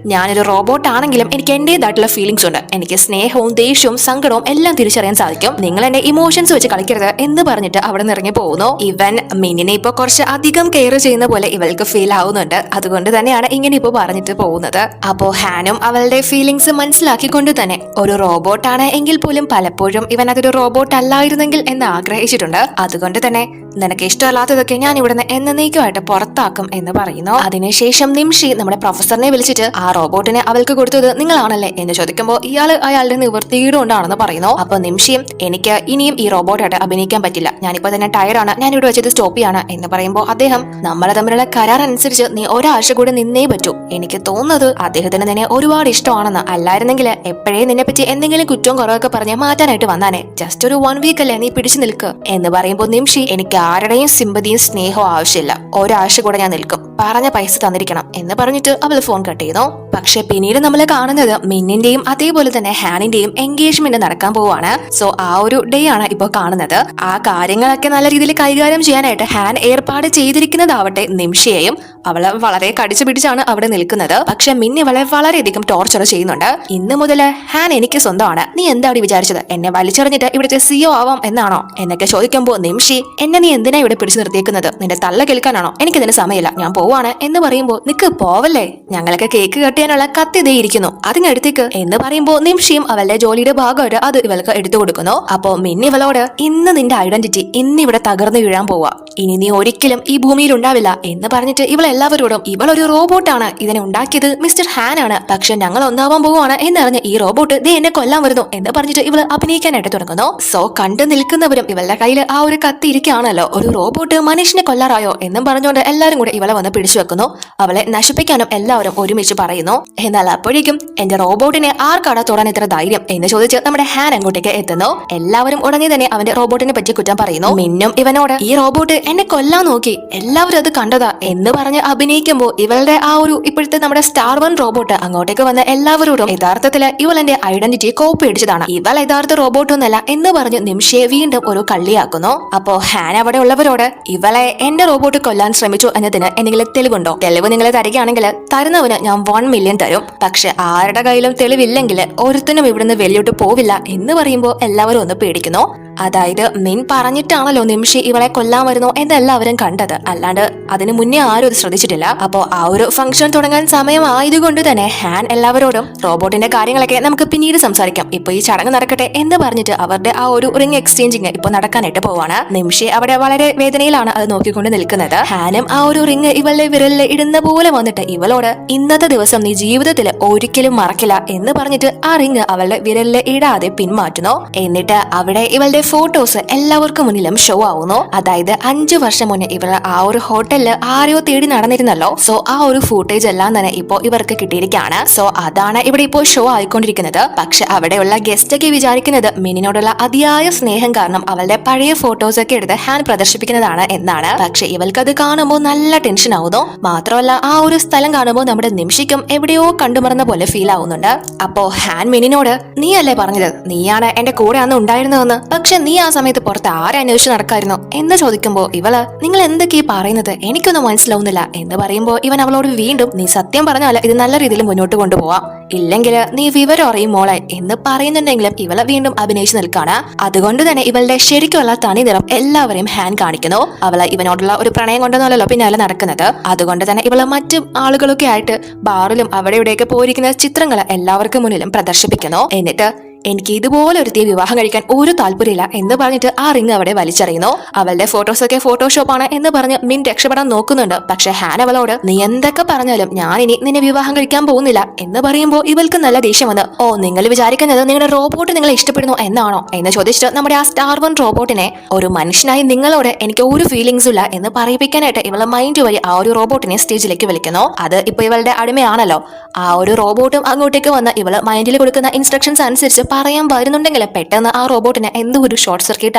ഞാനൊരു റോബോട്ട് ആണെങ്കിലും എനിക്ക് എന്റേതായിട്ടുള്ള ഫീലിംഗ്സ് ഉണ്ട്, എനിക്ക് സ്നേഹവും ദേഷ്യവും സങ്കടവും എല്ലാം തിരിച്ചറിയാൻ സാധിക്കും, നിങ്ങൾ എന്റെ ഇമോഷൻസ് വെച്ച് കളിക്കരുത് എന്ന് പറഞ്ഞിട്ട് അവിടെ നിന്ന് ഇറങ്ങി പോകുന്നു. ഇവൻ മിനിനെ ഇപ്പൊ കുറച്ച് അധികം കെയർ ചെയ്യുന്ന പോലെ ഇവൾക്ക് ഫീൽ ആവുന്നുണ്ട്. അതുകൊണ്ട് തന്നെയാണ് ഇങ്ങനെ ഇപ്പൊ പറഞ്ഞിട്ട് പോകുന്നത്. അപ്പോ ഹാനും അവളുടെ ഫീലിംഗ്സ് മനസ്സിലാക്കിക്കൊണ്ട് തന്നെ ഒരു റോബോട്ടാണ് എങ്കിൽ പോലും പലപ്പോഴും ഇവൻ അതൊരു റോബോട്ട് അല്ലായിരുന്നെങ്കിൽ എന്ന് ആഗ്രഹിച്ചിട്ടുണ്ട്. അതുകൊണ്ട് തന്നെ നിനക്ക് ഇഷ്ടമല്ലാത്തതൊക്കെ ഞാൻ ഇവിടുന്ന് എന്നേക്കുമായിട്ട് പുറത്താക്കും എന്ന് പറയുന്നു. അതിനുശേഷം നിമിഷി നമ്മുടെ പ്രൊഫസറിനെ വിളിച്ചിട്ട് ആ റോബോട്ടിനെ അവൾക്ക് കൊടുത്തത് നിങ്ങളാണല്ലേ എന്ന് ചോദിക്കുമ്പോൾ ഇയാള് അയാളുടെ നിവൃത്തിയുകൊണ്ടാണെന്ന് പറയുന്നു. അപ്പൊ നിമിഷിയും എനിക്ക് ഇനിയും ഈ റോബോട്ടായിട്ട് അഭിനയിക്കാൻ പറ്റില്ല, ഞാനിപ്പോ തന്നെ ടയറാണ്, ഞാൻ ഇവിടെ വെച്ചത് സ്റ്റോപ്പ് ചെയ്യാണ് എന്ന് പറയുമ്പോൾ അദ്ദേഹം നമ്മളെ തമ്മിലുള്ള കരാർ അനുസരിച്ച് നീ ഒരാഴ്ച കൂടെ നിന്നേ പറ്റൂ, എനിക്ക് തോന്നുന്നത് അദ്ദേഹത്തിന് നിന്നെ ഒരുപാട് ഇഷ്ടമാണെന്ന്, അല്ലായിരുന്നെങ്കിൽ എപ്പോഴേ നിന്നെ പറ്റി എന്തെങ്കിലും കുറ്റവും കുറവൊക്കെ പറഞ്ഞ് മാറ്റാനായിട്ട് വന്നാനെ, ജസ്റ്റ് ഒരു 1 വീക്ക് അല്ലേ നീ പിടിച്ചു നിൽക്ക് എന്ന് പറയുമ്പോൾ നിമിഷി എനിക്ക് ആരുടെയും സിമ്പതിയും സ്നേഹവും ആവശ്യമില്ല, ഒരാഴ്ച കൂടെ ഞാൻ നിൽക്കും, പറഞ്ഞ പൈസ തന്നിരിക്കണം എന്ന് പറഞ്ഞിട്ട് അവൾ ഫോൺ കട്ട് ചെയ്യുന്നു. പക്ഷെ പിന്നീട് നമ്മൾ കാണുന്നത് മിന്നിന്റെയും അതേപോലെ തന്നെ ഹാനിന്റെയും എൻഗേജ്മെന്റ് നടക്കാൻ പോവാണ്. സോ ആ ഒരു ഡേ ആണ് ഇപ്പൊ കാണുന്നത്. ആ കാര്യങ്ങളൊക്കെ നല്ല രീതിയിൽ കൈകാര്യം ചെയ്യാനായിട്ട് ഹാൻ ഏർപ്പാട് ചെയ്തിരിക്കുന്നതാവട്ടെ നിമിഷയെയും. അവള് വളരെ കടിച്ചു പിടിച്ചാണ് അവിടെ നിൽക്കുന്നത്. പക്ഷെ മിന്നി അവളെ വളരെയധികം ടോർച്ചർ ചെയ്യുന്നുണ്ട്. ഇന്ന് മുതൽ ഹാൻ എനിക്ക് സ്വന്തമാണ്, നീ എന്താണ് വിചാരിച്ചത്, എന്നെ വലിച്ചെറിഞ്ഞിട്ട് ഇവിടുത്തെ CEO ആവാം എന്നാണോ എന്നൊക്കെ ചോദിക്കുമ്പോൾ നിമിഷി എന്നെ നീ എന്തിനാ ഇവിടെ പിടിച്ചു നിർത്തിയേക്കുന്നത്, നിന്റെ തള്ള കേൾക്കാനാണോ, എനിക്കിതിന് സമയമില്ല, ഞാൻ പോവാണ് എന്ന് പറയുമ്പോൾ നിക്ക് പോവല്ലേ, ഞങ്ങളൊക്കെ കേക്ക് കട്ടിയാനുള്ള കത്തി ഇതേ ഇരിക്കുന്നു, അതിനടുത്തേക്ക് എന്ന് പറയുമ്പോൾ നിമിഷിയും അവളുടെ ജോലിയുടെ ഭാഗമായിട്ട് അത് ഇവൾക്ക് എടുത്തു കൊടുക്കുന്നു. അപ്പോ മിന്നി ഇവളോട് ഇന്ന് നിന്റെ ഐഡന്റിറ്റി ഇന്നിവിടെ തകർന്നു വീഴാൻ പോവാ, ഇനി നീ ഒരിക്കലും ഈ ഭൂമിയിൽ ഉണ്ടാവില്ല എന്ന് പറഞ്ഞിട്ട് ഇവളെല്ലാവരോടും ഇവളൊരു റോബോട്ടാണ്, ഇതിനെ ഉണ്ടാക്കിയത് മിസ്റ്റർ ഹാൻ ആണ്, പക്ഷെ ഞങ്ങൾ ഒന്നാവാൻ പോവാണ് എന്നറിഞ്ഞ് ഈ റോബോട്ട് ദേ എന്നെ കൊല്ലാൻ വരുന്നു എന്ന് പറഞ്ഞിട്ട് ഇവള് അഭിനയിക്കാനായിട്ട് തുടങ്ങുന്നു. സോ കണ്ടു നിൽക്കുന്നവരും ഇവളുടെ കയ്യിൽ ആ ഒരു കത്തി ഇരിക്കുകയാണല്ലോ, ഒരു റോബോട്ട് മനുഷ്യനെ കൊല്ലാറായോ എന്നും പറഞ്ഞുകൊണ്ട് എല്ലാവരും കൂടെ ഇവളെ വന്ന് പിടിച്ചു വെക്കുന്നു. അവളെ നശിപ്പിക്കാനും എല്ലാവരും ഒരുമിച്ച് പറയുന്നു. എന്നാൽ അപ്പോഴേക്കും എന്റെ റോബോട്ടിനെ ആർക്കാണ് തൊടാൻ ഇത്ര ധൈര്യം എന്ന് ചോദിച്ച് നമ്മുടെ ഹാൻ അങ്ങോട്ടേക്ക് എത്തുന്നു. എല്ലാവരും ഉടനെ തന്നെ അവന്റെ റോബോട്ടിനെ പറ്റി കുറ്റം പറയുന്നു. മിന്നും ഇവനോട് ഈ റോബോട്ട് എന്നെ കൊല്ലാൻ നോക്കി, എല്ലാവരും അത് കണ്ടതാ എന്ന് പറഞ്ഞ് അഭിനയിക്കുമ്പോൾ ഇവളുടെ ആ ഒരു ഇപ്പോഴത്തെ നമ്മുടെ സ്റ്റാർ വൺ റോബോട്ട് അങ്ങോട്ടേക്ക് വന്ന എല്ലാവരോടും യഥാർത്ഥത്തില് ഇവളെന്റെ ഐഡന്റിറ്റി കോപ്പി അടിച്ചതാണ്, ഇവൾ യഥാർത്ഥ റോബോട്ടൊന്നല്ല എന്ന് പറഞ്ഞ് നിമിഷയെ വീണ്ടും ഒരു കള്ളിയാക്കുന്നു. അപ്പോ ഹാൻ അവിടെ ഉള്ളവരോട് ഇവളെ എന്റെ റോബോട്ട് കൊല്ലാൻ ശ്രമിച്ചു എന്നതിന് എന്തെങ്കിലും തെളിവുണ്ടോ, തെളിവ് നിങ്ങൾ തരികയാണെങ്കിൽ തരുന്നവന് ഞാൻ 1 മില്യൺ തരും, പക്ഷെ ആരുടെ കയ്യിലും തെളിവില്ലെങ്കിൽ ഒരുത്തനും ഇവിടുന്ന് വെളിയോട്ട് പോവില്ല എന്ന് പറയുമ്പോൾ എല്ലാവരും ഒന്ന് പേടിക്കുന്നു. അതായത് മിൻ പറഞ്ഞിട്ടാണല്ലോ നിമിഷി ഇവളെ കൊല്ലാൻ വരുന്നു എന്നെല്ലാവരും കണ്ടത്, അല്ലാണ്ട് അതിനു മുന്നേ ആരും അത് ശ്രദ്ധിച്ചിട്ടില്ല. അപ്പോ ആ ഒരു ഫംഗ്ഷൻ തുടങ്ങാൻ സമയം ആയതുകൊണ്ട് തന്നെ ഹാൻ എല്ലാവരോടും റോബോട്ടിന്റെ കാര്യങ്ങളൊക്കെ നമുക്ക് പിന്നീട് സംസാരിക്കാം, ഇപ്പൊ ഈ ചടങ്ങ് നടക്കട്ടെ എന്ന് പറഞ്ഞിട്ട് അവരുടെ ആ ഒരു റിംഗ് എക്സ്ചേഞ്ചിങ് ഇപ്പൊ നടക്കാനായിട്ട് പോവാണ്. നിമിഷി അവിടെ വളരെ വേദനയിലാണ് അത് നോക്കിക്കൊണ്ട് നിൽക്കുന്നത്. ഹാനും ആ ഒരു റിംഗ് ഇവളുടെ വിരലിൽ ഇടുന്ന പോലെ വന്നിട്ട് ഇവളോട് ഇന്നത്തെ ദിവസം നീ ജീവിതത്തിൽ ഒരിക്കലും മറക്കില്ല എന്ന് പറഞ്ഞിട്ട് ആ റിംഗ് അവളുടെ വിരലിൽ ഇടാതെ പിന്മാറ്റുന്നു. എന്നിട്ട് അവിടെ ഇവളുടെ
ഫോട്ടോസ് എല്ലാവർക്കും മുന്നിലും ഷോ ആവുന്നു. അതായത് 5 വർഷം മുന്നേ ഇവർ ആ ഒരു ഹോട്ടലില് ആരെയോ തേടി നടന്നിരുന്നല്ലോ. സോ ആ ഒരു ഫൂട്ടേജ് എല്ലാം തന്നെ ഇപ്പോ ഇവർക്ക് കിട്ടിയിരിക്കുകയാണ്. സോ അതാണ് ഇവിടെ ഇപ്പോൾ ഷോ ആയിക്കൊണ്ടിരിക്കുന്നത്. പക്ഷെ അവിടെയുള്ള ഗസ്റ്റ് ഒക്കെ വിചാരിക്കുന്നത് മിനിനോടുള്ള അതിയായ സ്നേഹം കാരണം അവളുടെ പഴയ ഫോട്ടോസ് ഒക്കെ എടുത്ത് ഹാൻ പ്രദർശിപ്പിക്കുന്നതാണ് എന്നാണ്. പക്ഷെ ഇവൾക്കത് കാണുമ്പോൾ നല്ല ടെൻഷൻ ആവുന്നു. മാത്രമല്ല ആ ഒരു സ്ഥലം കാണുമ്പോൾ നമ്മുടെ നിമിഷിക്കും എവിടെയോ കണ്ടുമറന്ന പോലെ ഫീൽ ആവുന്നുണ്ട്. അപ്പോ ഹാൻ മിനിനോട് നീ അല്ലേ പറഞ്ഞത് നീയാണ് എന്റെ കൂടെ അന്ന് ഉണ്ടായിരുന്നതെന്ന്, പക്ഷെ നീ ആ സമയത്ത് പുറത്ത് ആരെ അന്വേഷിച്ച് നടക്കായിരുന്നു എന്ന് ചോദിക്കുമ്പോ ഇവള് നിങ്ങൾ എന്തൊക്കെയാ പറയുന്നത് എനിക്കൊന്നും മനസ്സിലാവുന്നില്ല എന്ന് പറയുമ്പോ ഇവൻ അവളോട് വീണ്ടും നീ സത്യം പറഞ്ഞാല് ഇത് നല്ല രീതിയിൽ മുന്നോട്ട് കൊണ്ടുപോവാം, ഇല്ലെങ്കിൽ നീ വിവരം അറിയും മോളെ എന്ന് പറയുന്നുണ്ടെങ്കിലും ഇവളെ വീണ്ടും അഭിനയിച്ചു നിൽക്കാണ്. അതുകൊണ്ട് തന്നെ ഇവളുടെ ശരിക്കുള്ള തനി നിറം എല്ലാവരെയും ഹാൻ കാണിക്കുന്നു. അവളെ ഇവനോടുള്ള ഒരു പ്രണയം കൊണ്ടൊന്നുമല്ലോ പിന്നാലെ നടക്കുന്നത്. അതുകൊണ്ട് തന്നെ ഇവള് മറ്റു ആളുകളൊക്കെ ആയിട്ട് ബാറിലും അവിടെ ഇവിടെയൊക്കെ പോയിരിക്കുന്ന ചിത്രങ്ങൾ എല്ലാവർക്കും മുന്നിലും പ്രദർശിപ്പിക്കുന്നു. എന്നിട്ട് എനിക്ക് ഇതുപോലെ ഒരുത്തിയെ വിവാഹം കഴിക്കാൻ ഒരു താല്പര്യമില്ല എന്ന് പറഞ്ഞിട്ട് ആ റിങ് അവിടെ വലിച്ചെറിയുന്നു. അവളുടെ ഫോട്ടോസ് ഒക്കെ ഫോട്ടോഷോപ്പാണ് എന്ന് പറഞ്ഞ് മിൻ രക്ഷപ്പെടാൻ നോക്കുന്നുണ്ട്. പക്ഷെ ഹാൻ അവളോട് നീ എന്തൊക്കെ പറഞ്ഞാലും ഞാൻ ഇനി നിന്നെ വിവാഹം കഴിക്കാൻ പോകുന്നില്ല എന്ന് പറയുമ്പോൾ ഇവൾക്ക് നല്ല ദേഷ്യം വന്ന് ഓ നിങ്ങൾ വിചാരിക്കുന്നത് നിങ്ങളുടെ റോബോട്ട് നിങ്ങളെ ഇഷ്ടപ്പെടുന്നു എന്നാണോ എന്ന് ചോദിച്ചിട്ട് നമ്മുടെ ആ സ്റ്റാർ 1 റോബോട്ടിനെ ഒരു മനുഷ്യനായി നിങ്ങളോട് എനിക്ക് ഒരു ഫീലിംഗ്സും ഇല്ല എന്ന് പറയിപ്പിക്കാനായിട്ട് ഇവളെ മൈൻഡ് വഴി ആ ഒരു റോബോട്ടിനെ സ്റ്റേജിലേക്ക് വിളിക്കുന്നു. അത് ഇപ്പൊ ഇവളുടെ അടിമയാണല്ലോ. ആ ഒരു റോബോട്ടും അങ്ങോട്ടേക്ക് വന്ന് ഇവള് മൈൻഡിൽ കൊടുക്കുന്ന ഇൻസ്ട്രക്ഷൻസ് അനുസരിച്ച് പറയാൻ വരുന്നുണ്ടെങ്കിൽ പെട്ടെന്ന് ആ റോബോട്ടിന് എന്തോ ഒരു ഷോർട്ട് സർക്യൂട്ട്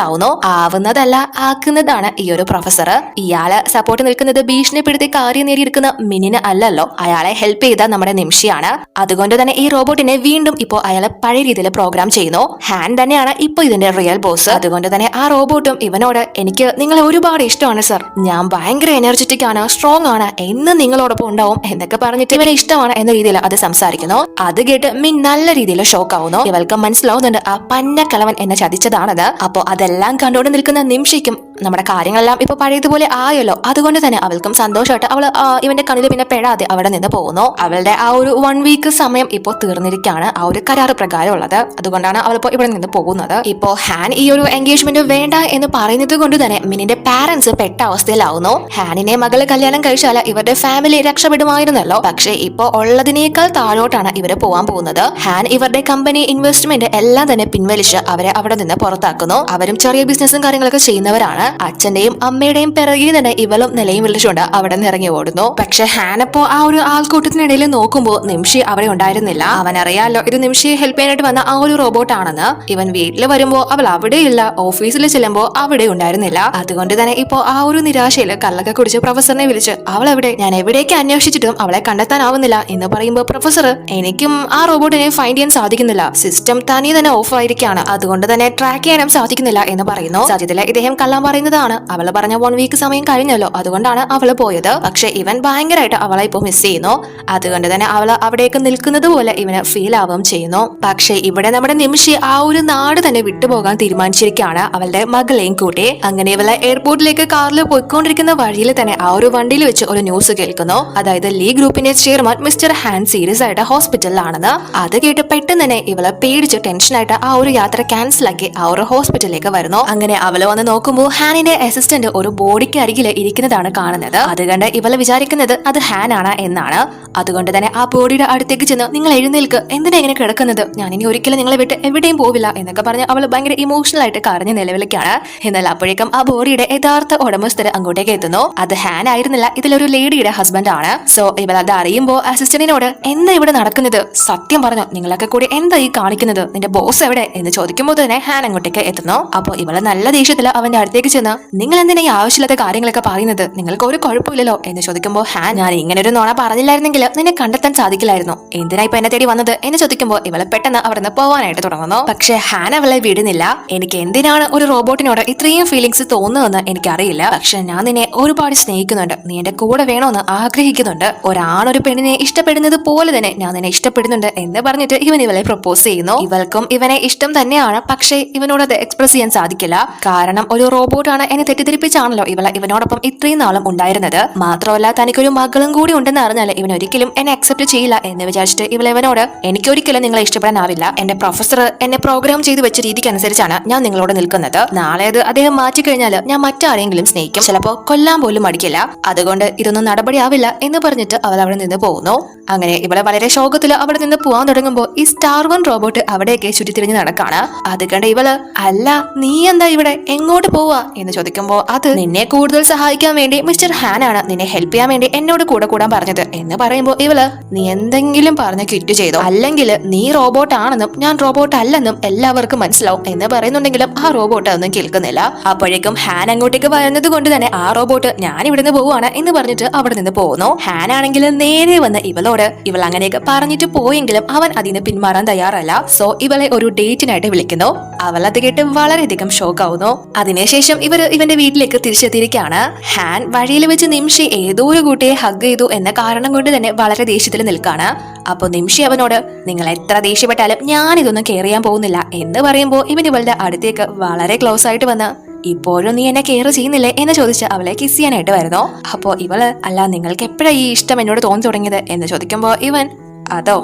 ആവുന്നതല്ല ആക്കുന്നതാണ് ഈ ഒരു പ്രൊഫസർ. ഇയാളെ സപ്പോർട്ട് നിൽക്കുന്നത് ഭീഷണിപ്പെടുത്തി കാര്യം നേടിയെടുക്കുന്ന മിനിന് അല്ലല്ലോ, അയാളെ ഹെൽപ്പ് ചെയ്ത നമ്മുടെ നിമിഷിയാണ്. അതുകൊണ്ട് തന്നെ ഈ റോബോട്ടിനെ വീണ്ടും ഇപ്പോ അയാളെ പഴയ രീതിയിൽ പ്രോഗ്രാം ചെയ്യുന്നു. ഹാൻ തന്നെയാണ് ഇപ്പൊ ഇതിന്റെ റിയൽ ബോസ്. അതുകൊണ്ട് തന്നെ ആ റോബോട്ടും ഇവനോട് എനിക്ക് നിങ്ങളെ ഒരുപാട് ഇഷ്ടമാണ് സർ, ഞാൻ ഭയങ്കര എനർജറ്റിക് ആണ്, സ്ട്രോങ് ആണ്, എന്ന് നിങ്ങളോടൊപ്പം ഉണ്ടാവും എന്നൊക്കെ പറഞ്ഞിട്ട് ഇവനെ ഇഷ്ടമാണ് എന്ന രീതിയിൽ അത് സംസാരിക്കുന്നു. അത് കേട്ട് മിൻ നല്ല രീതിയിൽ ഷോക്ക് ആവുന്നു. ഇവൾക്ക് മനസ്സിലാവുന്നുണ്ട് ആ പന്നക്കളവൻ എന്നെ ചതിച്ചതാണത്. അപ്പോ അതെല്ലാം കണ്ടോണ്ട് നിൽക്കുന്ന നിമിഷിക്കും നമ്മുടെ കാര്യങ്ങളെല്ലാം ഇപ്പൊ പഴയതുപോലെ ആയല്ലോ. അതുകൊണ്ട് തന്നെ അവൾക്കും സന്തോഷമായിട്ട് അവള് ഇവന്റെ കണ്ണിൽ പിന്നെ പെടാതെ അവിടെ നിന്ന് പോകുന്നു. അവളുടെ ആ ഒരു 1 വീക്ക് സമയം ഇപ്പോ തീർന്നിരിക്കുകയാണ്, ആ ഒരു കരാറ് പ്രകാരം ഉള്ളത്. അതുകൊണ്ടാണ് അവളിപ്പോ ഇവിടെ നിന്ന് പോകുന്നത്. ഇപ്പോ ഹാൻ ഈ ഒരു എൻഗേജ്മെന്റ് വേണ്ട എന്ന് പറയുന്നത് കൊണ്ട് തന്നെ മിനിന്റെ പാരന്റ്സ് പെട്ട അവസ്ഥയിലാവുന്നു. ഹാനിനെ മകള് കല്യാണം കഴിച്ചാൽ ഇവരുടെ ഫാമിലി രക്ഷപ്പെടുമായിരുന്നല്ലോ. പക്ഷെ ഇപ്പോ ഉള്ളതിനേക്കാൾ താഴോട്ടാണ് ഇവര് പോവാൻ പോകുന്നത്. ഹാൻ ഇവരുടെ കമ്പനി ഇൻവെസ്റ്റ്മെന്റ് എല്ലാം തന്നെ പിൻവലിച്ച് അവരെ അവിടെ നിന്ന് പുറത്താക്കുന്നു. അവരും ചെറിയ ബിസിനസ്സും കാര്യങ്ങളൊക്കെ ചെയ്യുന്നവരാണ്. അച്ഛന്റെയും അമ്മയുടെയും പിറകിൽ തന്നെ ഇവളും നിലയും വിളിച്ചുകൊണ്ട് അവിടെ നിന്ന് ഇറങ്ങി ഓടുന്നു. പക്ഷെ ഹാനപ്പോ ആ ഒരു ആൾക്കൂട്ടത്തിനിടയിൽ നോക്കുമ്പോൾ നിമിഷി അവിടെ ഉണ്ടായിരുന്നില്ല. അവൻ അറിയാലോ ഇത് നിമിഷിയെ ഹെൽപ്പ് ചെയ്യാനായിട്ട് വന്ന ആ ഒരു റോബോട്ട് ആണെന്ന്. ഇവൻ വീട്ടിൽ വരുമ്പോ അവൾ അവിടെയില്ല, ഓഫീസിൽ ചെല്ലുമ്പോ അവിടെ ഉണ്ടായിരുന്നില്ല. അതുകൊണ്ട് തന്നെ ഇപ്പോ ആ ഒരു നിരാശയിൽ കള്ളൊക്കെ കുടിച്ച് പ്രൊഫസറിനെ വിളിച്ച് അവൾ എവിടെ, ഞാൻ എവിടേക്ക് അന്വേഷിച്ചിട്ടും അവളെ കണ്ടെത്താനാവുന്നില്ല എന്ന് പറയുമ്പോ പ്രൊഫസർ എനിക്കും ആ റോബോട്ടിനെ ഫൈൻഡ് ചെയ്യാൻ സാധിക്കുന്നില്ല, സിസ്റ്റം തനി തന്നെ ഓഫ് ആയിരിക്കാണ്, അതുകൊണ്ട് തന്നെ ട്രാക്ക് ചെയ്യാനും സാധിക്കുന്നില്ല എന്ന് പറയുന്നു. സത്യത്തില് ഇദ്ദേഹം കള്ളം പറയുന്നതാണ്. അവള് പറഞ്ഞ 1 വീക്ക് സമയം കഴിഞ്ഞല്ലോ, അതുകൊണ്ടാണ് അവള് പോയത്. പക്ഷെ ഇവൻ ഭയങ്കരമായിട്ട് അവളെ ഇപ്പൊ മിസ് ചെയ്യുന്നു. അതുകൊണ്ട് തന്നെ അവള് അവിടേക്ക് നിൽക്കുന്നത് പോലെ ഇവന് ഫീൽ ആവുകയും ചെയ്യുന്നു. പക്ഷെ ഇവിടെ നമ്മുടെ നിമിഷി ആ ഒരു നാട് തന്നെ വിട്ടുപോകാൻ തീരുമാനിച്ചിരിക്കുകയാണ് അവളുടെ മകളെയും കൂട്ടി. അങ്ങനെ ഇവളെ എയർപോർട്ടിലേക്ക് കാറിൽ പോയിക്കൊണ്ടിരിക്കുന്ന വഴിയിൽ തന്നെ ആ ഒരു വണ്ടിയിൽ വെച്ച് ഒരു ന്യൂസ് കേൾക്കുന്നു. അതായത് ലീ ഗ്രൂപ്പിന്റെ ചെയർമാൻ മിസ്റ്റർ ഹാൻ സീരിയസ് ആയിട്ട് ഹോസ്പിറ്റലിലാണെന്ന്. അത് കേട്ട് പെട്ടെന്ന് തന്നെ ഇവളെ പേടിച്ച് ടെൻഷനായിട്ട് ആ ഒരു യാത്ര ക്യാൻസൽ ആക്കി ആ ഒരു ഹോസ്പിറ്റലിലേക്ക് വരുന്നു. അങ്ങനെ അവള് വന്ന് നോക്കുമ്പോൾ ഹാനിന്റെ അസിസ്റ്റന്റ് ഒരു ബോഡിക്ക് അരികില് ഇരിക്കുന്നതാണ് കാണുന്നത്. അത് കണ്ട് ഇവള് വിചാരിക്കുന്നത് അത് ഹാൻ ആണ് എന്നാണ്. അതുകൊണ്ട് തന്നെ ആ ബോഡിയുടെ അടുത്തേക്ക് ചെന്ന് നിങ്ങൾ എഴുന്നേൽക്ക്, എന്തിനാ ഇങ്ങനെ കിടക്കുന്നത്, ഞാൻ ഇനി ഒരിക്കലും നിങ്ങളെ വിട്ട് എവിടെയും പോവില്ല എന്നൊക്കെ പറഞ്ഞ് അവള് ഭയങ്കര ഇമോഷണൽ ആയിട്ട് കരഞ്ഞ് നിലവിളിക്കാണ്. എന്നാൽ അപ്പോഴേക്കും ആ ബോഡിയുടെ യഥാർത്ഥ ഉടമസ്ഥര് അങ്ങോട്ടേക്ക് എത്തുന്നു. അത് ഹാൻ ആയിരുന്നില്ല, ഇതിലൊരു ലേഡിയുടെ ഹസ്ബൻഡ് ആണ്. സോ ഇവൾ അത് അറിയുമ്പോ അസിസ്റ്റന്റിനോട് എന്താ ഇവിടെ നടക്കുന്നത്, സത്യം പറഞ്ഞു നിങ്ങളൊക്കെ കൂടി എന്താ ഈ കാണിക്കുന്നത്, നിന്റെ ബോസ് എവിടെ എന്ന് ചോദിക്കുമ്പോൾ തന്നെ ഹാൻ അങ്ങോട്ടേക്ക് എത്തുന്നു. അപ്പൊ ഇവള് നല്ല ദേഷ്യത്തില് അവന്റെ അടുത്തേക്ക് ചെന്ന് നിങ്ങൾ എന്തിനാ ഈ ആവശ്യമില്ലാത്ത കാര്യങ്ങളൊക്കെ പറയുന്നത്, നിങ്ങൾക്ക് ഒരു കുഴപ്പമില്ലല്ലോ എന്ന് ചോദിക്കുമ്പോൾ ഹാൻ ഞാൻ ഇങ്ങനെ ഒരു നോണ പറഞ്ഞില്ലായിരുന്നെങ്കിൽ നിന്നെ കണ്ടെത്താൻ സാധിക്കില്ലായിരുന്നു, എന്തിനാ ഇപ്പൊ എന്നെ തേടി വന്നത് എന്ന് ചോദിക്കുമ്പോൾ ഇവളെ പെട്ടെന്ന് അവിടെ നിന്ന് പോവാനായിട്ട് തുടങ്ങുന്നു. പക്ഷെ ഹാൻ അവളെ വിടുന്നില്ല. എനിക്ക് എന്തിനാണ് ഒരു റോബോട്ടിനോട് ഇത്രയും ഫീലിങ്സ് തോന്നുന്നതെന്ന് എനിക്കറിയില്ല, പക്ഷെ ഞാൻ നിന്നെ ഒരുപാട് സ്നേഹിക്കുന്നുണ്ട്, നീ എന്റെ കൂടെ വേണമെന്ന് ആഗ്രഹിക്കുന്നുണ്ട്, ഒരാണൊരു പെണ്ണിനെ ഇഷ്ടപ്പെടുന്നത് പോലെ തന്നെ ഞാൻ നിന്നെ ഇഷ്ടപ്പെടുന്നുണ്ട് എന്ന് പറഞ്ഞിട്ട് ഇവൻ ഇവളെ പ്രപ്പോസ് ചെയ്യുന്നു. ഇവൾക്കും ഇവനെ ഇഷ്ടം തന്നെയാണ്, പക്ഷേ ഇവനോട് അത് എക്സ്പ്രസ് ചെയ്യാൻ സാധിക്കില്ല. കാരണം ഒരു റോബോട്ട്
റോബോട്ടാണ് എന്നെ തെറ്റിദ്ധരിപ്പിച്ചാണല്ലോ ഇവനോടൊപ്പം ഇത്രയും നാളും ഉണ്ടായിരുന്നത്. മാത്രമല്ല തനിക്കൊരു മകളും കൂടി ഉണ്ടെന്ന് അറിഞ്ഞാൽ ഇവൻ ഒരിക്കലും എന്നെ അക്സെപ്റ്റ് ചെയ്യില്ല എന്ന് വിചാരിച്ചിട്ട് ഇവനോട് എനിക്കൊരിക്കലും നിങ്ങളെ ഇഷ്ടപ്പെടാനാവില്ല. എന്റെ പ്രൊഫസർ എന്നെ പ്രോഗ്രാം ചെയ്ത് വെച്ച രീതിക്ക് അനുസരിച്ചാണ് ഞാൻ നിങ്ങളോട് നിൽക്കുന്നത്. നാളെ അത് അദ്ദേഹം മാറ്റിക്കഴിഞ്ഞാൽ ഞാൻ മറ്റാരെങ്കിലും സ്നേഹിക്കും, ചിലപ്പോ കൊല്ലാൻ പോലും മടിക്കില്ല. അതുകൊണ്ട് ഇതൊന്നും നടപടിയാവില്ല എന്ന് പറഞ്ഞിട്ട് അവൾ അവിടെ നിന്ന് പോകുന്നു. അങ്ങനെ ഇവളെ വളരെ ശോകത്തിൽ അവിടെ നിന്ന് പോവാൻ തുടങ്ങുമ്പോൾ ഈ സ്റ്റാർ വൺ റോബോട്ട് അവിടേക്ക് ചുറ്റിത്തിരിഞ്ഞ് നടക്കാണ്. അത് കണ്ട് ഇവള് അല്ല നീ എന്താ ഇവിടെ എങ്ങോട്ട് പോവാ എന്ന് ചോദിക്കുമ്പോ അത് നിന്നെ കൂടുതൽ സഹായിക്കാൻ വേണ്ടി മിസ്റ്റർ ഹാൻ ആണ് നിന്നെ ഹെൽപ്പ് ചെയ്യാൻ വേണ്ടി എന്നോട് കൂടെ കൂടാൻ പറഞ്ഞത് എന്ന് പറയുമ്പോ ഇവള് നീ എന്തെങ്കിലും പറഞ്ഞ് ക്വിറ്റ് ചെയ്തോ, അല്ലെങ്കിൽ നീ റോബോട്ട് ആണെന്നും ഞാൻ റോബോട്ട് അല്ലെന്നും എല്ലാവർക്കും മനസ്സിലാവും എന്ന് പറയുന്നുണ്ടെങ്കിലും ആ റോബോട്ട് ഒന്നും കേൾക്കുന്നില്ല. അപ്പോഴേക്കും ഹാൻ അങ്ങോട്ടേക്ക് വരുന്നത് കൊണ്ട് തന്നെ ആ റോബോട്ട് ഞാൻ ഇവിടുന്ന് പോവാണ് എന്ന് പറഞ്ഞിട്ട് അവിടെ നിന്ന് പോകുന്നു. ഹാൻ ആണെങ്കിൽ നേരെ വന്ന് ഇവളോട് ഇവൾ അങ്ങനെയൊക്കെ പറഞ്ഞിട്ട് പോയെങ്കിലും അവൻ അതിന് പിന്മാറാൻ തയ്യാറല്ല. സോ ഇവളെ ഒരു ഡേറ്റിനായിട്ട് വിളിക്കുന്നു. അവൾ അത് കേട്ട് വളരെയധികം ഷോക്ക് ആവുന്നു. അതിനുശേഷം ഇവന്റെ വീട്ടിലേക്ക് തിരിച്ചെത്തിയിരിക്കുകയാണ്. ഹാൻ വഴിയിൽ വെച്ച് നിമിഷി ഏതോ ഒരു കുട്ടിയെ ഹഗ് ചെയ്തു എന്ന കാരണം കൊണ്ട് തന്നെ വളരെ ദേഷ്യത്തിൽ നിൽക്കാണ്. അപ്പൊ നിമിഷി അവനോട് നിങ്ങൾ എത്ര ദേഷ്യപ്പെട്ടാലും ഞാൻ ഇതൊന്നും കെയർ ചെയ്യാൻ പോകുന്നില്ല എന്ന് പറയുമ്പോൾ ഇവളുടെ അടുത്തേക്ക് വളരെ ക്ലോസ് ആയിട്ട് വന്ന് ഇപ്പോഴും നീ എന്നെ കെയർ ചെയ്യുന്നില്ലേ എന്ന് ചോദിച്ച് അവളെ കിസ് ചെയ്യാനായിട്ട് വരുന്നു. അപ്പോ ഇവള് അല്ല നിങ്ങൾക്ക് എപ്പോഴാ ഈ ഇഷ്ടം എന്നോട് തോന്നി തുടങ്ങിയത് എന്ന് ചോദിക്കുമ്പോ ഇവൻ അതോ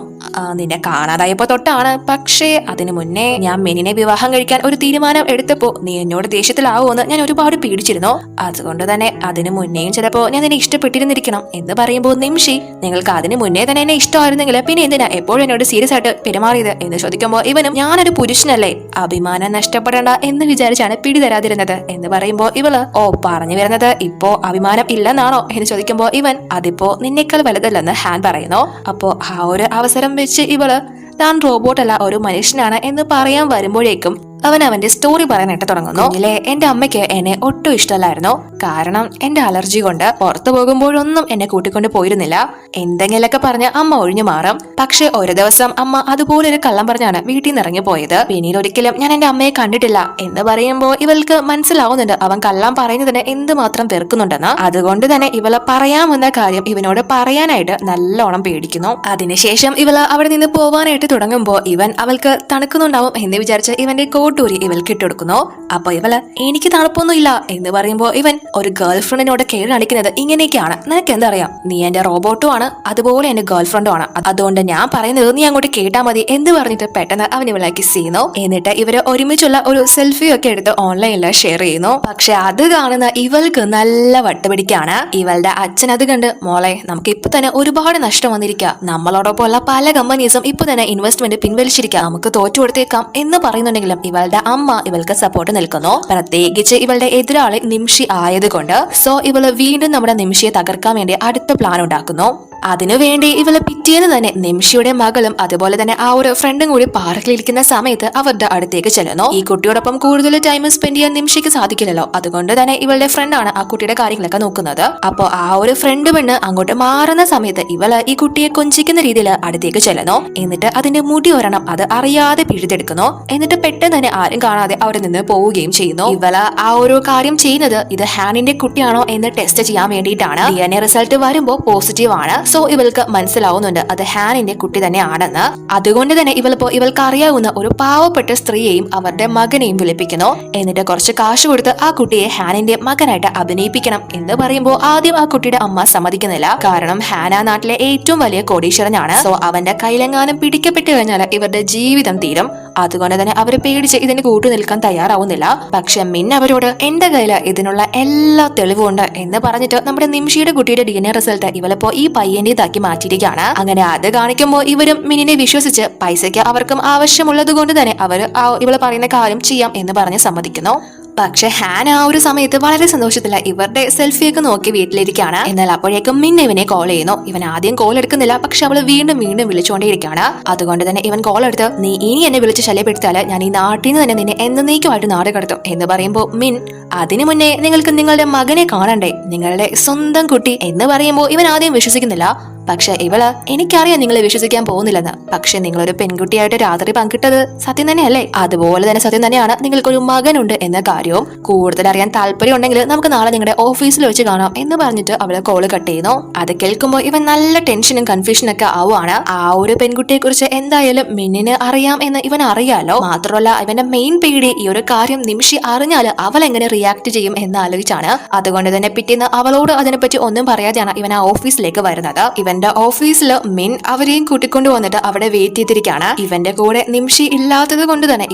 നിന്നെ കാണാതായപ്പോ തൊട്ടാണ്. പക്ഷേ അതിനു മുന്നേ ഞാൻ മെനിനെ വിവാഹം കഴിക്കാൻ ഒരു തീരുമാനം എടുത്തപ്പോ നീ എന്നോട് ദേഷ്യത്തിലാവുമെന്ന് ഞാൻ ഒരുപാട് പേടിച്ചിരുന്നു. അതുകൊണ്ട് തന്നെ അതിനു മുന്നേയും ചിലപ്പോ ഞാൻ നിന്നെ ഇഷ്ടപ്പെട്ടിരുന്നിരിക്കണം എന്ന് പറയുമ്പോൾ നിമിഷി നിങ്ങൾക്ക് അതിനു മുന്നേ തന്നെ എന്നെ ഇഷ്ടമായിരുന്നെങ്കിൽ പിന്നെ എന്തിനാ എപ്പോഴും എന്നോട് സീരിയസ് ആയിട്ട് പെരുമാറിയത് എന്ന് ചോദിക്കുമ്പോൾ ഇവനും ഞാനൊരു പുരുഷനല്ലേ, അഭിമാനം നഷ്ടപ്പെടേണ്ട എന്ന് വിചാരിച്ചാണ് പിടിതരാതിരുന്നത് എന്ന് പറയുമ്പോൾ ഇവള് പറഞ്ഞു വരുന്നത് ഇപ്പോ അഭിമാനം ഇല്ലെന്നാണോ എന്ന് ചോദിക്കുമ്പോൾ ഇവൻ അതിപ്പോ നിന്നേക്കാൾ വലുതല്ലെന്ന് ഹാൻ പറയുന്നു. അപ്പോ ആ ഒരു അവസരം വെച്ച് ഇവള് താൻ റോബോട്ട് അല്ല ഒരു മനുഷ്യനാണ് എന്ന് പറയാൻ വരുമ്പോഴേക്കും അവന്റെ സ്റ്റോറി പറയാനായിട്ട് തുടങ്ങുന്നു. എന്റെ അമ്മയ്ക്ക് എന്നെ ഒട്ടും ഇഷ്ടമല്ലായിരുന്നു. കാരണം എന്റെ അലർജി കൊണ്ട് പുറത്തു പോകുമ്പോഴൊന്നും എന്നെ കൂട്ടിക്കൊണ്ട് പോയിരുന്നില്ല. എന്തെങ്കിലൊക്കെ പറഞ്ഞ് അമ്മ ഒഴിഞ്ഞു മാറും. പക്ഷെ ഒരു ദിവസം അമ്മ അതുപോലെ ഒരു കള്ളം പറഞ്ഞാണ് വീട്ടിൽ നിന്ന് ഇറങ്ങി പോയത്. പിന്നീട് ഒരിക്കലും ഞാൻ എന്റെ അമ്മയെ കണ്ടിട്ടില്ല എന്ന് പറയുമ്പോൾ ഇവൾക്ക് മനസ്സിലാവുന്നുണ്ട് അവൻ കള്ളം പറയുന്നതിന് എന്തുമാത്രം വെറുക്കുന്നുണ്ടെന്ന്. അതുകൊണ്ട് തന്നെ ഇവള് പറയാമെന്ന കാര്യം ഇവനോട് പറയാനായിട്ട് നല്ലോണം പേടിക്കുന്നു. അതിനുശേഷം ഇവള് അവിടെ നിന്ന് പോവാനായിട്ട് തുടങ്ങുമ്പോൾ ഇവൻ അവൾക്ക് തണുക്കുന്നുണ്ടാവും എന്ന് വിചാരിച്ച് ഇവന്റെ കോട്ടൂരി ഇവൾക്ക് ഇട്ടുകൊടുക്കുന്നു. അപ്പൊ ഇവള് എനിക്ക് തണുപ്പൊന്നും ഇല്ല എന്ന് പറയുമ്പോൾ ഇവൻ ഒരു ഗേൾ ഫ്രണ്ടിനോട് കെയർ കാണിക്കുന്നത് ഇങ്ങനെയൊക്കെയാണ്. നിനക്ക് എന്താ അറിയാം, നീ എന്റെ റോബോട്ടും ആണ് അതുപോലെ എന്റെ ഗേൾ ഫ്രണ്ടും ആണ്. അതുകൊണ്ട് ഞാൻ പറയുന്നത് നീ അങ്ങോട്ട് കേട്ടാ മതി എന്ന് പറഞ്ഞിട്ട് പെട്ടെന്ന് അവൻ ഇവളെ കിസ് ചെയ്യുന്നു. എന്നിട്ട് ഇവര് ഒരുമിച്ചുള്ള ഒരു സെൽഫി ഒക്കെ എടുത്ത് ഓൺലൈനിൽ ഷെയർ ചെയ്യുന്നു. പക്ഷെ അത് കാണുന്ന ഇവൾക്ക് നല്ല വട്ടുപിടിക്കാണ്. ഇവളുടെ അച്ഛൻ അത് കണ്ട് മോളെ നമുക്ക് ഇപ്പൊ തന്നെ ഒരുപാട് നഷ്ടം വന്നിരിക്കുക, നമ്മളോടൊപ്പമുള്ള പല കമ്പനീസും ഇപ്പൊ തന്നെ ഇൻവെസ്റ്റ്മെന്റ് പിൻവലിച്ചിരിക്കുക, നമുക്ക് തോറ്റു കൊടുത്തേക്കാം എന്ന് പറയുന്നുണ്ടെങ്കിലും ഇവളുടെ അമ്മ ഇവൾക്ക് സപ്പോർട്ട് നിൽക്കുന്നു. പ്രത്യേകിച്ച് ഇവളുടെ എതിരാളി നിമിഷി ആയതുകൊണ്ട്. സോ ഇവള് വീണ്ടും നമ്മുടെ നിമിഷിയെ തകർക്കാൻ വേണ്ടി അടുത്ത പ്ലാൻ ഉണ്ടാക്കുന്നു. അതിനുവേണ്ടി ഇവള് പിറ്റേന്ന് തന്നെ നിമിഷിയുടെ മകളും അതുപോലെ തന്നെ ആ ഒരു ഫ്രണ്ടും കൂടി പാർക്കിലിരിക്കുന്ന സമയത്ത് അവരുടെ അടുത്തേക്ക് ചെല്ലുന്നു. ഈ കുട്ടിയോടൊപ്പം കൂടുതൽ ടൈം സ്പെൻഡ് ചെയ്യാൻ നിമിഷിക്ക് സാധിക്കില്ലല്ലോ. അതുകൊണ്ട് തന്നെ ഇവളുടെ ഫ്രണ്ടാണ് ആ കുട്ടിയുടെ കാര്യങ്ങളൊക്കെ നോക്കുന്നത്. അപ്പൊ ആ ഒരു ഫ്രണ്ട് പെണ്ണ് അങ്ങോട്ട് മാറുന്ന സമയത്ത് ഇവള് ഈ കുട്ടിയെ കൊഞ്ചിക്കുന്ന രീതിയിൽ അടുത്തേക്ക് ചെല്ലുന്നു. എന്നിട്ട് അതിന്റെ മുടി ഒരെണ്ണം അത് അറിയാതെ പിഴുതെടുക്കുന്നു. എന്നിട്ട് പെട്ടെന്ന് തന്നെ ആരും കാണാതെ അവിടെ നിന്ന് പോവുകയും ചെയ്യുന്നു. ഇവള് ആ ഒരു കാര്യം ചെയ്യുന്നത് ഇത് ഹാനിന്റെ കുട്ടിയാണോ എന്ന് ടെസ്റ്റ് ചെയ്യാൻ വേണ്ടിയിട്ടാണ്. DNA റിസൾട്ട് വരുമ്പോൾ പോസിറ്റീവ് ആണ്. സോ ഇവൾക്ക് മനസ്സിലാവുന്നുണ്ട് അത് ഹാനിന്റെ കുട്ടി തന്നെ ആണെന്ന്. അതുകൊണ്ട് തന്നെ ഇവൾക്ക് അറിയാവുന്ന ഒരു പാവപ്പെട്ട സ്ത്രീയെയും അവരുടെ മകനെയും വിളിപ്പിക്കുന്നു. എന്നിട്ട് കുറച്ച് കാശ് കൊടുത്ത് ആ കുട്ടിയെ ഹാനിന്റെ മകനായിട്ട് അഭിനയിപ്പിക്കണം എന്ന് പറയുമ്പോൾ ആദ്യം ആ കുട്ടിയുടെ അമ്മ സമ്മതിക്കുന്നില്ല. കാരണം ഹാൻ ആ നാട്ടിലെ ഏറ്റവും വലിയ കോടീശ്വരനാണ്. സോ അവന്റെ കയ്യിലെങ്ങാനും പിടിക്കപ്പെട്ടു കഴിഞ്ഞാൽ ഇവരുടെ ജീവിതം തീരും. അതുകൊണ്ട് തന്നെ അവര് പേടിച്ച് ഇതിന് കൂട്ടു നിൽക്കാൻ തയ്യാറാവുന്നില്ല. പക്ഷെ മിൻ അവരോട് എന്റെ കയ്യില് ഇതിനുള്ള എല്ലാ തെളിവുണ്ട് എന്ന് പറഞ്ഞിട്ട് നമ്മുടെ നിമിഷിയുടെ കുട്ടിയുടെ DNA റിസൾട്ട് ഇവളിപ്പോ ഈ പയ്യന്റേതാക്കി മാറ്റിയിരിക്കുകയാണ്. അങ്ങനെ അത് കാണിക്കുമ്പോൾ ഇവരും മിനിനെ വിശ്വസിച്ച് പൈസയ്ക്ക് അവർക്കും ആവശ്യമുള്ളത് കൊണ്ട് തന്നെ അവര് ഇവള് പറയുന്ന കാര്യം ചെയ്യാം എന്ന് പറഞ്ഞ് സമ്മതിക്കുന്നു. പക്ഷെ ഹാൻ ആ ഒരു സമയത്ത് വളരെ സന്തോഷത്തില്ല ഇവരുടെ സെൽഫിയൊക്കെ നോക്കി വീട്ടിലിരിക്കുകയാണ്. എന്നാൽ അപ്പോഴേക്കും മിൻ ഇവനെ കോൾ ചെയ്യുന്നു. ഇവൻ ആദ്യം കോൾ എടുക്കുന്നില്ല. പക്ഷെ അവള് വീണ്ടും വിളിച്ചുകൊണ്ടേയിരിക്കുകയാണ്. അതുകൊണ്ട് തന്നെ ഇവൻ കോൾ എടുത്ത് നീ ഇനി എന്നെ വിളിച്ച് ശല്യപ്പെടുത്താല് ഞാൻ ഈ നാട്ടിൽ നിന്ന് തന്നെ നിന്നെ എന്നേക്കുമായിട്ട് നാട് കടത്തും എന്ന് പറയുമ്പോൾ മിൻ അതിനു മുന്നേ നിങ്ങൾക്ക് നിങ്ങളുടെ മകനെ കാണണ്ടേ, നിങ്ങളുടെ സ്വന്തം കുട്ടി എന്ന് പറയുമ്പോൾ ഇവൻ ആദ്യം വിശ്വസിക്കുന്നില്ല. പക്ഷെ ഇവള് എനിക്കറിയാം നിങ്ങളെ വിശ്വസിക്കാൻ പോകുന്നില്ലെന്ന്. പക്ഷെ നിങ്ങളൊരു പെൺകുട്ടിയായിട്ട് രാത്രി പങ്കിട്ടത് സത്യം തന്നെയല്ലേ? അതുപോലെ തന്നെ സത്യം തന്നെയാണ് നിങ്ങൾക്കൊരു മകനുണ്ട് എന്ന കാര്യവും. കൂടുതൽ അറിയാൻ താല്പര്യം ഉണ്ടെങ്കിൽ നമുക്ക് നാളെ നിങ്ങളുടെ ഓഫീസിൽ വെച്ച് കാണാം എന്ന് പറഞ്ഞിട്ട് അവള് കോള് കട്ട് ചെയ്യുന്നു. അത് കേൾക്കുമ്പോൾ ഇവൻ നല്ല ടെൻഷനും കൺഫ്യൂഷനും ഒക്കെ ആവുകയാണ്. ആ ഒരു പെൺകുട്ടിയെ കുറിച്ച് എന്തായാലും മിന്നിന് അറിയാം എന്ന് ഇവൻ അറിയാലോ. മാത്രമല്ല ഇവന്റെ മെയിൻ പേടി ഈ ഒരു കാര്യം നിമിഷി അറിഞ്ഞാല് അവൾ എങ്ങനെ റിയാക്ട് ചെയ്യും എന്ന് ആലോചിച്ചാണ്. അതുകൊണ്ട് തന്നെ പിറ്റേന്ന് അവളോട് അതിനെപ്പറ്റി ഒന്നും പറയാതെയാണ് ഇവൻ ആ ഓഫീസിലേക്ക് വരുന്നത്. ഇവന്റെ ഓഫീസിൽ മിൻ അവരെയും കൂട്ടിക്കൊണ്ടു വന്നിട്ട് അവിടെ വെയിറ്റ് ചെയ്തിരിക്കുകയാണ്. ഇവന്റെ കൂടെ നിമിഷി ഇല്ലാത്തത് കൊണ്ട് തന്നെ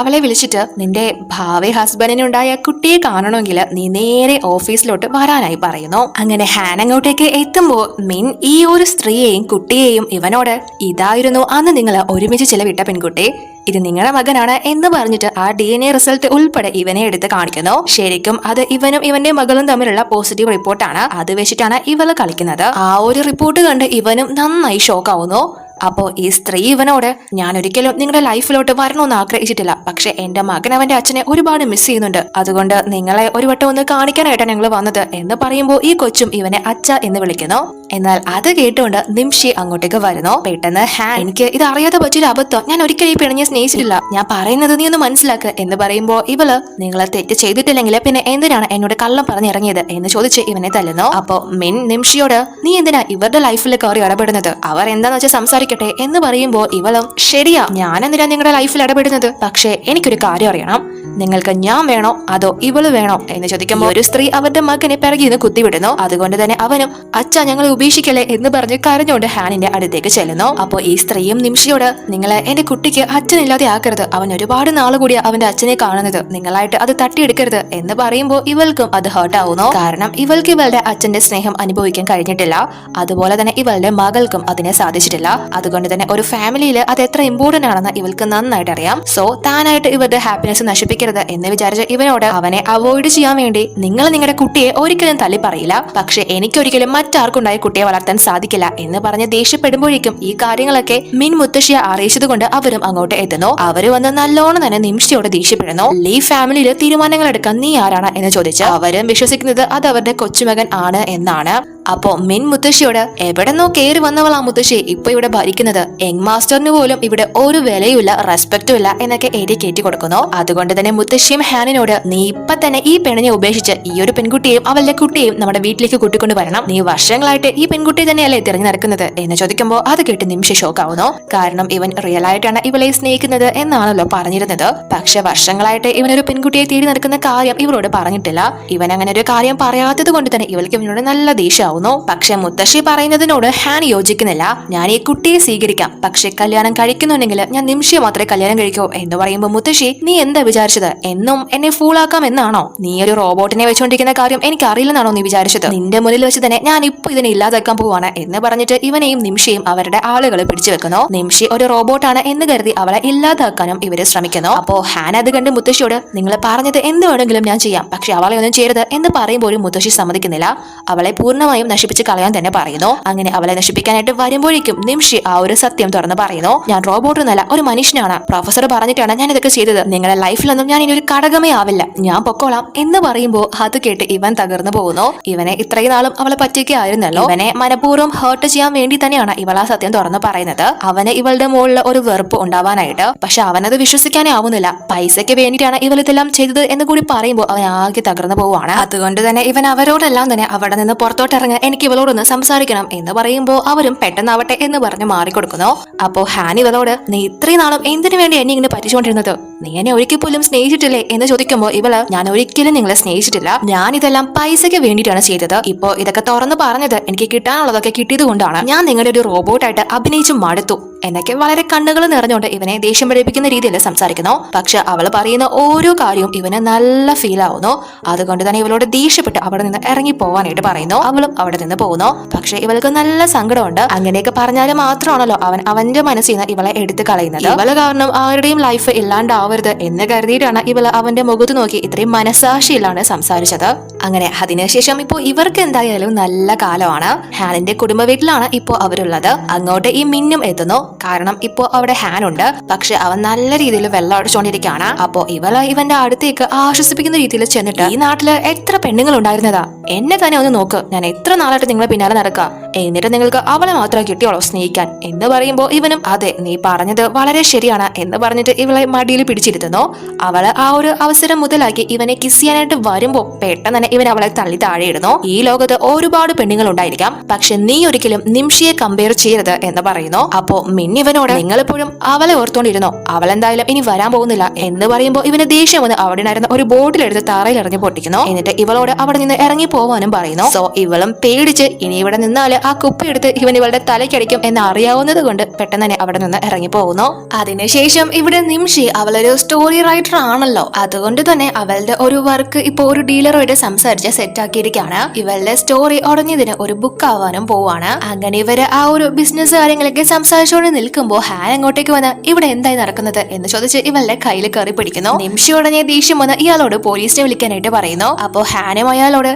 അവളെ വിളിച്ചിട്ട് നിന്റെ ഭാവി ഹസ്ബൻഡിനുണ്ടായ കുട്ടിയെ കാണണമെങ്കിൽ നീ നേരെ ഓഫീസിലോട്ട് വരാനായി പറയുന്നു. അങ്ങനെ ഹാൻ അങ്ങോട്ടേക്ക് എത്തുമ്പോൾ മിൻ ഈ ഒരു സ്ത്രീയെയും കുട്ടിയെയും ഇവനോട് ഇതായിരുന്നു അന്ന് നിങ്ങൾ ഒരുമിച്ച് ചിലവിട്ട പെൺകുട്ടി, ഇത് നിങ്ങളുടെ മകനാണ് എന്ന് പറഞ്ഞിട്ട് ആ DNA റിസൾട്ട് ഉൾപ്പെടെ ഇവനെ എടുത്ത് കാണിക്കുന്നു. ശരിക്കും അത് ഇവനും ഇവന്റെ മകളും തമ്മിലുള്ള പോസിറ്റീവ് റിപ്പോർട്ടാണ്. അത് വെച്ചിട്ടാണ് ഇവള് കളിക്കുന്നത്. ആ ഒരു റിപ്പോർട്ട് കണ്ട് ഇവനും നന്നായി ഷോക്ക് ആവുന്നു. അപ്പോ ഈ സ്ത്രീ ഇവനോട് ഞാൻ ഒരിക്കലും നിങ്ങളുടെ ലൈഫിലോട്ട് വരണമെന്ന് ആഗ്രഹിച്ചിട്ടില്ല, പക്ഷെ എന്റെ മകൻ അവന്റെ അച്ഛനെ ഒരുപാട് മിസ് ചെയ്യുന്നുണ്ട്, അതുകൊണ്ട് നിങ്ങളെ ഒരു വട്ടം ഒന്ന് കാണിക്കാനായിട്ടാണ് ഞങ്ങൾ വന്നത് എന്ന് പറയുമ്പോൾ ഈ കൊച്ചും ഇവനെ അച്ഛ എന്ന് വിളിക്കുന്നു. എന്നാൽ അത് കേട്ടുകൊണ്ട് നിമിഷി അങ്ങോട്ടേക്ക് വരുന്നു. പെട്ടെന്ന് ഹാൻ എനിക്ക് ഇത് അറിയാതെ പറ്റിയൊരു അബദ്ധം, ഞാൻ ഒരിക്കലും ഈ പെണ്ണിനെ സ്നേഹിച്ചിട്ടില്ല, ഞാൻ പറയുന്നത് നീ ഒന്ന് മനസ്സിലാക്ക് എന്ന് പറയുമ്പോൾ ഇവള് നിങ്ങളെ തെറ്റ് ചെയ്തിട്ടില്ലെങ്കിൽ പിന്നെ എന്തിനാണ് എന്നോട് കള്ളം പറഞ്ഞിറങ്ങിയത് എന്ന് ചോദിച്ച് ഇവനെ തല്ലുന്നു. അപ്പോ മിൻ നിമിഷിയോട് നീ എന്തിനാ ഇവരുടെ ലൈഫിൽ കയറി ഇടപെടുന്നത്, അവർ എന്താന്ന് വെച്ചാൽ സംസാരിക്കട്ടെ എന്ന് പറയുമ്പോൾ ഇവളും ശരിയാ ഞാൻ എന്തിനാ നിങ്ങളുടെ ലൈഫിൽ ഇടപെടുന്നത്, പക്ഷേ എനിക്കൊരു കാര്യം അറിയണം, നിങ്ങൾക്ക് ഞാൻ വേണോ അതോ ഇവള് വേണോ എന്ന് ചോദിക്കുമ്പോൾ ഒരു സ്ത്രീ അവരുടെ മകനെ പിറകിൽ നിന്ന് കുത്തിവിടുന്നു. അതുകൊണ്ട് തന്നെ അവനും അച്ഛ ഞങ്ങളെ ഉപേക്ഷിക്കല്ലേ എന്ന് പറഞ്ഞ് കരഞ്ഞുകൊണ്ട് ഹാനിന്റെ അടുത്തേക്ക് ചെല്ലുന്നു. അപ്പോൾ ഈ സ്ത്രീയും നിമിഷയോട് നിങ്ങളെ എന്റെ കുട്ടിക്ക് അച്ഛനില്ലാതെ ആക്കരുത്, അവൻ ഒരുപാട് നാള് കൂടിയാ അവന്റെ അച്ഛനെ കാണുന്നത്, നിങ്ങളായിട്ട് അത് തട്ടിയെടുക്കരുത് എന്ന് പറയുമ്പോൾ ഇവൾക്കും അത് ഹേർട്ട് ആവുന്നു. കാരണം ഇവൾക്ക് ഇവളുടെ അച്ഛന്റെ സ്നേഹം അനുഭവിക്കാൻ കഴിഞ്ഞിട്ടില്ല, അതുപോലെ തന്നെ ഇവളുടെ മകൾക്കും അതിനെ സാധിച്ചിട്ടില്ല. അതുകൊണ്ട് തന്നെ ഒരു ഫാമിലിയിൽ അത് എത്ര ഇമ്പോർട്ടന്റ് ആണെന്ന് ഇവൾക്ക് നന്നായിട്ട് അറിയാം. സോ താനായിട്ട് ഇവരുടെ ഹാപ്പിനെസ് നശിപ്പിക്കരുത് എന്ന് വിചാരിച്ച ഇവനോട് അവനെ അവോയ്ഡ് ചെയ്യാൻ വേണ്ടി നിങ്ങൾ നിങ്ങളുടെ കുട്ടിയെ ഒരിക്കലും തള്ളി പറയില്ല, പക്ഷെ എനിക്കൊരിക്കലും മറ്റാർക്കുണ്ടായ കുട്ടിയെ വളർത്താൻ സാധിക്കില്ല എന്ന് പറഞ്ഞ് ദേഷ്യപ്പെടുമ്പോഴേക്കും ഈ കാര്യങ്ങളൊക്കെ മിൻ മുത്തശ്ശിയെ അറിയിച്ചത് കൊണ്ട് അവരും അങ്ങോട്ട് എത്തുന്നു. അവര് വന്ന് നല്ലോണം തന്നെ നിമിഷയോട് ദേഷ്യപ്പെടുന്നു. ലീ ഫാമിലിയിൽ തീരുമാനങ്ങൾ എടുക്കാൻ നീ ആരാണ് എന്ന് ചോദിച്ച് അവരും വിശ്വസിക്കുന്നത് അത് അവരുടെ കൊച്ചുമകൻ ആണ് എന്നാണ്. അപ്പോ മിൻ മുത്തശ്ശിയോട് എവിടെന്നോ കയറി വന്നവളാ മുത്തശ്ശി ഇപ്പൊ ഇവിടെ ഭരിക്കുന്നത്, യങ് മാസ്റ്ററിന് പോലും ഇവിടെ ഒരു വിലയുമില്ല റെസ്പെക്റ്റും ഇല്ല എന്നൊക്കെ എഴുതി കയറ്റി കൊടുക്കുന്നു. അതുകൊണ്ട് തന്നെ മുത്തശ്ശിയും ഹാനിനോട് നീ ഇപ്പൊ തന്നെ ഈ പെണ്ണിനെ ഉപേക്ഷിച്ച് ഈ ഒരു പെൺകുട്ടിയെയും അവളുടെ കുട്ടിയെയും നമ്മുടെ വീട്ടിലേക്ക് കൂട്ടിക്കൊണ്ട് വരണം, നീ വർഷങ്ങളായിട്ട് ഈ പെൺകുട്ടിയെ തന്നെയല്ലേ തിരഞ്ഞു നടക്കുന്നത് എന്ന് ചോദിക്കുമ്പോൾ അത് കേട്ട് നിമിഷം ഷോക്കാവുന്നു. കാരണം ഇവൻ റിയൽ ആയിട്ടാണ് ഇവളെ സ്നേഹിക്കുന്നത് എന്നാണല്ലോ പറഞ്ഞിരുന്നത്, പക്ഷെ വർഷങ്ങളായിട്ട് ഇവനൊരു പെൺകുട്ടിയെ തേടി നടക്കുന്ന കാര്യം ഇവളോട് പറഞ്ഞിട്ടില്ല. ഇവൻ അങ്ങനെ ഒരു കാര്യം പറയാത്തത് കൊണ്ട് തന്നെ ഇവൾക്ക് ഇവനോട് നല്ല ദേഷ്യം. പക്ഷെ മുത്തശ്ശി പറയുന്നതിനോട് ഹാൻ യോജിക്കുന്നില്ല. ഞാൻ ഈ കുട്ടിയെ സ്വീകരിക്കാം, പക്ഷെ കല്യാണം കഴിക്കുന്നുണ്ടെങ്കിൽ ഞാൻ നിമിഷം മാത്രമേ കല്യാണം കഴിക്കൂ എന്ന് പറയുമ്പോൾ മുത്തശ്ശി നീ എന്താ വിചാരിച്ചത്, എന്നും എന്നെ ഫൂളാക്കാം എന്നാണോ, നീ ഒരു റോബോട്ടിനെ വെച്ചുകൊണ്ടിരിക്കുന്ന കാര്യം എനിക്ക് അറിയില്ലെന്നാണോ നീ വിചാരിച്ചത്, നിന്റെ മുന്നിൽ വെച്ച് തന്നെ ഞാൻ ഇപ്പൊ ഇതിനെ ഇല്ലാതാക്കാൻ പോവാണ് എന്ന് പറഞ്ഞിട്ട് ഇവനെയും നിമിഷയും അവരുടെ ആളുകളെ പിടിച്ചു വെക്കുന്നു. നിമിഷി ഒരു റോബോട്ടാണ് എന്ന് കരുതി അവളെ ഇല്ലാതാക്കാനും ഇവര് ശ്രമിക്കുന്നു. അപ്പോ ഹാൻ അത് കണ്ട് മുത്തശ്ശിയോട് നിങ്ങൾ പറഞ്ഞത് എന്ത് വേണമെങ്കിലും ഞാൻ ചെയ്യാം, പക്ഷെ അവളെ ഒന്നും ചെയ്യരുത് എന്ന് പറയുമ്പോഴും മുത്തശ്ശി സമ്മതിക്കുന്നില്ല. അവളെ പൂർണ്ണമായും നശിപ്പിച്ച് കളയാൻ തന്നെ പറയുന്നു. അങ്ങനെ അവളെ നശിപ്പിക്കാനായിട്ട് വരുമ്പോഴേക്കും നിമിഷി ആ ഒരു സത്യം തുറന്ന് പറയുന്നു, ഞാൻ റോബോട്ടൊന്നല്ല ഒരു മനുഷ്യനാണ്, പ്രൊഫസർ പറഞ്ഞിട്ടാണ് ഞാൻ ഇതൊക്കെ ചെയ്തത്, നിങ്ങളുടെ ലൈഫിലൊന്നും ഞാൻ ഇനി ഒരു ഘടകമേ ആവില്ല, ഞാൻ പൊക്കോളാം എന്ന് പറയുമ്പോൾ അത് കേട്ട് ഇവൻ തകർന്നു പോകുന്നു. ഇവനെ ഇത്രയും നാളും അവളെ പറ്റിയൊക്കെയായിരുന്നല്ലോ, ഇവനെ മനഃപൂർവ്വം ഹേർട്ട് ചെയ്യാൻ വേണ്ടി തന്നെയാണ് ഇവൾ ആ സത്യം തുറന്ന് പറയുന്നത്. അവന് ഇവളുടെ മുകളിൽ ഒരു വെറുപ്പ് ഉണ്ടാവാനായിട്ട്, പക്ഷെ അവനത് വിശ്വസിക്കാനേ ആവുന്നില്ല. പൈസയ്ക്ക് വേണ്ടിയിട്ടാണ് ഇവൾ ഇതെല്ലാം ചെയ്തത് എന്ന് കൂടി പറയുമ്പോൾ അവൻ ആകെ തകർന്നു പോവുകയാണ്. അതുകൊണ്ട് തന്നെ ഇവൻ അവരോടെല്ലാം തന്നെ അവിടെ നിന്ന് പുറത്തോട്ടിറങ്ങി എനിക്ക് ഇവളോടൊന്ന് സംസാരിക്കണം എന്ന് പറയുമ്പോൾ അവരും പെട്ടെന്നാവട്ടെ എന്ന് പറഞ്ഞ് മാറിക്കൊടുക്കുന്നു. അപ്പോ ഹാൻ ഇവളോട് നീ ഇത്രയും നാളും എന്തിനു വേണ്ടി എന്നെ ഇങ്ങനെ പറ്റിച്ചുകൊണ്ടിരുന്നത്, നീ എന്നെ ഒരിക്കൽ പോലും സ്നേഹിച്ചിട്ടില്ലേ എന്ന് ചോദിക്കുമ്പോൾ ഇവള് ഞാൻ ഒരിക്കലും നിങ്ങളെ സ്നേഹിച്ചിട്ടില്ല, ഞാൻ ഇതെല്ലാം പൈസയ്ക്ക് വേണ്ടിയിട്ടാണ് ചെയ്തത്, ഇപ്പോ ഇതൊക്കെ തുറന്ന് പറഞ്ഞത് എനിക്ക് കിട്ടാനുള്ളതൊക്കെ കിട്ടിയത് കൊണ്ടാണ്, ഞാൻ നിങ്ങളുടെ ഒരു റോബോട്ടായിട്ട് അഭിനയിച്ചു മടുത്തു എന്നൊക്കെ വളരെ കണ്ണുകൾ നിറഞ്ഞുകൊണ്ട് ഇവനെ ദേഷ്യം പഠിപ്പിക്കുന്ന രീതിയിൽ സംസാരിക്കുന്നു. പക്ഷെ അവൾ പറയുന്ന ഓരോ കാര്യവും ഇവന് നല്ല ഫീൽ ആവുന്നു. അതുകൊണ്ട് തന്നെ ഇവളോട് ദേഷ്യപ്പെട്ട് അവിടെ നിന്ന് ഇറങ്ങി പോവാനായിട്ട് പറയുന്നു. അവളും അവിടെ നിന്ന് പോകുന്നു. പക്ഷെ ഇവൾക്ക് നല്ല സങ്കടമുണ്ട്. അങ്ങനെയൊക്കെ പറഞ്ഞാല് മാത്രമാണല്ലോ അവൻ അവന്റെ മനസ്സിൽ നിന്ന് ഇവളെ എടുത്തു കളയുന്നത്. ഇവള് കാരണം ആരുടെയും ലൈഫ് ഇല്ലാണ്ടാവരുത് എന്ന് കരുതിയിട്ടാണ് ഇവള് അവന്റെ മുഖത്ത് നോക്കി ഇത്രയും മനസാക്ഷിയിലാണ് സംസാരിച്ചത്. അങ്ങനെ അതിനുശേഷം ഇപ്പോ ഇവർക്ക് എന്തായാലും നല്ല കാലമാണ്. ഹാനിന്റെ കുടുംബ വീട്ടിലാണ് ഇപ്പോ അവരുള്ളത്. അങ്ങോട്ട് ഈ മിന്നും എത്തുന്നു. കാരണം ഇപ്പോ അവിടെ ഹാൻ ഉണ്ട്, പക്ഷെ അവൻ നല്ല രീതിയിൽ വെള്ളം അടിച്ചുകൊണ്ടിരിക്കുകയാണ്. അപ്പോ ഇവള് ഇവന്റെ അടുത്തേക്ക് ആശ്വസിപ്പിക്കുന്ന രീതിയിൽ ചെന്നിട്ട് ഈ നാട്ടില് എത്ര പെണ്ണുങ്ങൾ ഉണ്ടായിരുന്നതാ, എന്നെ തന്നെ ഒന്ന് നോക്ക്, ഞാൻ എത്ര നാളായിട്ട് നിങ്ങളെ പിന്നാലെ നടക്കുക,
എന്നിട്ട് നിങ്ങൾക്ക് അവളെ മാത്രമേ കിട്ടിയോളൂ സ്നേഹിക്കാൻ എന്ന് പറയുമ്പോൾ ഇവനും അതെ നീ പറഞ്ഞത് വളരെ ശരിയാണ് എന്ന് പറഞ്ഞിട്ട് ഇവളെ മടിയിൽ പിടിച്ചിരുത്തുന്നു. അവള് ആ ഒരു അവസരം മുതലാക്കി ഇവനെ കിസ് ചെയ്യാനായിട്ട് വരുമ്പോ പെട്ടെന്ന് തന്നെ ഇവൻ അവളെ തള്ളി താഴെയിടുന്നു. ഈ ലോകത്ത് ഒരുപാട് പെണ്ണുങ്ങൾ ഉണ്ടായിരിക്കാം, പക്ഷെ നീ ഒരിക്കലും നിംഷിയെ കമ്പയർ ചെയ്യരുത് എന്ന് പറയുന്നു. അപ്പോ മിന്നിവനോട് നിങ്ങളിപ്പോഴും അവളെ ഓർത്തോണ്ടിരുന്നോ, അവളെന്തായാലും ഇനി വരാൻ പോകുന്നില്ല എന്ന് പറയുമ്പോൾ ഇവന് ദേഷ്യം വന്ന് അവിടെ ഉണ്ടായിരുന്ന ഒരു ബോട്ടിലെടുത്ത് തറയിൽ എറിഞ്ഞു പൊട്ടിക്കുന്നു. എന്നിട്ട് ഇവളോട് അവിടെ നിന്ന് ഇറങ്ങി പോവാനും പറയുന്നു. സോ ഇവളും പേടിച്ച് ഇനി ഇവിടെ നിന്നാല് ആ കുപ്പി എടുത്ത് ഇവൻ ഇവളുടെ തലയ്ക്കടിക്കും എന്ന് അറിയാവുന്നത് കൊണ്ട് പെട്ടെന്ന് തന്നെ അവിടെ നിന്ന് ഇറങ്ങി പോകുന്നു. അതിനുശേഷം ഇവിടെ നിംഷി അവളൊരു സ്റ്റോറി റൈറ്റർ ആണല്ലോ, അതുകൊണ്ട് തന്നെ അവളുടെ ഒരു വർക്ക് ഇപ്പൊ ഒരു ഡീലറുമായിട്ട് സംസാരിച്ച് സെറ്റ് ആക്കിയിരിക്കുകയാണ്. ഇവളുടെ സ്റ്റോറി ഉടഞ്ഞതിന് ഒരു ബുക്ക് ആവാനും പോവാണ്. അങ്ങനെ ഇവര് ആ ഒരു ബിസിനസ് കാര്യങ്ങളൊക്കെ സംസാരിച്ചുകൊണ്ട് നിൽക്കുമ്പോൾ ഹാൻ അങ്ങോട്ടേക്ക് വന്ന് ഇവിടെ എന്തായി നടക്കുന്നത് എന്ന് ചോദിച്ച് ഇവളുടെ കയ്യിൽ കയറി പിടിക്കുന്നു. നിംഷി ഉടനെ ദേഷ്യം വന്ന് ഇയാളോട് പോലീസിനെ വിളിക്കാനായിട്ട് പറയുന്നു. അപ്പോ ഹാനും അയാളോട്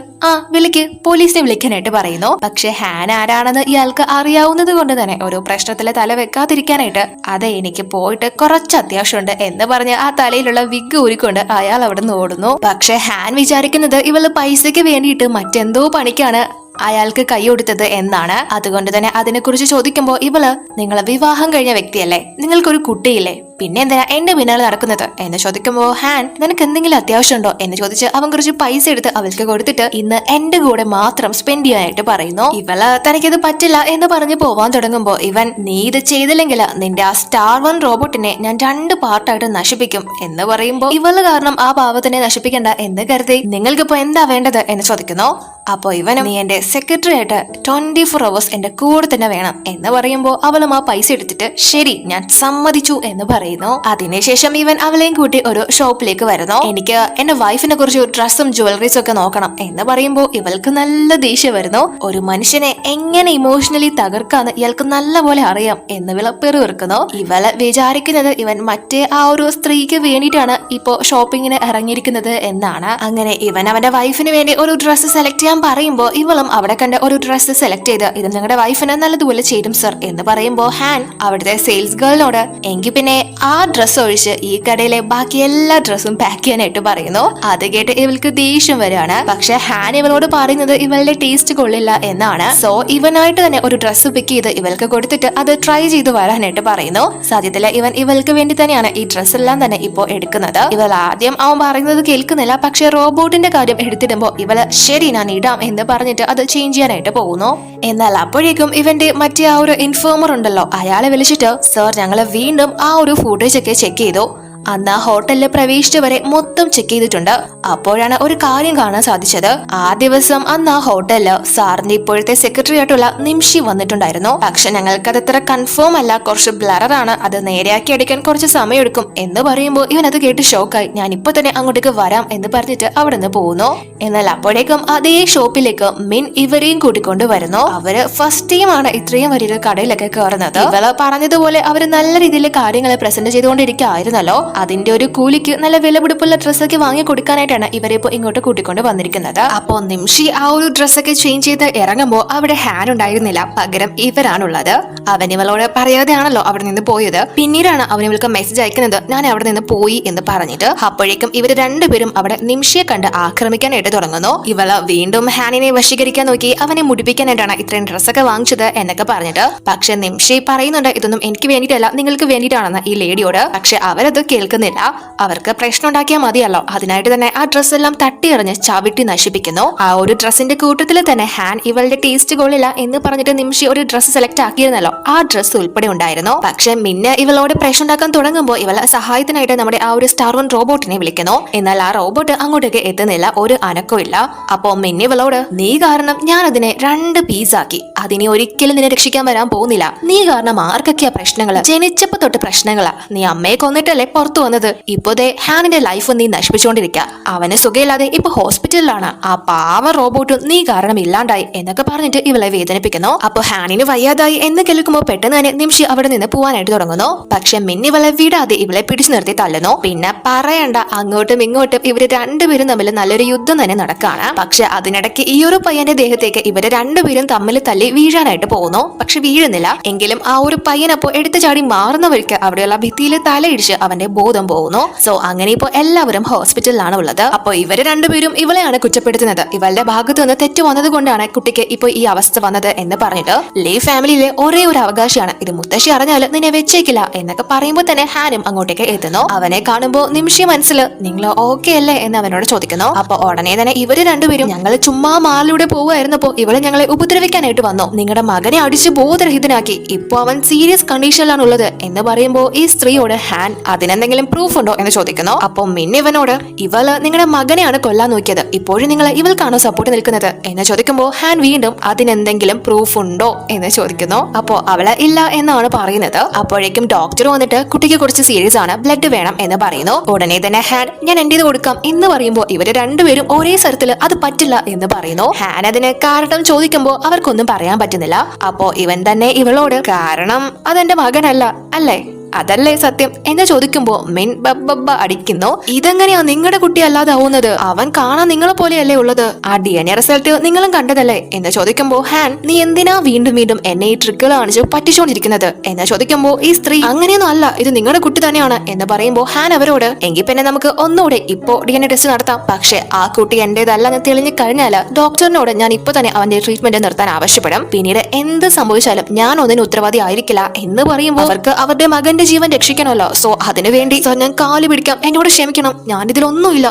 വിളിക്ക്, പോലീസിനെ വിളിക്കാനായിട്ട് പറയുന്നു. പക്ഷെ ഹാൻ ആരാണെന്ന് ഇയാൾക്ക് അറിയാവുന്നത് കൊണ്ട് തന്നെ ഒരു പ്രശ്നത്തിലെ തല വെക്കാതിരിക്കാനായിട്ട് അതെ എനിക്ക് പോയിട്ട് കുറച്ച് അത്യാവശ്യമുണ്ട് എന്ന് പറഞ്ഞ് ആ തലയിലുള്ള വിഗ് ഊരിക്കൊണ്ട് അയാൾ അവിടെ നിന്ന് ഓടുന്നു. പക്ഷെ ഹാൻ വിചാരിക്കുന്നത് ഇവള് പൈസയ്ക്ക് വേണ്ടിയിട്ട് മറ്റെന്തോ പണിക്കാണ് അയാൾക്ക് കൈ കൊടുത്തത് എന്നാണ്. അതുകൊണ്ട് തന്നെ അതിനെക്കുറിച്ച് ചോദിക്കുമ്പോൾ ഇവള് നിങ്ങൾ വിവാഹം കഴിഞ്ഞ വ്യക്തിയല്ലേ, നിങ്ങൾക്കൊരു കുട്ടിയില്ലേ, പിന്നെ എന്തിനാ എന്റെ പിന്നാലെ നടക്കുന്നത് എന്ന് ചോദിക്കുമ്പോൾ ഹാൻ നിനക്ക് എന്തെങ്കിലും അത്യാവശ്യമുണ്ടോ എന്ന് ചോദിച്ച് അവൻ കുറച്ച് പൈസ എടുത്ത് അവൾക്ക് കൊടുത്തിട്ട് ഇന്ന് എന്റെ കൂടെ മാത്രം സ്പെൻഡ് ചെയ്യാനായിട്ട് പറയുന്നു. ഇവള് തനിക്കത് പറ്റില്ല എന്ന് പറഞ്ഞ് പോവാൻ തുടങ്ങുമ്പോ ഇവൻ നീ ഇത് ചെയ്തില്ലെങ്കിൽ നിന്റെ ആ സ്റ്റാർ 1 റോബോട്ടിനെ ഞാൻ 2 പാർട്ടായിട്ട് നശിപ്പിക്കും എന്ന് പറയുമ്പോൾ ഇവള് കാരണം ആ പാവത്തിനെ നശിപ്പിക്കണ്ട എന്ന് കരുതി നിങ്ങൾക്കിപ്പോ എന്താ വേണ്ടത് എന്ന് ചോദിക്കുന്നു. അപ്പൊ ഇവനും നീ എന്റെ സെക്രട്ടറി ആയിട്ട് 24 hours എന്റെ കൂടെ തന്നെ വേണം എന്ന് പറയുമ്പോൾ അവളും ആ പൈസ എടുത്തിട്ട് ശരി ഞാൻ സമ്മതിച്ചു എന്ന് പറയുന്നു. അതിനുശേഷം ഇവൻ അവളെയും കൂട്ടി ഒരു ഷോപ്പിലേക്ക് വരുന്നു. എനിക്ക് എന്റെ വൈഫിനെ കുറിച്ച് ഡ്രസ്സും ജ്വല്ലറീസും ഒക്കെ നോക്കണം എന്ന് പറയുമ്പോൾ ഇവൾക്ക് നല്ല ദേഷ്യം വരുന്നു. ഒരു മനുഷ്യനെ എങ്ങനെ ഇമോഷണലി തകർക്കാന്ന് ഇയാൾക്ക് നല്ല പോലെ അറിയാം എന്ന് ഇവളെ പെറുവിറുക്കുന്നു. ഇവള് വിചാരിക്കുന്നത് ഇവൻ മറ്റേ ആ ഒരു സ്ത്രീക്ക് വേണ്ടിയിട്ടാണ് ഇപ്പോ ഷോപ്പിങ്ങിന് ഇറങ്ങിയിരിക്കുന്നത് എന്നാണ്. അങ്ങനെ ഇവൻ അവന്റെ വൈഫിന് വേണ്ടി ഒരു ഡ്രസ്സ് സെലക്ട് ചെയ്യാൻ പറയുമ്പോൾ ഇവളും അവിടെ കണ്ട ഒരു ഡ്രസ്സ് സെലക്ട് ചെയ്ത് ഇത് നിങ്ങളുടെ വൈഫിന് നല്ലതുപോലെ ചേരും സർ എന്ന് പറയുമ്പോൾ ഹാൻ അവിടുത്തെ സെയിൽസ് ഗേളിനോട് എങ്കിൽ പിന്നെ ആ ഡ്രസ്സ് ഒഴിച്ച് ഈ കടയിലെ ബാക്കി എല്ലാ ഡ്രസ്സും പാക്ക് ചെയ്യാനായിട്ട് പറയുന്നു. അത് കേട്ട് ഇവൾക്ക് ദേഷ്യം വരികയാണ്. പക്ഷെ ഹാൻ ഇവളോട് പറയുന്നത് ഇവളുടെ ടേസ്റ്റ് കൊള്ളില്ല എന്നാണ്. സോ ഇവനായിട്ട് തന്നെ ഒരു ഡ്രസ്സ് പിക്ക് ചെയ്ത് ഇവൾക്ക് കൊടുത്തിട്ട് അത് ട്രൈ ചെയ്ത് വരാനായിട്ട് പറയുന്നു. സത്യത്തില് ഇവൻ ഇവൾക്ക് വേണ്ടി തന്നെയാണ് ഈ ഡ്രസ്സ് എല്ലാം തന്നെ ഇപ്പോ എടുക്കുന്നത്. ഇവൾ ആദ്യം അവൻ പറയുന്നത് കേൾക്കുന്നില്ല. പക്ഷെ റോബോട്ടിന്റെ കാര്യം എടുത്തിടുമ്പോ ഇവള് ശരി ഞാൻ ഇടാം എന്ന് പറഞ്ഞിട്ട് അത് ചേഞ്ച് ചെയ്യാനായിട്ട് പോകുന്നു. എന്നാൽ അപ്പോഴേക്കും ഇവന്റെ മറ്റേ ആ ഒരു ഇൻഫോമർ ഉണ്ടല്ലോ അയാളെ വിളിച്ചിട്ട് സർ ഞങ്ങള് വീണ്ടും ആ ഒരു ഫുട്ടേജ് ഒക്കെ ചെക്ക് ചെയ്തു, അന്ന് ആ ഹോട്ടലിൽ പ്രവേശിച്ചവരെ മൊത്തം ചെക്ക് ചെയ്തിട്ടുണ്ട്. അപ്പോഴാണ് ഒരു കാര്യം കാണാൻ സാധിച്ചത്. ആ ദിവസം അന്ന് ആ ഹോട്ടലില് സാറിന്റെ ഇപ്പോഴത്തെ സെക്രട്ടറി ആയിട്ടുള്ള നിംഷി വന്നിട്ടുണ്ടായിരുന്നു. പക്ഷെ ഞങ്ങൾക്കത് അത്ര കൺഫേം അല്ല, കുറച്ച് ബ്ലറാണ്, അത് നേരെയാക്കി എടുക്കാൻ കുറച്ച് സമയമെടുക്കും എന്ന് പറയുമ്പോൾ ഇവൻ അത് കേട്ട് ഷോക്കായി. ഞാൻ ഇപ്പൊ തന്നെ അങ്ങോട്ടേക്ക് വരാം എന്ന് പറഞ്ഞിട്ട് അവിടെ നിന്ന് പോകുന്നു. എന്നാൽ അപ്പോഴേക്കും അതേ ഷോപ്പിലേക്ക് മിൻ ഇവരെയും കൂട്ടിക്കൊണ്ട് വരുന്നു. അവര് ഫസ്റ്റ് ടൈമാണ് ഇത്രയും വലിയൊരു കടയിലൊക്കെ കയറുന്നത്. ഇവള് പറഞ്ഞതുപോലെ അവര് നല്ല രീതിയിൽ കാര്യങ്ങളെ പ്രസന്റ് ചെയ്തുകൊണ്ടിരിക്കുകയായിരുന്നല്ലോ. അതിന്റെ ഒരു കൂലിക്ക് നല്ല വിലപിടിപ്പുള്ള ഡ്രസ്സൊക്കെ വാങ്ങി കൊടുക്കാനായിട്ടാണ് ഇവരെ ഇപ്പൊ ഇങ്ങോട്ട് കൂട്ടിക്കൊണ്ട് വന്നിരിക്കുന്നത്. അപ്പോ നിംഷി ആ ഒരു ഡ്രസ്സൊക്കെ ചേഞ്ച് ചെയ്ത് ഇറങ്ങുമ്പോൾ അവിടെ ഹാൻ ഉണ്ടായിരുന്നില്ല, പകരം ഇവരാണുള്ളത്. അവൻ ഇവളോട് പറയാതെയാണല്ലോ അവിടെ നിന്ന് പോയത്. പിന്നീടാണ് അവൻ ഇവൾക്ക് മെസ്സേജ് അയക്കുന്നത് ഞാൻ അവിടെ നിന്ന് പോയി എന്ന് പറഞ്ഞിട്ട്. അപ്പോഴേക്കും ഇവര് രണ്ടുപേരും അവിടെ നിംഷിയെ കണ്ട് ആക്രമിക്കാനായിട്ട് തുടങ്ങുന്നു. ഇവള് വീണ്ടും ഹാനിനെ വശീകരിക്കാൻ നോക്കി അവനെ മുടിപ്പിക്കാനായിട്ടാണ് ഇത്രയും ഡ്രസ്സൊക്കെ വാങ്ങിച്ചത് എന്നൊക്കെ പറഞ്ഞിട്ട്. പക്ഷെ നിംഷി പറയുന്നുണ്ട് ഇതൊന്നും എനിക്ക് വേണ്ടിയിട്ടല്ല നിങ്ങൾക്ക് വേണ്ടിയിട്ടാണെന്ന് ഈ ലേഡിയോട്. പക്ഷെ അവരത് കേൾക്കുന്നില്ല. അവർക്ക് പ്രശ്നം ഉണ്ടാക്കിയാൽ മതിയല്ലോ, അതിനായിട്ട് തന്നെ ആ ഡ്രസ്സ് എല്ലാം തട്ടിയെറിഞ്ഞ് ചവിട്ടി നശിപ്പിക്കുന്നു. ആ ഒരു ഡ്രസ്സിന്റെ കൂട്ടത്തിൽ തന്നെ ഹാൻ ഇവളുടെ ടേസ്റ്റ് കൊള്ളില്ല എന്ന് പറഞ്ഞിട്ട് നിംഷി ഒരു ഡ്രസ്സ് സെലക്ട് ആക്കിയിരുന്നല്ലോ, ആ ഡ്രസ്സ് ഉൾപ്പെടെ ഉണ്ടായിരുന്നു. പക്ഷെ മിന്നെ ഇവളോട് പ്രശ്നം ഉണ്ടാക്കാൻ തുടങ്ങുമ്പോൾ ഇവളെ സഹായത്തിനായിട്ട് നമ്മുടെ ആ ഒരു സ്റ്റാർ 1 റോബോട്ടിനെ വിളിക്കുന്നു. എന്നാൽ ആ റോബോട്ട് അങ്ങോട്ടേക്ക് എത്തുന്നില്ല, ഒരു അനക്കവും ഇല്ല. അപ്പോ മിന്നി ഇവളോട് നീ കാരണം ഞാൻ അതിനെ 2 പീസാക്കി, അതിനെ ഒരിക്കലും നിന്നെ രക്ഷിക്കാൻ വരാൻ പോകുന്നില്ല, നീ കാരണം ആർക്കൊക്കെയാ പ്രശ്നങ്ങള്, ജനിച്ചപ്പോ തൊട്ട് പ്രശ്നങ്ങളാ, നീ അമ്മയെ കൊന്നിട്ടല്ലേ പുറത്തു വന്നത്, ഇപ്പോഴത്തെ ഹാനിന്റെ ലൈഫ് നീ നശിപ്പിച്ചുകൊണ്ടിരിക്കുക, അവന് സുഖമില്ലാതെ ഇപ്പൊ ഹോസ്പിറ്റലിലാണ്, ആ പാവ റോബോട്ടും നീ കാരണം ഇല്ലാണ്ടായി എന്നൊക്കെ പറഞ്ഞിട്ട് ഇവളെ വേദനിപ്പിക്കുന്നു. അപ്പൊ ഹാനിന് വയ്യാതായി എന്ന് കേൾക്കുമ്പോൾ പെട്ടെന്ന് തന്നെ നിംഷി അവിടെ നിന്ന് പോവാനായിട്ട് തുടങ്ങുന്നു. പക്ഷെ മിന്നി ഇവളെ വിടാതെ ഇവളെ പിടിച്ചു നിർത്തി തല്ലുന്നു. പിന്നെ പറയണ്ട, അങ്ങോട്ടും ഇങ്ങോട്ടും ഇവര് രണ്ടുപേരും തമ്മിൽ നല്ലൊരു യുദ്ധം തന്നെ നടക്കാണ്. പക്ഷെ അതിനിടയ്ക്ക് ഈ ഒരു പയ്യന്റെ ദേഹത്തേക്ക് ഇവര് രണ്ടുപേരും തമ്മിൽ തല്ലി വീഴാനായിട്ട് പോകുന്നു. പക്ഷെ വീഴുന്നില്ല. എങ്കിലും ആ ഒരു പയ്യൻ അപ്പോ എടുത്തു ചാടി മാറുന്ന വഴിക്ക് അവിടെയുള്ള ഭിത്തിയിൽ തലയിടിച്ച് അവന്റെ ബോധം പോകുന്നു. സോ അങ്ങനെ ഇപ്പോ എല്ലാവരും ഹോസ്പിറ്റലിലാണ് ഉള്ളത്. അപ്പൊ ഇവര് രണ്ടുപേരും ഇവളെയാണ് കുറ്റപ്പെടുത്തുന്നത്. ഇവളുടെ ഭാഗത്ത് നിന്ന് തെറ്റ് വന്നത് കൊണ്ടാണ് കുട്ടിക്ക് ഇപ്പൊ ഈ അവസ്ഥ വന്നത് എന്ന് പറഞ്ഞിട്ട് ലീ ഫാമിലിയിലെ ഒരേ ഒരു അവകാശിയാണ് ഇത്, മുത്തശ്ശി അറിഞ്ഞാൽ നിന്നെ വെച്ചേക്കില്ല എന്നൊക്കെ പറയുമ്പോൾ തന്നെ ഹാനും അങ്ങോട്ടേക്ക് എത്തുന്നു. അവനെ കാണുമ്പോൾ നിമിഷ മനസ്സിൽ നിങ്ങൾ ഓക്കെ അല്ലേ എന്ന് അവനോട് ചോദിക്കുന്നു. അപ്പൊ ഉടനെ തന്നെ ഇവര് രണ്ടുപേരും ഞങ്ങൾ ചുമ്മാ മാളിലൂടെ പോവുമായിരുന്നപ്പോ ഇവള് ഞങ്ങളെ ഉപദ്രവിക്കാനായിട്ട് വന്നു, നിങ്ങളുടെ മകനെ അടിച്ച് ബോധരഹിതനാക്കി, ഇപ്പൊ അവൻ സീരിയസ് കണ്ടീഷനിലാണ് ഉള്ളത് എന്ന് പറയുമ്പോൾ ഈ സ്ത്രീയോട് ഹാൻ അതിനെന്തെങ്കിലും പ്രൂഫ് ഉണ്ടോ എന്ന് ചോദിക്കുന്നു. അപ്പൊ ഇവനോട് ഇവള് നിങ്ങളുടെ മകനെയാണ് കൊല്ലാൻ നോക്കിയത്, ഇപ്പോഴും നിങ്ങൾ ഇവൾക്കാണോ സപ്പോർട്ട് നിൽക്കുന്നത് എന്ന് ചോദിക്കുമ്പോൾ ഹാൻ വീണ്ടും അതിനെന്തെങ്കിലും പ്രൂഫ് ഉണ്ടോ എന്ന് ചോദിക്കുന്നു. അപ്പോ അവള് ഇല്ല എന്നാണ് പറയുന്നത്. അപ്പോഴേക്കും ഡോക്ടർ വന്നിട്ട് കുട്ടിക്ക് കുറച്ച് സീരിയസ് ആണ്, ബ്ലഡ് വേണം എന്ന് പറയുന്നു. ഉടനെ തന്നെ ഹാൻ ഞാൻ എന്റേത് കൊടുക്കാം എന്ന് പറയുമ്പോൾ ഇവര് രണ്ടുപേരും ഒരേ സ്ഥലത്തില് അത് പറ്റില്ല എന്ന് പറയുന്നു. ഹാൻ അതിന് കാരണം ചോദിക്കുമ്പോൾ അവർക്കൊന്നും പറയാൻ പറ്റുന്നില്ല. അപ്പോ ഇവൻ തന്നെ ഇവളോട് കാരണം അതെന്റെ മകനല്ല അല്ലേ, അതല്ലേ സത്യം എന്ന് ചോദിക്കുമ്പോ മിൻ ബബ്ബ അടിക്കുന്നു. ഇതെങ്ങനെയാ നിങ്ങളുടെ കുട്ടി അല്ലാതാവുന്നത്, അവൻ കാണാൻ നിങ്ങളെ പോലെയല്ലേ ഉള്ളത്, ആ DNA റിസൾട്ട് നിങ്ങളും കണ്ടതല്ലേ എന്ന് ചോദിക്കുമ്പോ ഹാൻ നീ എന്തിനാ വീണ്ടും വീണ്ടും എന്നെ ഈ ട്രിക്കുകൾ കാണിച്ച് പറ്റിച്ചോണ്ടിരിക്കുന്നത് എന്ന് ചോദിക്കുമ്പോ ഈ സ്ത്രീ അങ്ങനെയൊന്നും അല്ല, ഇത് നിങ്ങളുടെ കുട്ടി തന്നെയാണ് എന്ന് പറയുമ്പോ ഹാൻ അവരോട് എങ്കിൽ പിന്നെ നമുക്ക് ഒന്നുകൂടെ ഇപ്പോ DNA ടെസ്റ്റ് നടത്താം, പക്ഷെ ആ കുട്ടി എന്റേതല്ലെന്ന് തെളിഞ്ഞു കഴിഞ്ഞാല് ഡോക്ടറിനോട് ഞാൻ ഇപ്പൊ തന്നെ അവന്റെ ട്രീറ്റ്മെന്റ് നിർത്താൻ ആവശ്യപ്പെടും, പിന്നീട് എന്ത് സംഭവിച്ചാലും ഞാൻ ഒന്നിന് ഉത്തരവാദി ആയിരിക്കില്ല എന്ന് പറയുമ്പോൾ അവർക്ക് അവരുടെ മകൻ ജീവൻ രക്ഷിക്കണമല്ലോ. സോ അതിനുവേണ്ടി സർ ഞാൻ കാല് പിടിക്കാം, എന്നോട് ക്ഷമിക്കണം, ഞാനിതിലൊന്നുമില്ല,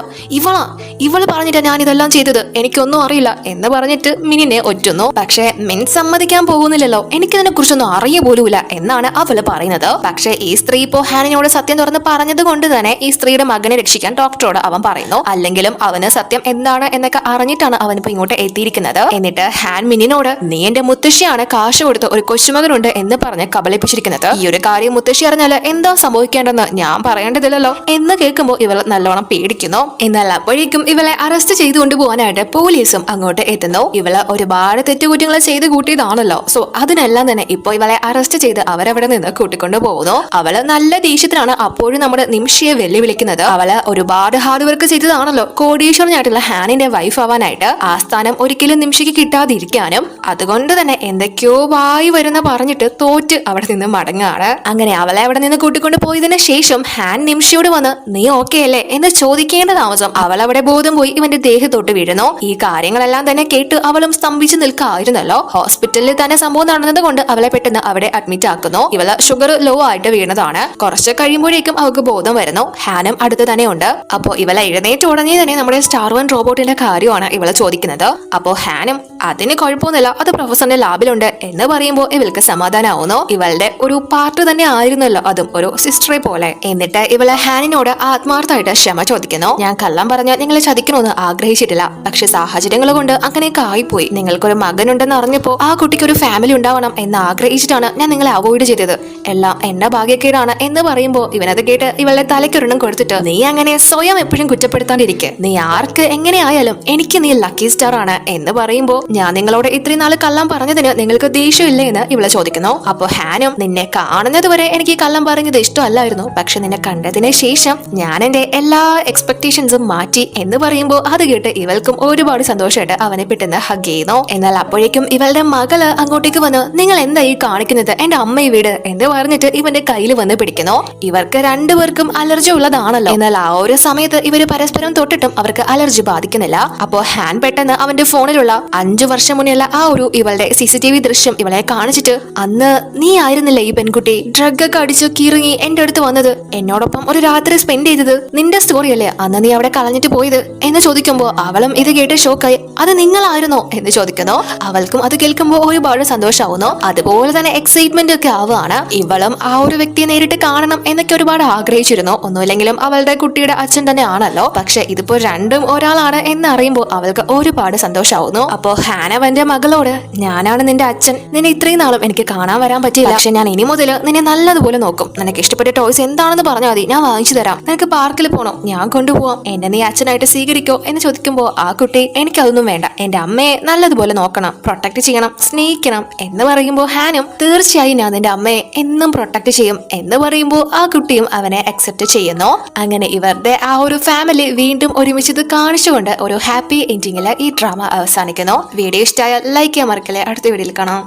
ഇവള് പറഞ്ഞിട്ടാ ഞാൻ ഇതെല്ലാം ചെയ്തത്, എനിക്കൊന്നും അറിയില്ല എന്ന് പറഞ്ഞിട്ട് മിനിനെ ഒറ്റുന്നു. പക്ഷെ മിൻ സമ്മതിക്കാൻ പോകുന്നില്ലല്ലോ, എനിക്കതിനെ കുറിച്ചൊന്നും അറിയ പോലുമില്ല എന്നാണ് അവള് പറയുന്നത്. പക്ഷെ ഈ സ്ത്രീ ഇപ്പോ ഹാനിനോട് സത്യം തുറന്ന് പറഞ്ഞത് കൊണ്ട് തന്നെ ഈ സ്ത്രീയുടെ മകനെ രക്ഷിക്കാൻ ഡോക്ടറോട് അവൻ പറയുന്നു. അല്ലെങ്കിലും അവന് സത്യം എന്താണ് എന്നൊക്കെ അറിഞ്ഞിട്ടാണ് അവനിപ്പോ ഇങ്ങോട്ട് എത്തിയിരിക്കുന്നത്. എന്നിട്ട് ഹാൻ മിനിനോട് നീ എന്റെ മുത്തശ്ശിയാണ് കാശ് കൊടുത്ത് ഒരു കൊച്ചുമകനുണ്ട് എന്ന് പറഞ്ഞ് കബളിപ്പിച്ചിരിക്കുന്നത്, ഈ ഒരു കാര്യം മുത്തശ്ശി അറിഞ്ഞാല് എന്താ സംഭവിക്കേണ്ടെന്ന് ഞാൻ പറയേണ്ടതില്ലല്ലോ എന്ന് കേൾക്കുമ്പോൾ ഇവൾ നല്ലോണം പേടിക്കുന്നു. എന്നാൽ അപ്പോഴേക്കും ഇവളെ അറസ്റ്റ് ചെയ്തു കൊണ്ടുപോകാനായിട്ട് പോലീസും അങ്ങോട്ട് എത്തുന്നു. ഇവള് ഒരുപാട് തെറ്റുകുറ്റങ്ങൾ ചെയ്ത് കൂട്ടിയതാണല്ലോ, സോ അതിനെല്ലാം തന്നെ ഇപ്പൊ ഇവളെ അറസ്റ്റ് ചെയ്ത് അവരവിടെ നിന്ന് കൂട്ടിക്കൊണ്ടു പോകുന്നു. അവള് നല്ല ദേഷ്യത്തിലാണ് അപ്പോഴും നമ്മുടെ നിമിഷയെ വെല്ലുവിളിക്കുന്നത്. അവള് ഒരുപാട് ഹാർഡ് വർക്ക് ചെയ്തതാണല്ലോ കോടീശ്വരനായിട്ടുള്ള ഹാനിന്റെ വൈഫ് ആവാനായിട്ട്, ആ സ്ഥാനം ഒരിക്കലും നിമിഷയ്ക്ക് കിട്ടാതിരിക്കാനും, അതുകൊണ്ട് തന്നെ എന്തൊക്കെയോ വായി വരുന്ന പറഞ്ഞിട്ട് തോറ്റ് അവിടെ നിന്ന് മടങ്ങാണ്. അങ്ങനെ അവളെ അവിടെ നിന്ന് കൂട്ടിക്കൊണ്ട് പോയതിനു ശേഷം ഹാൻ നിമിഷയോട് വന്ന് നീ ഓക്കെ അല്ലേ എന്ന് ചോദിക്കേണ്ട താമസം അവൾ അവിടെ ബോധം പോയി ഇവന്റെ ദേഹത്തോട്ട് വീഴുന്നു. ഈ കാര്യങ്ങളെല്ലാം തന്നെ കേട്ട് അവളും സ്തംഭിച്ചു നിൽക്കായിരുന്നല്ലോ. ഹോസ്പിറ്റലിൽ തന്നെ സംഭവം നടന്നത് കൊണ്ട് അവളെ പെട്ടെന്ന് അവിടെ അഡ്മിറ്റ് ആക്കുന്നു. ഇവള് ഷുഗർ ലോ ആയിട്ട് വീണതാണ്. കുറച്ച് കഴിയുമ്പോഴേക്കും അവൾക്ക് ബോധം വരുന്നു. ഹാനും അടുത്ത് തന്നെ ഉണ്ട്. അപ്പോ ഇവളെ എഴുന്നേറ്റ് ഉടനെ തന്നെ നമ്മുടെ സ്റ്റാർ വൺ റോബോട്ടിന്റെ കാര്യമാണ് ഇവളെ ചോദിക്കുന്നത്. അപ്പോ ഹാനും അതിന് കുഴപ്പമൊന്നുമില്ല, അത് പ്രൊഫസറിന്റെ ലാബിലുണ്ട് എന്ന് പറയുമ്പോൾ ഇവൾക്ക് സമാധാനമാവുന്നു. ഇവളുടെ ഒരു പാർട്ട് തന്നെ ആയിരുന്നല്ലോ അതും, ഒരു സിസ്റ്ററെ പോലെ. എന്നിട്ട് ഇവളെ ഹാനിനോട് ആത്മാർത്ഥമായിട്ട് ക്ഷമ ചോദിക്കുന്നു. ഞാൻ കള്ളം പറഞ്ഞ നിങ്ങളെ ചതിക്കണമെന്ന് ആഗ്രഹിച്ചിട്ടില്ല, പക്ഷെ സാഹചര്യങ്ങൾ കൊണ്ട് അങ്ങനെയൊക്കെ ആയിപ്പോയി. നിങ്ങൾക്കൊരു മകനുണ്ടെന്ന് അറിഞ്ഞപ്പോ ആ കുട്ടിക്ക് ഒരു ഫാമിലി ഉണ്ടാവണം എന്ന് ആഗ്രഹിച്ചിട്ടാണ് ഞാൻ നിങ്ങളെ അവോയ്ഡ് ചെയ്തത്, എല്ലാം എന്റെ ഭാഗ്യക്കേടാണ് എന്ന് പറയുമ്പോ ഇവനത് കേട്ട് ഇവളുടെ തലയ്ക്കൊരെണ്ണം കൊടുത്തിട്ട് നീ അങ്ങനെ സ്വയം എപ്പോഴും കുറ്റപ്പെടുത്താണ്ടിരിക്കെ, നീ ആർക്ക് എങ്ങനെയായാലും എനിക്ക് നീ ലക്കി സ്റ്റാർ ആണ് എന്ന് പറയുമ്പോ ഞാൻ നിങ്ങളോട് ഇത്രയും നാള് കള്ളം പറഞ്ഞതിന് നിങ്ങൾക്ക് ദേഷ്യമില്ലേ എന്ന് ഇവളെ ചോദിക്കുന്നു. അപ്പൊ ഹാനും നിന്നെ കാണുന്നത് വരെ എനിക്ക് കള്ളം പറഞ്ഞത് ഇഷ്ടമല്ലായിരുന്നു, പക്ഷെ നിന്നെ കണ്ടതിന് ശേഷം ഞാൻ എന്റെ എല്ലാ എക്സ്പെക്ടേഷൻസും മാറ്റി എന്ന് പറയുമ്പോൾ അത് കേട്ട് ഇവൾക്കും ഒരുപാട് സന്തോഷമായിട്ട് അവനെ പെട്ടെന്ന് ഹഗ് ചെയ്യുന്നു. എന്നാൽ അപ്പോഴേക്കും ഇവളുടെ മകള് അങ്ങോട്ടേക്ക് വന്ന് നിങ്ങൾ എന്താ ഈ കാണിക്കുന്നത്, എന്റെ അമ്മയെ വീട് എന്ന് പറഞ്ഞിട്ട് ഇവന്റെ കയ്യിൽ വന്ന് പിടിക്കുന്നു. ഇവർക്ക് രണ്ടുപേർക്കും അലർജി ഉള്ളതാണല്ലോ. എന്നാൽ ആ ഒരു സമയത്ത് ഇവര് പരസ്പരം തൊട്ടിട്ടും അവർക്ക് അലർജി ബാധിക്കുന്നില്ല. അപ്പോ ഹാൻ പെട്ടെന്ന് അവന്റെ ഫോണിലുള്ള 5 വർഷം മുന്നേയുള്ള ആ ഒരു ഇവളുടെ CCTV ദൃശ്യം ഇവളെ കാണിച്ചിട്ട് അന്ന് നീ ആയിരുന്നില്ലേ ഈ പെൺകുട്ടി ഡ്രഗ് ഒക്കെ അടിച്ചു കീറിങ്ങി എന്റെ അടുത്ത് വന്നത്, എന്നോടൊപ്പം ഒരു രാത്രി സ്പെൻഡ് ചെയ്തത്, നിന്റെ സ്റ്റോറി അല്ലേ അന്ന് നീ അവിടെ കളഞ്ഞിട്ട് പോയത് എന്ന് ചോദിക്കുമ്പോ അവളും ഇത് കേട്ട് ഷോക്കായി. അത് നിങ്ങളായിരുന്നോ എന്ന് ചോദിക്കുന്നു. അവൾക്കും അത് കേൾക്കുമ്പോൾ ഒരുപാട് സന്തോഷമാവുന്നു. അതുപോലെ തന്നെ എക്സൈറ്റ്മെന്റ് ഒക്കെ ആവുകയാണ്. ഇവളും ആ ഒരു വ്യക്തിയെ നേരിട്ട് കാണണം എന്നൊക്കെ ഒരുപാട് ആഗ്രഹിച്ചിരുന്നു. ഒന്നുമില്ലെങ്കിലും അവളുടെ കുട്ടിയുടെ അച്ഛൻ തന്നെ ആണല്ലോ. പക്ഷെ ഇതിപ്പോ രണ്ടും ഒരാളാണ് എന്ന് അറിയുമ്പോൾ അവൾക്ക് ഒരുപാട് സന്തോഷമാവുന്നു. അപ്പോ ഹാനവന്റെ മകളോട് ഞാനാണ് നിന്റെ അച്ഛൻ, നിന്നെ ഇത്രയും നാളും എനിക്ക് കാണാൻ വരാൻ പറ്റിയില്ല, പക്ഷെ ഞാൻ ഇനി മുതൽ നിന്നെ നല്ലതുപോലെ നോക്കും, നിനക്ക് ഇഷ്ടപ്പെട്ട ടോയ്സ് എന്താണെന്ന് പറഞ്ഞാൽ മതി, ഞാൻ വാങ്ങിച്ചു തരാം, നിനക്ക് പാർക്കിൽ പോകണോ ഞാൻ കൊണ്ടുപോവാം, എന്നെ നീ അച്ഛനായിട്ട് സ്വീകരിക്കോ എന്ന് ചോദിക്കുമ്പോ ആ കുട്ടി എനിക്കതൊന്നും വേണ്ട, എന്റെ അമ്മയെ നല്ലതുപോലെ നോക്കണം, പ്രൊട്ടക്ട് ചെയ്യണം, സ്നേഹിക്കണം എന്ന് പറയുമ്പോൾ ഹാനും തീർച്ചയായും ഞാൻ നിന്റെ അമ്മയെ എന്നും പ്രൊട്ടക്ട് ചെയ്യും എന്ന് പറയുമ്പോൾ ആ കുട്ടിയും അവനെ അക്സെപ്റ്റ് ചെയ്യുന്നു. അങ്ങനെ ഇവരുടെ ആ ഒരു ഫാമിലി വീണ്ടും ഒരുമിച്ചത് കാണിച്ചുകൊണ്ട് ഒരു ഹാപ്പി എൻഡിങ്ങില് ഈ ഡ്രാമ അവസാനിക്കുന്നു. വീഡിയോ ഇഷ്ടമായ ലൈക്ക് ചെയ്യാൻ മറക്കല്ലേ. അടുത്ത വീഡിയോയിൽ കാണാം.